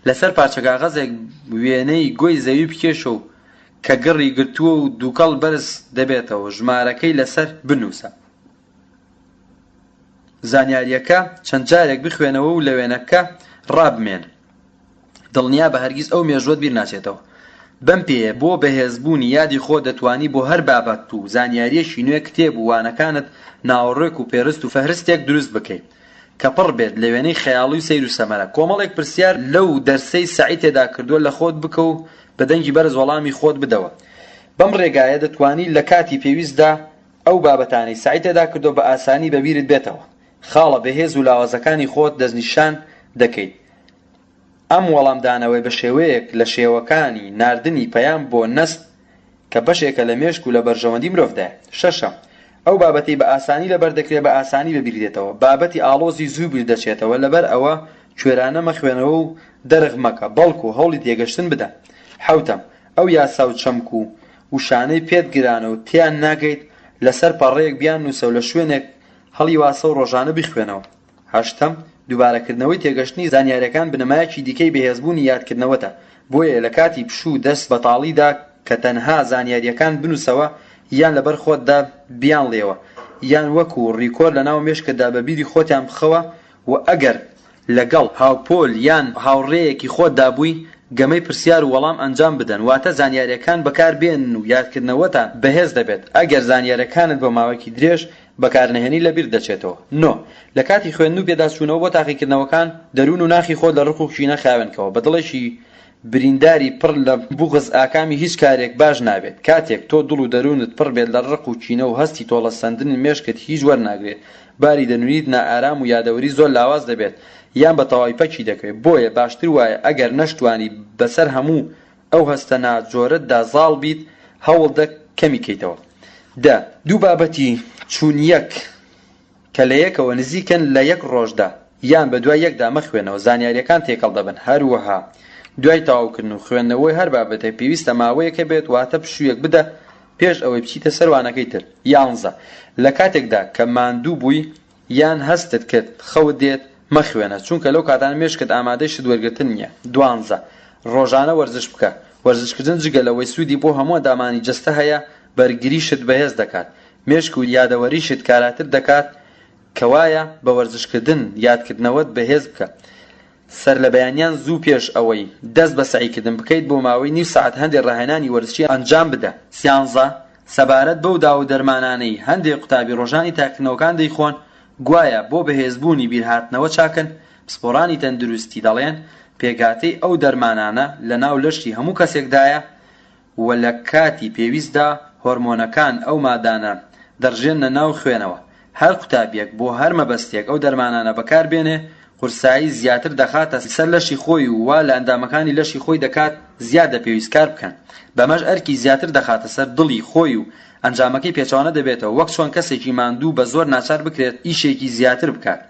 لەسەر پارچە کاغەزێک وێنەی گۆی زەوی بکێشە و کە گڕی گرتووە و دووکەڵ بەرز دەبێتەوە ژمارەکەی لەسەر بنووسە. زانیاریەکە چەند جارێک بخوێنەوە و لە وێنەکە ڕابمێن دڵنیا بە هەرگیز ئەو مێژووت بیر ناچێتەوە. بەم پێیە بۆ بەهێزبوونی یادی خۆ دەتوانی بۆ هەر بابەت و زانیاریەشی نوێ کتێب و وانەکانت ناوەڕێک و پێرست و فەهرستێک دروست بکەیت کە پڕ بێت لە وێنەی خەیاڵی و سەیر و سەمەرە. کۆمەڵێک پرسیار لەو دەرسەی سەعی تێدا کردووە لە خۆت بکە و بە دەنگی بەرز وەڵامی خۆت بدەوە. بەم ڕێگایە دەتوانی لە کاتی پێویستدا ئەو بابەتانەی سەعی تێدا کردووە بە ئاسانی بەبیرت بێتەوە. خاڵە بەهێز و لاوازەکانی خۆت دەستنیشان دەکەیت. ئەم وەڵامدانەوەی بە شێوەیەک لە شێوەکانی ناردنی پەیام بۆ نەست کە بەشێکە لە مێشک و لە بەرژەوەندی مرۆڤدایە. 6. ئەو بابەتی بە ئاسانی لەبەر دەکرێت بە ئاسانی بەبیردێتەوە. بابەتی ئاڵۆزی زوو بیر دەچێتەوە لەبەر ئەوە کوێرانە مەخوێنەوە و دەرغ مەکە بەڵکو هەوڵی تێگەشتن بدە. 7. ئەو یاسا و چەمک و وشانەی پێت گرانە و تیان ناگەیت لەسەر پەڕەیەک بیان نووسە و لە شوێنێک هەڵی واسە و ڕۆژانە بخوێنەوە. 8. دووبارەکردنەوەی تێگەشتنی زانیاریەکان بنەمایەکی دیکەی بەهێزبوونی یادکردنەوەتە. بۆیە لە کاتی پشوو دەست بەتاڵیدا کە تەنها زانیاریەکان بنووسەوە یان لەبەر خۆتدا بیان لێوە یان وەکو ڕیکۆر لە ناو مێشکەدا بەبیری خۆتیان بخەوە و ئەگەر لەگەڵ هاوپۆل یان هاوڕێیەکی خۆتدا بووی گەمەی پرسیار و وەڵام ئەنجام بدەن واتە زانیاریەکان بەکار بێنن و یادکردنەوەتان بەهێز دەبێت. ئەگەر زانیاریەکانت بە ماوەیەکی درێژ بەکارنەهێنی لەبیر دەچێتەوە. 9. لە کاتی خوێندن و پێداچوونەوە بۆ تاقیکردنەوەکان دەروون و ناخی خۆت لە ڕق و کینە خاوێنکەوە. بە دڵێکی برینداری پڕ لە بوغز ئاکامی هیچ کارێک باش نابێت. کاتێک تۆ دڵ و دەروونت پڕ بێت لە ڕق و کینە و هەستی تۆڵە سەندنی مێشکت هیچ وەرناگرێت باری دەنووریت نائارام و یادەوەری زۆر لاواز دەبێت یان بە تەواوی پەکی دەکەوێت. بۆیە باشتر وایە ئەگەر نەشتوانی بەسەر هەموو ئەو هەستە ناجۆرتدا زاڵ بیت هەوڵدە کەمی کەیتەوە. 10. دوو بابەتی چوون یەک کە لە یەکەوە نزیکن لە یەک ڕۆژدا یان بە دوای یەکدا مەخوێنەوە زانیاریەکان تێکەڵ دەبن. هەروەها دوای تەواوکردن و خوێندنەوەی هەر بابەتە پێویستە ماوەیەکە بێت واتە پشوویەک بدە پێش ئەوەی بچیتە سەروانەکەی تر. 11. لە کاتێکدا کە ماندوو بووی یان هەستت کرد خەوت دێت مەخوێنە چونکە لەو کاتانە مێشکت ئامادەی شت وەرگرتن نییە. 12. ڕۆژانە وەرزش بکە. وەرزشکردن جگە لەوەی سوودی بۆ هەموو ئەندامانی جەستە هەیە بەرگریشت بەهێز دەکات مێشک و یادەوەریشت کاراتر دەکات کەوایە بە وەرزشکردن یادکردنەوەت بەهێز بکە. سەر لە بەیانیان زوو پێش ئەوەی دەست بە سەعیکردن بکەیت بۆ ماوەی نیو سەعات هەندێک ڕاهێنانی وەرزشی ئەنجام بدە. 13. سەبارەت بەو داو دەرمانانەی هەندێک قوتابی ڕۆژانی تاکردنەوەکان دەیخۆن گوایە بۆ بەهێزبوونی بیرهاتنەوە چاکن پسپۆڕانی تەندروستی دەڵێن پێگاتەی ئەو دەرمانانە لە ناو لەشتی هەموو کەسێکدایە و لە کاتی پێویستدا هۆرمۆنەکان ئەو مادانە دەڕژێنە ناو خوێنەوە. هەر قوتابیەک بۆ هەر مەبەستێک ئەو دەرمانانە بەکاربێنێ قورسایی زیاتر دەخاتە سەر لەشی خۆی و وا لە ئەندامەکانی لەشی خۆی دەکات زیادە پێویستکار بکەن. بەمەش ئەرکی زیاتر دەخاتە سەر دڵی خۆی و ئەنجامەکەی پێچەوانە دەبێتەوە وەک چۆن کەسێکی ماندوو بە زۆر ناچار بکرێت ئیشێکی زیاتر بکات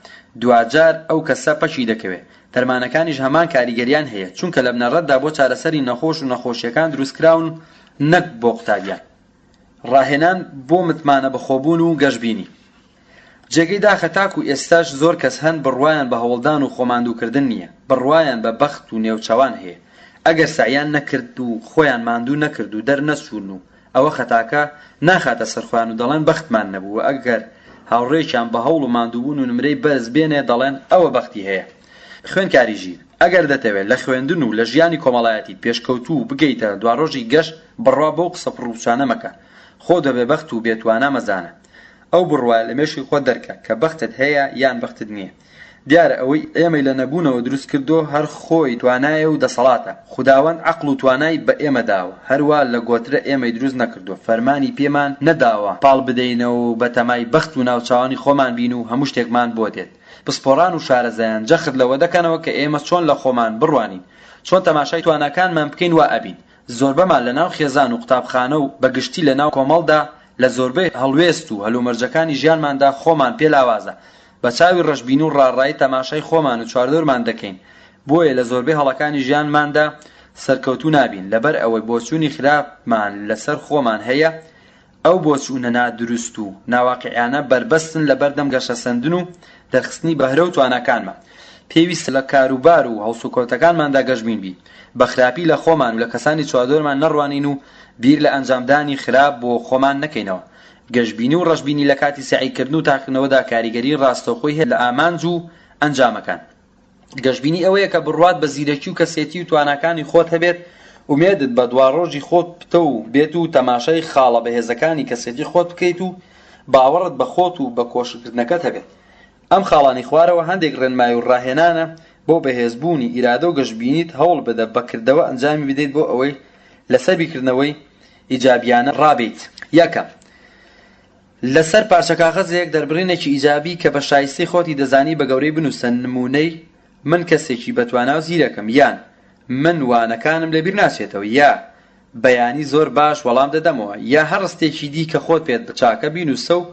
دوجار ئەو کەسە پەشی دەکەوێت دەرمانەکانیش هەمان کاریگەریان هەیە چونکە لە بنەڕەتدا بۆ چارەسەری نەخۆش و نەخۆشیەکان دروستکراون نەک بۆ قوتابیان. ڕاهێنان بۆ متمانە بەخۆبوون و گەشتبینی. جێگەی داخە تاکو ئێستاش زۆر کەس هەن بڕوایان بە هەوڵدان و خۆماندووکردن نییە، بڕوایان بە بەخت و نێوچەوان هەیە. ئەگەر سعیان نەکرد و خۆیان ماندوو نەکرد و دەرنەچوون و ئەوە خەتاکە ناخاتە سەرخۆیان و دەڵێن بەختمان نەبوو، و ئەگەر هاوڕێکیان بە هەوڵ و ماندووبوون و نمرەی بەرز بێنێ دەڵێن ئەوە بەختی هەیە. خوێنکاری ژیر. ئەگەر دەتەوێت لە خوێندن و لە ژیانی کۆمەڵایەتی پێشکەوتوو بگەیتە دوا ڕۆژی گەشت، بڕوا بەو قسە پڕوچانە مەکە، خۆ دەبێ بەخت و بێتوانە مەزانە. ئەو بڕوایە لە مێشی خۆت دەرکە کە بەختت هەیە یان بەختت نییە. دیارە ئەوەی ئێمەی لە نەبوونەوە دروست کردو هەر خۆی توانایە و دەسەڵاتە. خوداوەند عەقڵ و توانای بە ئێمە داوە، هەروە لە گۆترە ئێمەی دروست نەکردووە، فەرمانی پێمان نەداوە پاڵ بدەینەوە و بە تەمای بەخت و ناوچاوانی خۆمان بین و هەموو شتێکمان بۆ دێت. پسپۆڕان و شارەزایان جەخت لەوە دەکەنەوە کە ئێمە چۆن لە خۆمان بڕوانین، چۆن تەماشای تواناکانمان بکەین وا ئەبین. زۆربەمان لەناو خێزان و قوتابخانە و بەگشتی لەناو کۆمەڵدا لە زۆربەی هەڵوێست و هەلومەرجەکانی ژیانماندا خۆمان پێ لاوازە، بە چاوی ڕەشبین و ڕاڕایی تەماشای خۆمان و چواردۆرمان دەکەین. بۆیە لە زۆربەی هەڵەکانی ژیانماندا سەرکەوتوو نابین، لەبەر ئەوەی بۆچوونی خراپمان لەسەر خۆمان هەیە. ئەو بۆچوونە نادروست و ناواقعیانە بربەستن لە بەردەم گەشەسەندن و دەرخستنی بەهرە و تواناکانمان. پێویستە لە کاروبار و هەڵسوکەوتەکانماندا گەشتبین بین، بە خراپی لە خۆمان و لە کەسانی چواردۆرمان نەڕوانین و بیر لە ئەنجامدانی خراپ بۆ خۆمان نەکەینەوە. گەشتبینی و ڕەشبینی لە کاتی سعیکردن و تاقیکردنەوەدا کاریگەری ڕاستەوخۆی هەیە لە ئامانج و ئەنجامەکان. گەشتبینی ئەوەیە کە بڕوات بە زیرەکی و کەسێتی و تواناکانی خۆت هەبێت، ومێدت بە دواڕۆژی خۆت بتە و بێت و تەماشای خاڵە بەهێزەکانی کەسێتی خۆت بکەیت و باوەڕت بە خۆت و بە کۆشکردنەکەت هەبێت. ئەم خاڵانی خوارەوە هەندێک ڕێنمای و ڕاهێنانە بۆ بەهێزبوونی ئیرادە و گەشتبینیت. هەوڵ بدە بەکردەوە ئەنجامی بدەیت بۆ ئەوەی لەسەر بیرکردنەوەی ئیجابیانە ڕابیت. یەکەم، لەسەر پارچە کاغەزێک دەربڕینێکی ئیجابی کە بە شایستەی خۆتی دەزانی بە گەورەی بنووسە. نمونەی من کەسێکی بەتوانا و زیرەکەم، یان من وانەکانم لەبیر ناچێتەوە، یا بەیانی زۆر باش وەڵام دەدەمەوە، یا هەر ڕستێکی دی کە خۆت پێت بچاکە بینووسە و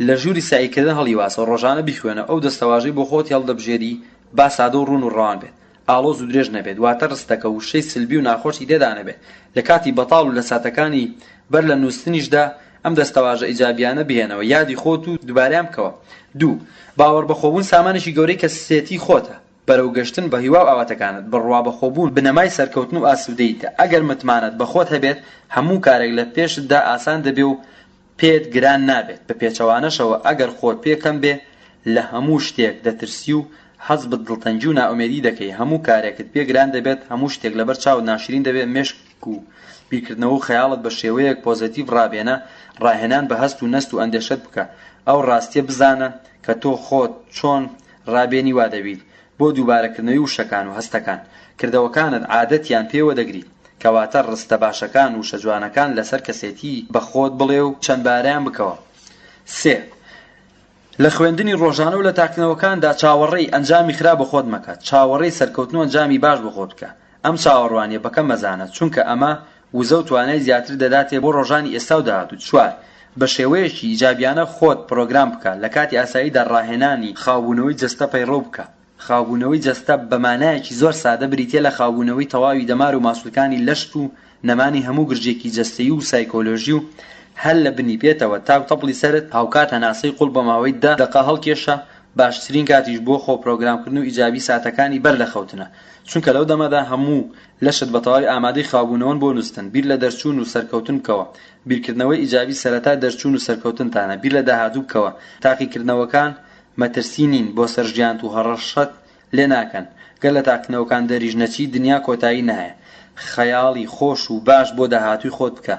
لە ژووری سعیکردن هەڵیواسە و ڕۆژانە بیخوێنە. ئەو دەستەواژەی بۆ خۆت هەڵدەبژێری با سادە و ڕوون و ڕەوان بێت، ئاڵۆز و درێژ نەبێت، واتە ڕستەکە و شەی سلبی و ناخۆشی تێدا نەبێت. لە کاتی بەتاڵ و لە ساتەکانی بەر لە نووسنیشدا ئەم دەستەواژە ئیجابیانە بهێنەوە، یادی خۆت و دووبارەیان بکەوە. دوو، باوەڕ بەخۆبوون سامانێکی گەورەی کەسێتی خۆتە. بەرەو گەشتن بە هیوا و ئاواتەکانت بڕوا بەخۆبوون بنەمای سەرکەوتن و ئاسوودەیتە. ئەگەر متمانەت بە خۆت هەبێت، هەموو کارێک لە پێشتدا ئاسان دەبێ و پێت گران نابێت. بە پێچەوانەشەوە ئەگەر خۆت پێکەم بێ لە هەموو شتێک دەترسی و حەز بە دڵتەنگی و نائومێدی دەکەی، هەموو کارێکت پێ گران دەبێت، هەموو شتێک لەبەر چاوت ناشرین دەبێت. مێشک و بیرکردنەوە و خەیاڵت بە شێوەیەک پۆزیتیڤ ڕابێنە، ڕاهێنان بە هەست و نەست و ئەندێشەت بکە. ئەو ڕاستیە بزانە کە تۆ خۆت چۆن ڕابێنی وا دەبیت بۆ دووبارەکردنەوەی وشەکان و هەستەکان. کردەوەکانت عادەتیان پێوە دەگریت، کەواتە ڕستە باشەکان و شەجوانەکان لەسەر کەسێتی بە خۆت بڵێ و چەند بارەیان بکەوە. سێ، لە خوێندنی ڕۆژانە و لە تاقیکردنەوەکاندا چاوەڕێی ئەنجامی خراپ بە خۆت مەکە، چاوەڕێی سەرکەوتن و ئەنجامی باش بە خۆت بکە. ئەم چاوەڕوانیە بەکەم مەزانە، چونکە ئەمە وزە و توانای زیاتر دەداتێ بۆ ڕۆژانی ئێستا و داهاتوو. چوار، بە شێوەیەکی ئیجابیانە خۆت پرۆگرام بکە، لە کاتی ئاساییدا ڕاهێنانی خاوبوونەوەی جەستە پەیڕەو بکە. خاوبوونەوەی جەستە بە مانایەکی زۆر سادە بریتیە لە خاوبوونەوەی تەواوی دەمار و ماسوولەکانی لەشت و نەمانی هەموو گرژێکی جەستەیی و سایکۆلۆژی و هەل لە بنی پێێتەوە تا تەپڵی سەرت هاوکات هەناسەی قوڵ بە ماوەی 10 دقە هەڵکێشە. باشترین کاتیش بۆ خۆ پرۆگرامکردن و ئیجابی ساتەکانی بەر لە خەوتنە، چونکە لەو دەمەدا هەموو لەشت بە تەواوی ئامادەی خاوبوونەوەن بۆ نووسن. بیر لە دەرچوون و سەرکەوتن بکەوە، بیرکردنەوەی ئیجابی سەرەتا دەرچوون و سەرکەوتنتانە. بیر لە داهاتوو بکەوە، تاقیکردنەوەکان مەترسی نین بۆ سەرژیانت و هەڕەشەت لێ ناکەن. گەر لە تاقیکردنەوەکان دەریژ نەچی دنیا کۆتایی نەهەیە. خەیاڵی خۆش و باش بۆ داهاتووی خۆت بکە.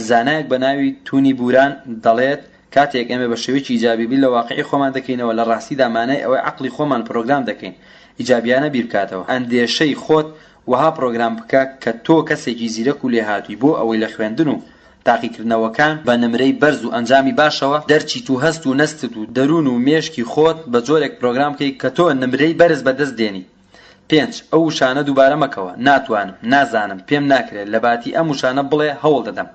زانایەک بە ناوی تونی بوران دەڵێت کاتێک ئێمە بە شێوەیەکی ئیجابی بیر لە واقعی خۆمان دەکەینەوە، لە ڕاستیدا مانای ئەوەی عەقڵی خۆمان پرۆگرام دەکەین. ئیجابیانە بیر بکاتەوە. ئەندێشەی خۆت وەها پرۆگرام بکە کە تۆ کەسێکی زیرەک و لێهاتووی بۆ ئەوەی لە خوێندن و تاقیکردنەوەکان بە نمرەی بەرز و ئەنجامی باشەوە دەرچیت و هەست و نەستت و دەروون و مێشکی خۆت بە جۆرێک پرۆگرام بکەی کە تۆ نمرەی بەرز بەدەست دێنی. 5، ئەو وشانە دووبارە مەکەوە. ناتوانم، نازانم، پێم ناکرێت، لە باتی ئەم وشانە بڵێ هەوڵ دەدەم.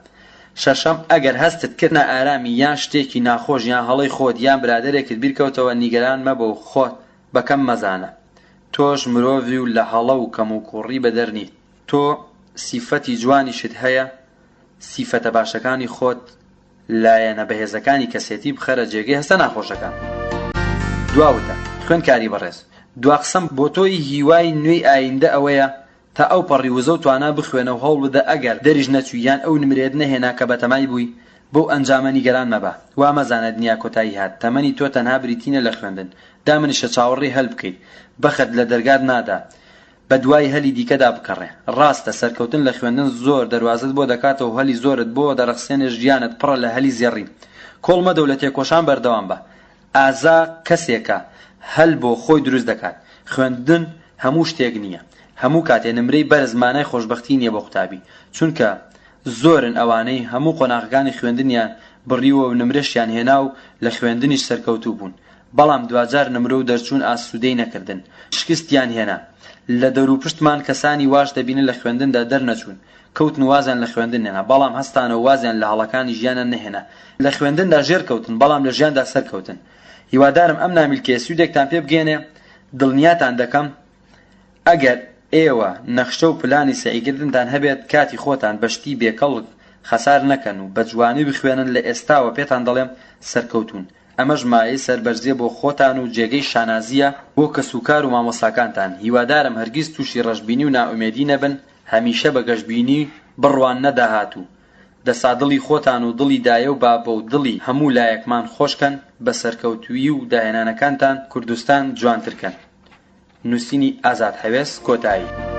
6، ئەگەر هەستت کرد ئارامی یان شتێکی ناخۆش یان هەڵەی خۆت یان برادەرێکت بیرکەوتەوە، نیگەران مەبە و خۆت بەکەم مەزانە. تۆش مرۆڤی و لە هەڵە و کەم و کوڕی بەدەرنیت. تۆ سیفەتی جوانیشت هەیە، سیفەتە باشەکانی خۆت لایەنە بەهێزەکانی کەسێتی بخەرە جێگەی هەستە ناخۆشەکان. دواوتە خوێندکاری بەڕێز، دوا قسەم بۆ تۆی هیوای نوێی ئایندە ئەوەیە تا ئەو پەڕی وزە و توانا بخوێنە و هەوڵ بدە ئەگەر دەریژ نەچوویان ئەو نمرێت نەهێنا کە بەتەمای بووی بۆ ئەنجامە نیگەران مەبە. وا مەزانە دنیا کۆتایی هات، تەمەنی تۆ تەنها بریتینە لە خوێندن. دامنیشە چاوەڕێی هەل بکەیت، بەخت لە دەرگات نادا، بە دوای هەلی دیکەدا بکەڕێ. ڕاستە سەرکەوتن لە خوێندن زۆر دەواازت بۆ دەکاتەوە و هەلی زۆرت بۆ دەرەخسێنێ، ژیانت پڕە لە هەلی زێڕین. کۆڵ مەدە و لە تێکۆشان بەردەوام بە. ئازا کەسێکە هەل بۆ خۆی دروست دەکات. خوێندن هەموو شتێک نییە، هەموو کاتێ نمرەی بەرزمانای خۆشبەختی نییە بۆ قوتابی، چونکە زۆرن ئەوانەی هەموو قۆناغەکانی خوێندنیان بڕیوە و نمرەشیان هێنا و لە خوێندنیش سەرکەوتوو بوون، بەڵام دوجار نمرە و دەرچوون ئاسوودەی نەکردن، شکستیان هێنا. لە دەوروپشتمان کەسانی واش دەبینن لە خوێندندا دەرنەچوون، کەوتن وازیان لە خوێندن هێنا، بەڵام هەستانەوە وازیان لە هەڵەکانی ژیانیان نەهێنا. لە خوێندندا ژێر کەوتن، بەڵام لە ژیاندا سەرکەوتن. هیوادارم ئەم نامیلکێ سوودێکتان پێ بگێنێ. دڵنیاتان دەکەم ئەگەر ئێوە نەخشە و پلانی سەعیکردنتان هەبێت کاتی خۆتان بەشتی بێکەڵک خەسار نەکەن و بە جوانی بخوێنن، لە ئێستاوە پێتان دەڵێم سەرکەوتون. ئەمەش مایەی سەربەرزیە بۆ خۆتان و جێگەی شانازیە بۆ کەسوکار و مامۆستاکانتان. هیوادارم هەرگیز تووشی ڕەشبینی و نائومێدی نەبن، هەمیشە بە گەشببینی بڕوان نەداهاتوو. دەسادڵی خۆتان و دڵی دایە و بابە و دڵی هەموو لایەکمان خۆشکەن، بە سەرکەوتویی و داهێنانەکانتان کوردستان جوانترکەن. نووسینی ئازاد هەوێس، کۆتایی.